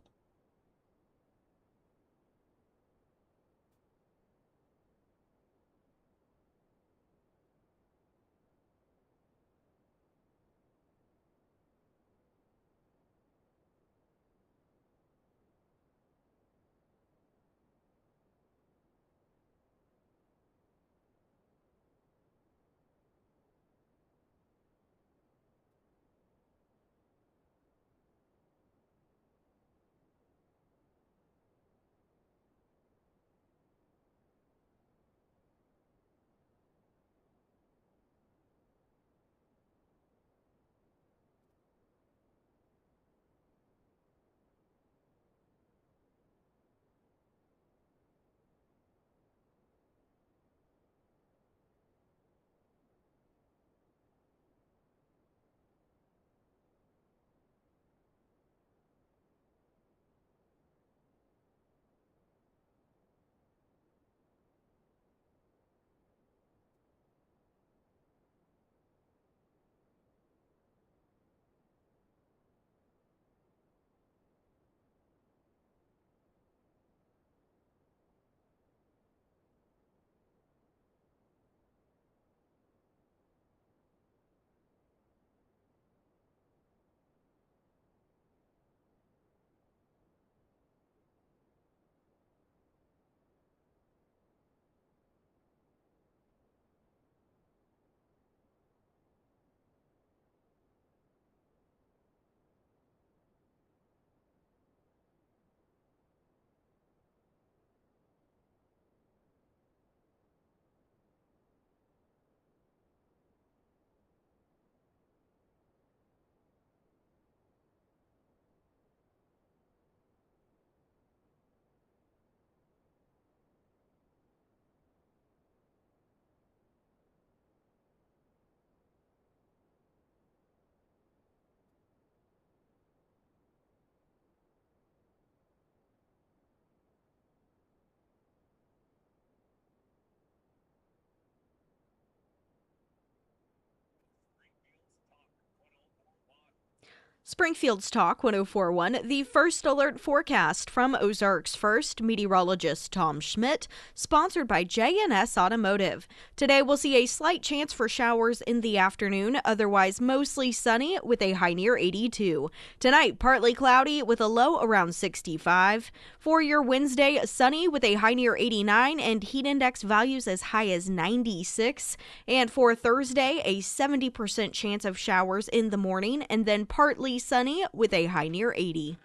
Springfield's Talk 1041, the first alert forecast from Ozarks First meteorologist Tom Schmidt, sponsored by J&S Automotive. Today we'll see a slight chance for showers in the afternoon, otherwise mostly sunny with a high near 82. Tonight, partly cloudy with a low around 65. For your Wednesday, sunny with a high near 89 and heat index values as high as 96. And for Thursday, a 70% chance of showers in the morning and then partly sunny with a high near 80.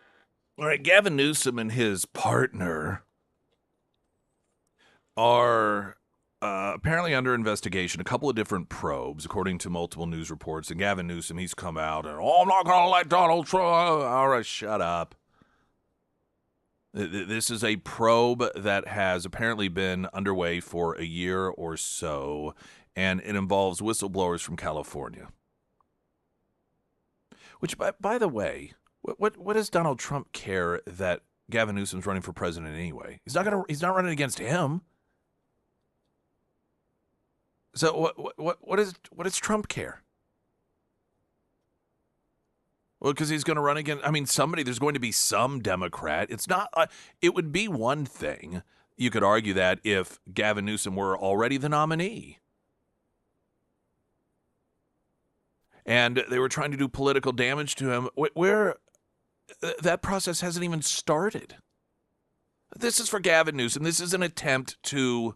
All right, Gavin Newsom and his partner are apparently under investigation, a couple of different probes, according to multiple news reports. And Gavin Newsom, he's come out and, I'm not going to let Donald Trump. All right, shut up. This is a probe that has apparently been underway for a year or so, and it involves whistleblowers from California. Which, by the way, what does Donald Trump care that Gavin Newsom's running for president anyway? He's not running against him. So what does Trump care? Well, because he's going to run against. I mean, there's going to be some Democrat. It's not. It would be one thing. You could argue that if Gavin Newsom were already the nominee, and they were trying to do political damage to him, where that process hasn't even started. This is for Gavin Newsom. This is an attempt to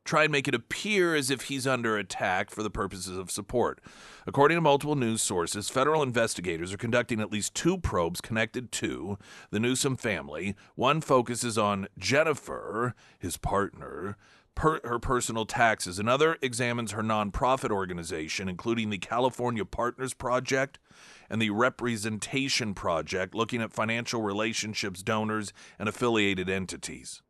try and make it appear as if he's under attack for the purposes of support. According to multiple news sources, federal investigators are conducting at least 2 probes connected to the Newsom family. One focuses on Jennifer, his partner, her personal taxes. Another examines her nonprofit organization, including the California Partners Project and the Representation Project, looking at financial relationships, donors, and affiliated entities.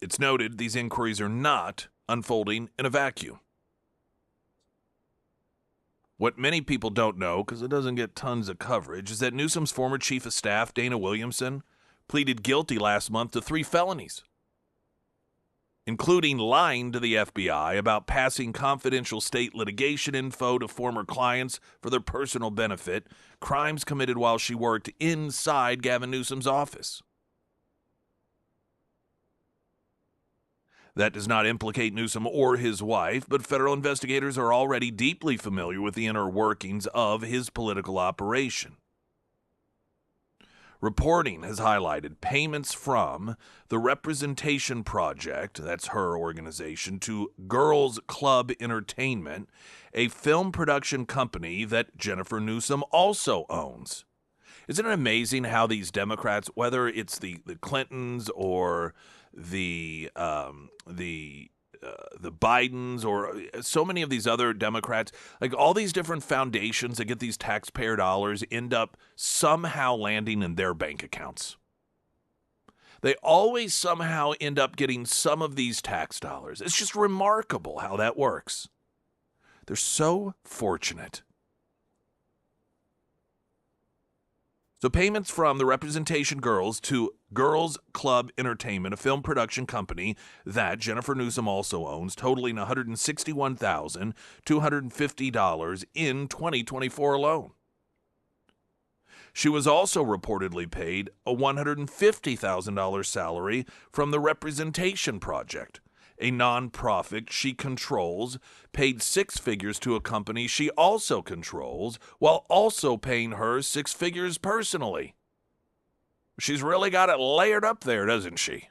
It's noted these inquiries are not unfolding in a vacuum. What many people don't know, because it doesn't get tons of coverage, is that Newsom's former chief of staff, Dana Williamson, pleaded guilty last month to 3 felonies, including lying to the FBI about passing confidential state litigation info to former clients for their personal benefit, crimes committed while she worked inside Gavin Newsom's office. That does not implicate Newsom or his wife, but federal investigators are already deeply familiar with the inner workings of his political operation. Reporting has highlighted payments from the Representation Project, that's her organization, to Girls Club Entertainment, a film production company that Jennifer Newsom also owns. Isn't it amazing how these Democrats, whether it's the Clintons or the Bidens or so many of these other Democrats, like all these different foundations that get these taxpayer dollars end up somehow landing in their bank accounts. They always somehow end up getting some of these tax dollars. It's just remarkable how that works. They're so fortunate. So payments from the Representation Girls to Girls Club Entertainment, a film production company that Jennifer Newsom also owns, totaling $161,250 in 2024 alone. She was also reportedly paid a $150,000 salary from the Representation Project, a nonprofit she controls, paid 6 figures to a company she also controls, while also paying her 6 figures personally. She's really got it layered up there, doesn't she?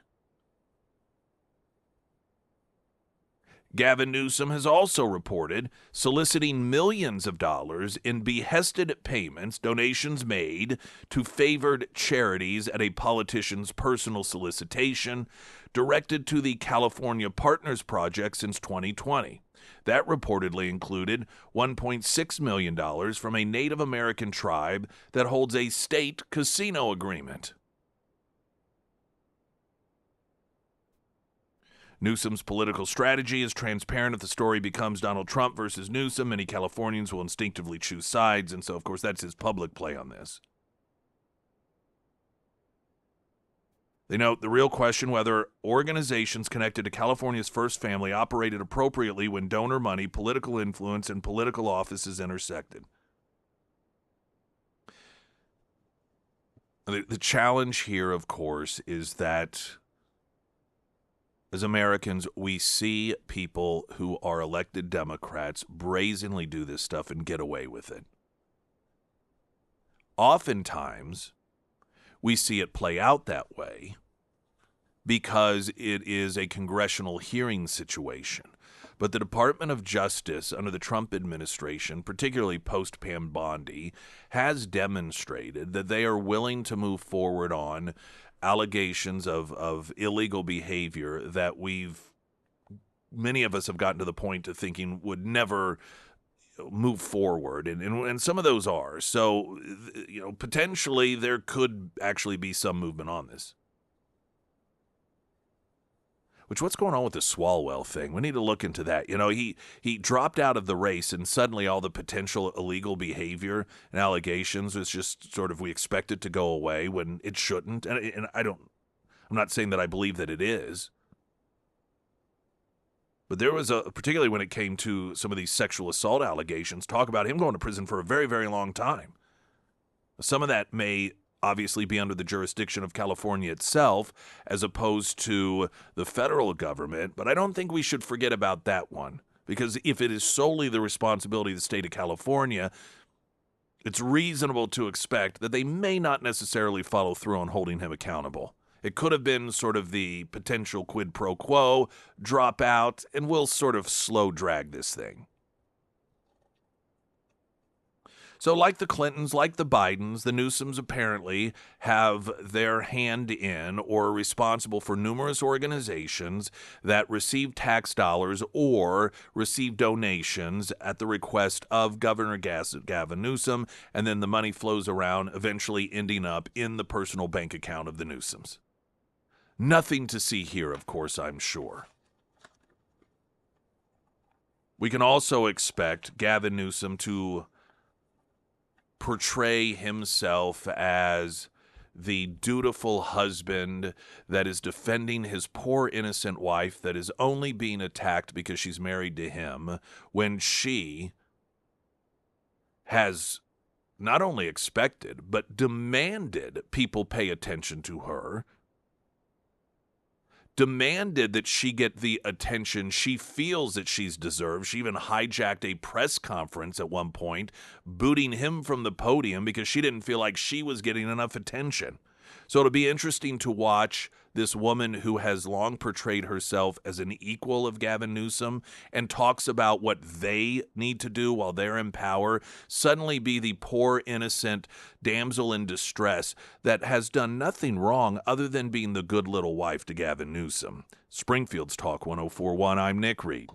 Gavin Newsom has also reported soliciting millions of dollars in behested payments, donations made to favored charities at a politician's personal solicitation, directed to the California Partners Project since 2020. That reportedly included $1.6 million from a Native American tribe that holds a state casino agreement. Newsom's political strategy is transparent. If the story becomes Donald Trump versus Newsom, many Californians will instinctively choose sides, and so, of course, that's his public play on this. They note the real question whether organizations connected to California's first family operated appropriately when donor money, political influence, and political offices intersected. The challenge here, of course, is that as Americans, we see people who are elected Democrats brazenly do this stuff and get away with it. Oftentimes, we see it play out that way because it is a congressional hearing situation. But the Department of Justice under the Trump administration, particularly post-Pam Bondi, has demonstrated that they are willing to move forward on allegations of illegal behavior that many of us have gotten to the point of thinking would never move forward, and some of those are. So, potentially there could actually be some movement on this. What's going on with the Swalwell thing? We need to look into that. He dropped out of the race, and suddenly all the potential illegal behavior and allegations was just sort of, we expect it to go away when it shouldn't. And I'm not saying that I believe that it is. But there was particularly when it came to some of these sexual assault allegations, talk about him going to prison for a very, very long time. Some of that may obviously be under the jurisdiction of California itself as opposed to the federal government, but I don't think we should forget about that one, because if it is solely the responsibility of the state of California, it's reasonable to expect that they may not necessarily follow through on holding him accountable. It could have been sort of the potential quid pro quo, drop out, and we'll sort of slow drag this thing. So like the Clintons, like the Bidens, the Newsoms apparently have their hand in or are responsible for numerous organizations that receive tax dollars or receive donations at the request of Governor Gavin Newsom, and then the money flows around, eventually ending up in the personal bank account of the Newsoms. Nothing to see here, of course, I'm sure. We can also expect Gavin Newsom to portray himself as the dutiful husband that is defending his poor innocent wife that is only being attacked because she's married to him, when she has not only expected but demanded people pay attention to her, demanded that she get the attention she feels that she's deserved. She even hijacked a press conference at one point, booting him from the podium because she didn't feel like she was getting enough attention. So it'll be interesting to watch this woman who has long portrayed herself as an equal of Gavin Newsom and talks about what they need to do while they're in power, suddenly be the poor, innocent damsel in distress that has done nothing wrong other than being the good little wife to Gavin Newsom. Springfield's Talk 104.1, I'm Nick Reed.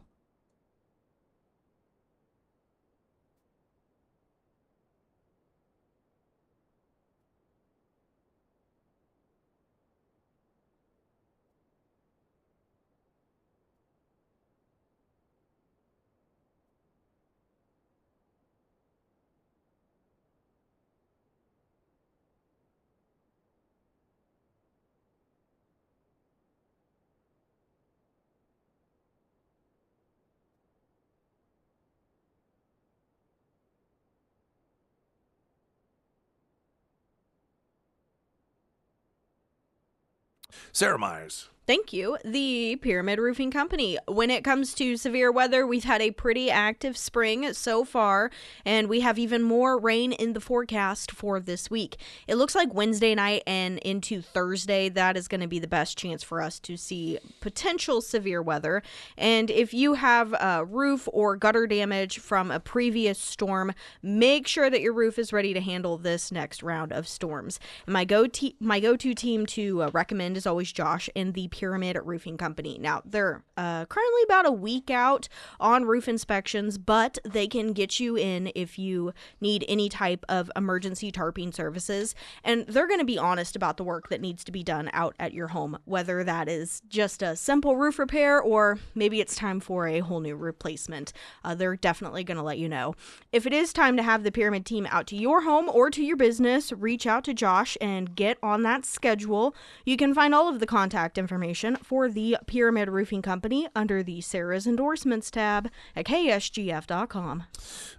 Sarah Myers. Thank you. The Pyramid Roofing Company. When it comes to severe weather, we've had a pretty active spring so far, and we have even more rain in the forecast for this week. It looks like Wednesday night and into Thursday, that is going to be the best chance for us to see potential severe weather. And if you have roof or gutter damage from a previous storm, make sure that your roof is ready to handle this next round of storms. My go-to team to recommend is always Josh and the Pyramid Roofing Company. Now, they're currently about a week out on roof inspections, but they can get you in if you need any type of emergency tarping services. And they're going to be honest about the work that needs to be done out at your home, whether that is just a simple roof repair or maybe it's time for a whole new replacement. They're definitely going to let you know. If it is time to have the Pyramid team out to your home or to your business, reach out to Josh and get on that schedule. You can find all of the contact information for the Pyramid Roofing Company under the Sarah's Endorsements tab at KSGF.com.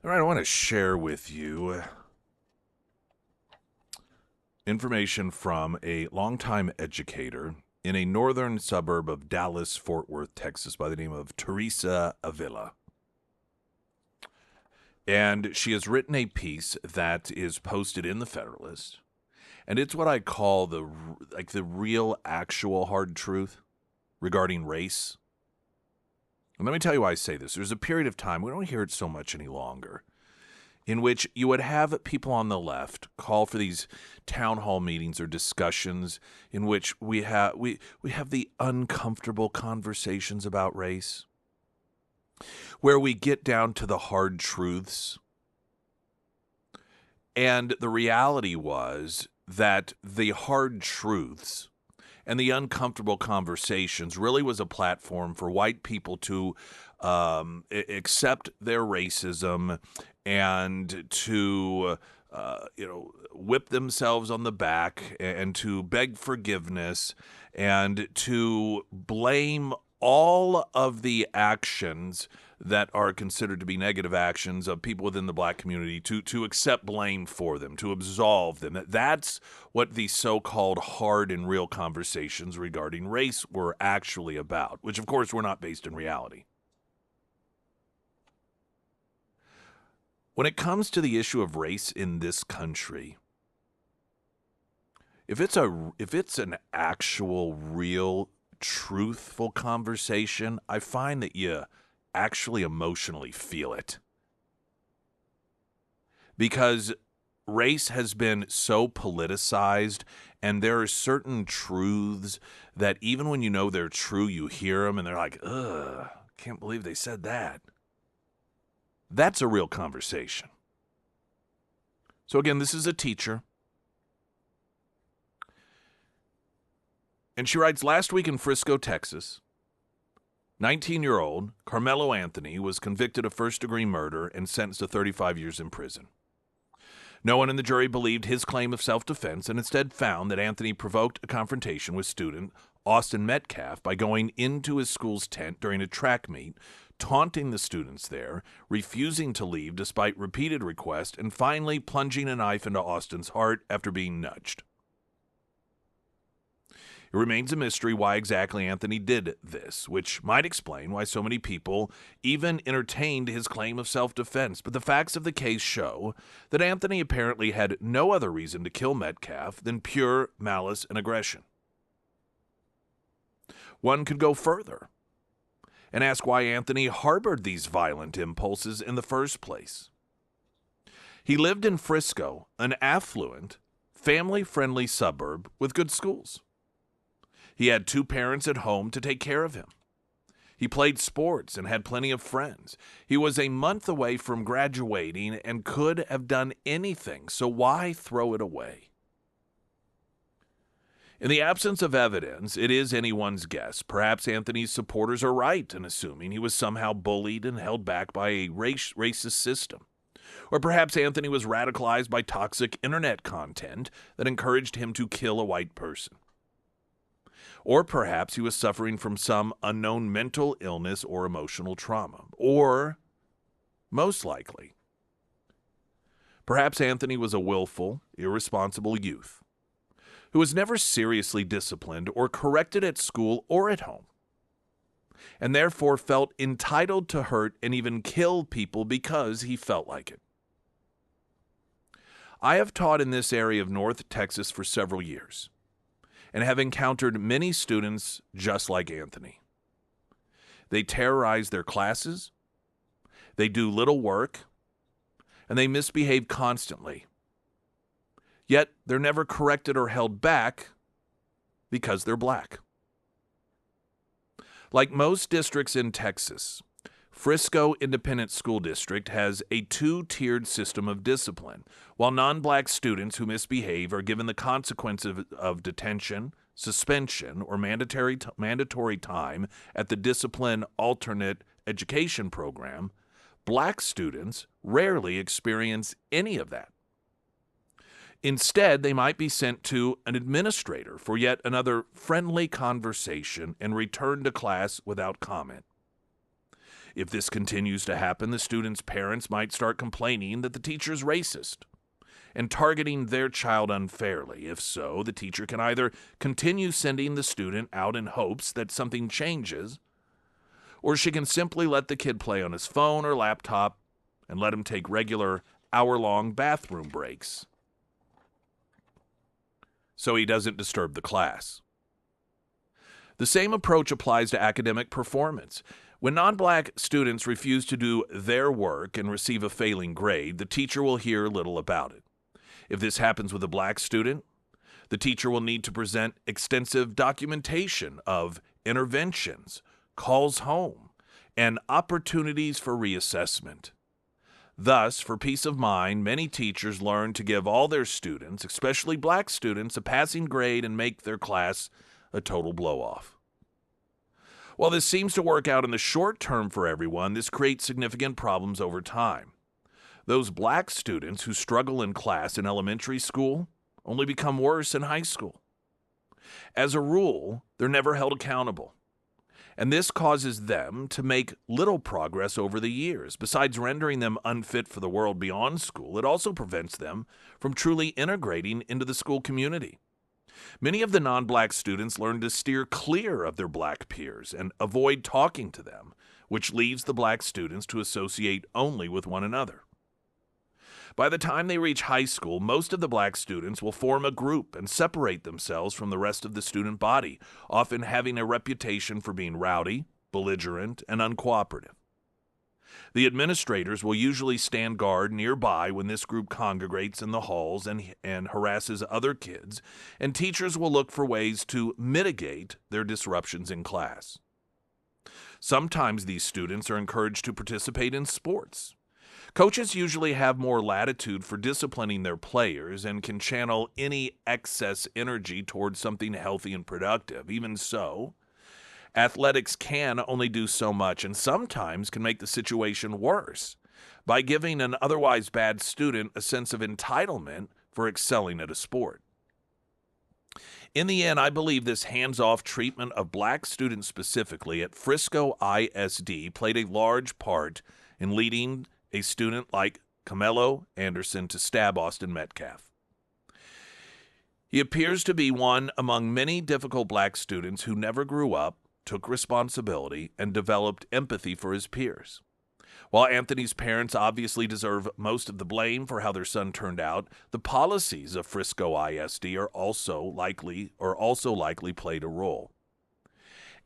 All right, I want to share with you information from a longtime educator in a northern suburb of Dallas, Fort Worth, Texas, by the name of Teresa Avila. And she has written a piece that is posted in the Federalist. And it's what I call the real, actual hard truth regarding race. And let me tell you why I say this. There's a period of time, we don't hear it so much any longer, in which you would have people on the left call for these town hall meetings or discussions in which we have the uncomfortable conversations about race, where we get down to the hard truths. And the reality was that the hard truths and the uncomfortable conversations really was a platform for white people to accept their racism and to whip themselves on the back and to beg forgiveness and to blame all of the actions that are considered to be negative actions of people within the black community, to accept blame for them, to absolve them. That's what the so-called hard and real conversations regarding race were actually about, which of course were not based in reality. When it comes to the issue of race in this country, if it's an actual, real, truthful conversation, I find that you actually emotionally feel it. Because race has been so politicized, and there are certain truths that even when you know they're true, you hear them and they're like, ugh, can't believe they said that. That's a real conversation. So again, this is a teacher. And she writes, last week in Frisco, Texas, 19-year-old Carmelo Anthony was convicted of first-degree murder and sentenced to 35 years in prison. No one in the jury believed his claim of self-defense and instead found that Anthony provoked a confrontation with student Austin Metcalf by going into his school's tent during a track meet, taunting the students there, refusing to leave despite repeated requests, and finally plunging a knife into Austin's heart after being nudged. It remains a mystery why exactly Anthony did this, which might explain why so many people even entertained his claim of self-defense. But the facts of the case show that Anthony apparently had no other reason to kill Metcalf than pure malice and aggression. One could go further and ask why Anthony harbored these violent impulses in the first place. He lived in Frisco, an affluent, family-friendly suburb with good schools. He had 2 parents at home to take care of him. He played sports and had plenty of friends. He was a month away from graduating and could have done anything, so why throw it away? In the absence of evidence, it is anyone's guess. Perhaps Anthony's supporters are right in assuming he was somehow bullied and held back by a racist system. Or perhaps Anthony was radicalized by toxic internet content that encouraged him to kill a white person. Or perhaps he was suffering from some unknown mental illness or emotional trauma. Or, most likely, perhaps Anthony was a willful, irresponsible youth who was never seriously disciplined or corrected at school or at home, and therefore felt entitled to hurt and even kill people because he felt like it. I have taught in this area of North Texas for several years, and have encountered many students just like Anthony. They terrorize their classes, they do little work, and they misbehave constantly. Yet they're never corrected or held back because they're black. Like most districts in Texas, Frisco Independent School District has a 2-tiered system of discipline. While non-black students who misbehave are given the consequences of detention, suspension, or mandatory time at the Discipline Alternate Education Program, black students rarely experience any of that. Instead, they might be sent to an administrator for yet another friendly conversation and return to class without comment. If this continues to happen, the students' parents might start complaining that the teacher is racist and targeting their child unfairly. If so, the teacher can either continue sending the student out in hopes that something changes, or she can simply let the kid play on his phone or laptop and let him take regular hour-long bathroom breaks so he doesn't disturb the class. The same approach applies to academic performance. When non-black students refuse to do their work and receive a failing grade, the teacher will hear little about it. If this happens with a black student, the teacher will need to present extensive documentation of interventions, calls home, and opportunities for reassessment. Thus, for peace of mind, many teachers learn to give all their students, especially black students, a passing grade and make their class a total blow-off. While this seems to work out in the short term for everyone, this creates significant problems over time. Those black students who struggle in class in elementary school only become worse in high school. As a rule, they're never held accountable, and this causes them to make little progress over the years. Besides rendering them unfit for the world beyond school, it also prevents them from truly integrating into the school community. Many of the non-black students learn to steer clear of their black peers and avoid talking to them, which leaves the black students to associate only with one another. By the time they reach high school, most of the black students will form a group and separate themselves from the rest of the student body, often having a reputation for being rowdy, belligerent, and uncooperative. The administrators will usually stand guard nearby when this group congregates in the halls and harasses other kids, and teachers will look for ways to mitigate their disruptions in class. Sometimes these students are encouraged to participate in sports. Coaches usually have more latitude for disciplining their players and can channel any excess energy towards something healthy and productive. Even so, Athletics can only do so much and sometimes can make the situation worse by giving an otherwise bad student a sense of entitlement for excelling at a sport. In the end, I believe this hands-off treatment of black students specifically at Frisco ISD played a large part in leading a student like Camelo Anderson to stab Austin Metcalf. He appears to be one among many difficult black students who never grew up, took responsibility, and developed empathy for his peers. While Anthony's parents obviously deserve most of the blame for how their son turned out, the policies of Frisco ISD are also likely played a role.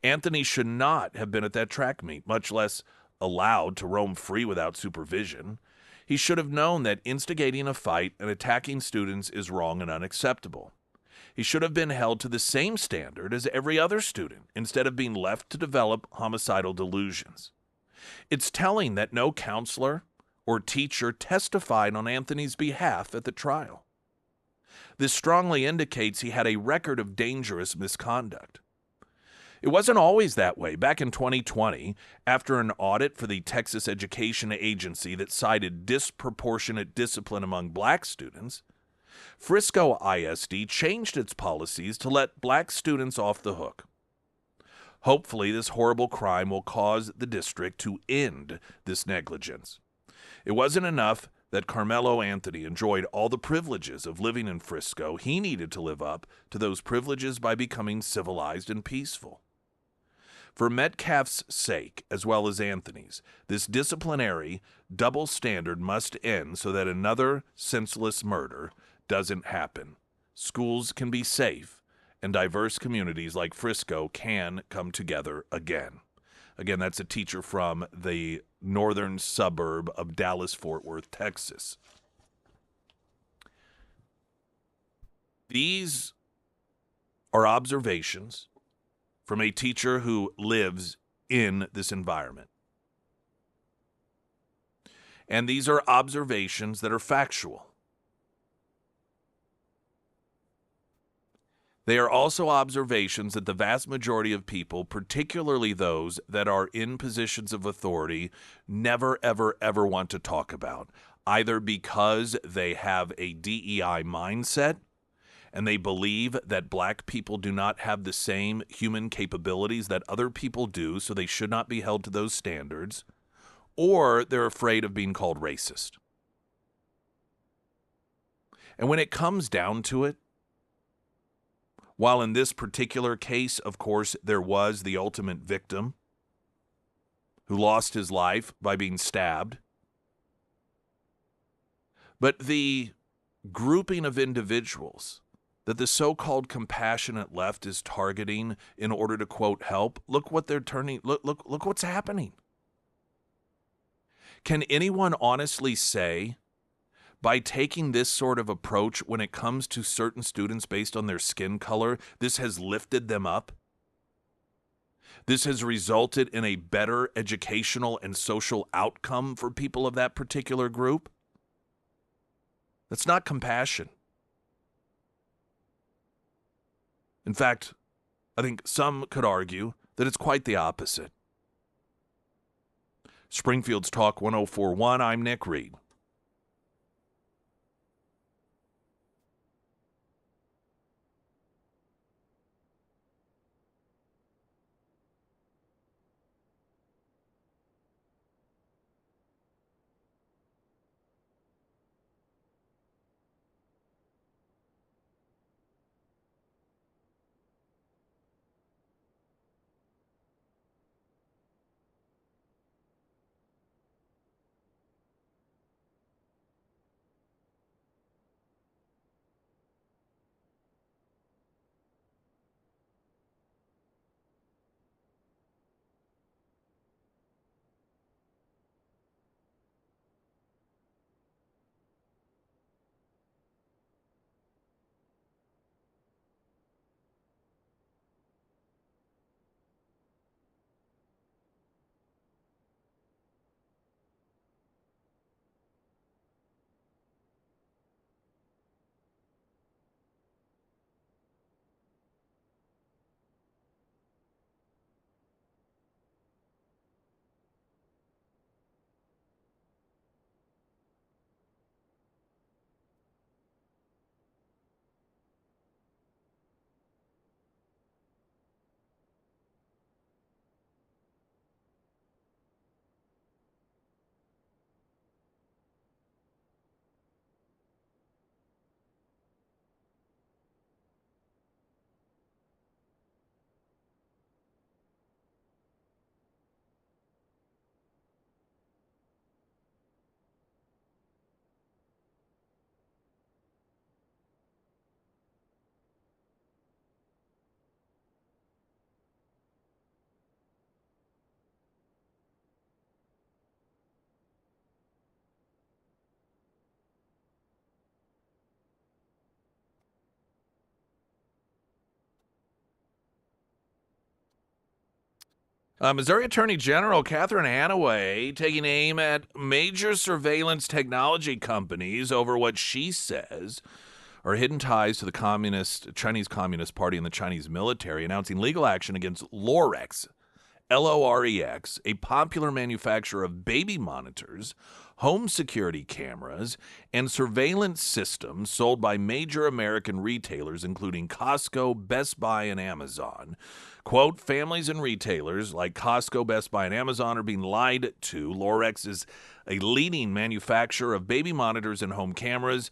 Anthony should not have been at that track meet, much less allowed to roam free without supervision. He should have known that instigating a fight and attacking students is wrong and unacceptable. He should have been held to the same standard as every other student, instead of being left to develop homicidal delusions. It's telling that no counselor or teacher testified on Anthony's behalf at the trial. This strongly indicates he had a record of dangerous misconduct. It wasn't always that way. Back in 2020, after an audit for the Texas Education Agency that cited disproportionate discipline among black students, Frisco ISD changed its policies to let black students off the hook. Hopefully, this horrible crime will cause the district to end this negligence. It wasn't enough that Carmelo Anthony enjoyed all the privileges of living in Frisco. He needed to live up to those privileges by becoming civilized and peaceful. For Metcalf's sake, as well as Anthony's, this disciplinary double standard must end so that another senseless murder doesn't happen. Schools can be safe, and diverse communities like Frisco can come together again. Again, that's a teacher from the northern suburb of Dallas-Fort Worth, Texas. These are observations from a teacher who lives in this environment. And these are observations that are factual. They are also observations that the vast majority of people, particularly those that are in positions of authority, never, ever, ever want to talk about, either because they have a DEI mindset and they believe that black people do not have the same human capabilities that other people do, so they should not be held to those standards, or they're afraid of being called racist. And when it comes down to it, while in this particular case, of course, there was the ultimate victim who lost his life by being stabbed, but the grouping of individuals that the so-called compassionate left is targeting in order to, quote, help, look what they're turning, look what's happening. Can anyone honestly say, by taking this sort of approach when it comes to certain students based on their skin color, this has lifted them up? This has resulted in a better educational and social outcome for people of that particular group? That's not compassion. In fact, I think some could argue that it's quite the opposite. Springfield's Talk 104.1, I'm Nick Reed. Missouri Attorney General Catherine Hanaway taking aim at major surveillance technology companies over what she says are hidden ties to the Chinese Communist Party and the Chinese military, announcing legal action against Lorex, Lorex, a popular manufacturer of baby monitors, home security cameras, and surveillance systems sold by major American retailers, including Costco, Best Buy, and Amazon. Quote, families and retailers like Costco, Best Buy, and Amazon are being lied to. Lorex is a leading manufacturer of baby monitors and home cameras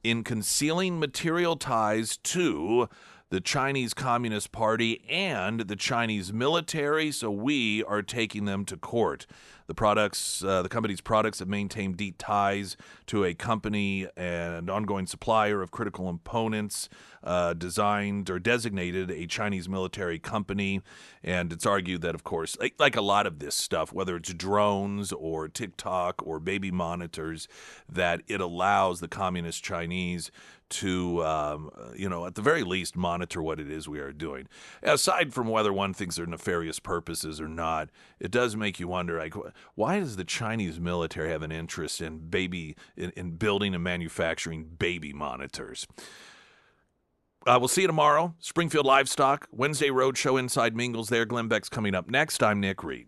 in concealing material ties to the Chinese Communist Party and the Chinese military, so we are taking them to court. The company's products have maintained deep ties to a company and ongoing supplier of critical components designed or designated a Chinese military company. And it's argued that, of course, like a lot of this stuff, whether it's drones or TikTok or baby monitors, that it allows the communist Chinese to, at the very least, monitor what it is we are doing. Aside from whether one thinks they're nefarious purposes or not, it does make you wonder, like, why does the Chinese military have an interest in in building and manufacturing baby monitors? We'll see you tomorrow. Springfield Livestock, Wednesday Roadshow Inside Mingles there. Glenn Beck's coming up next. I'm Nick Reed.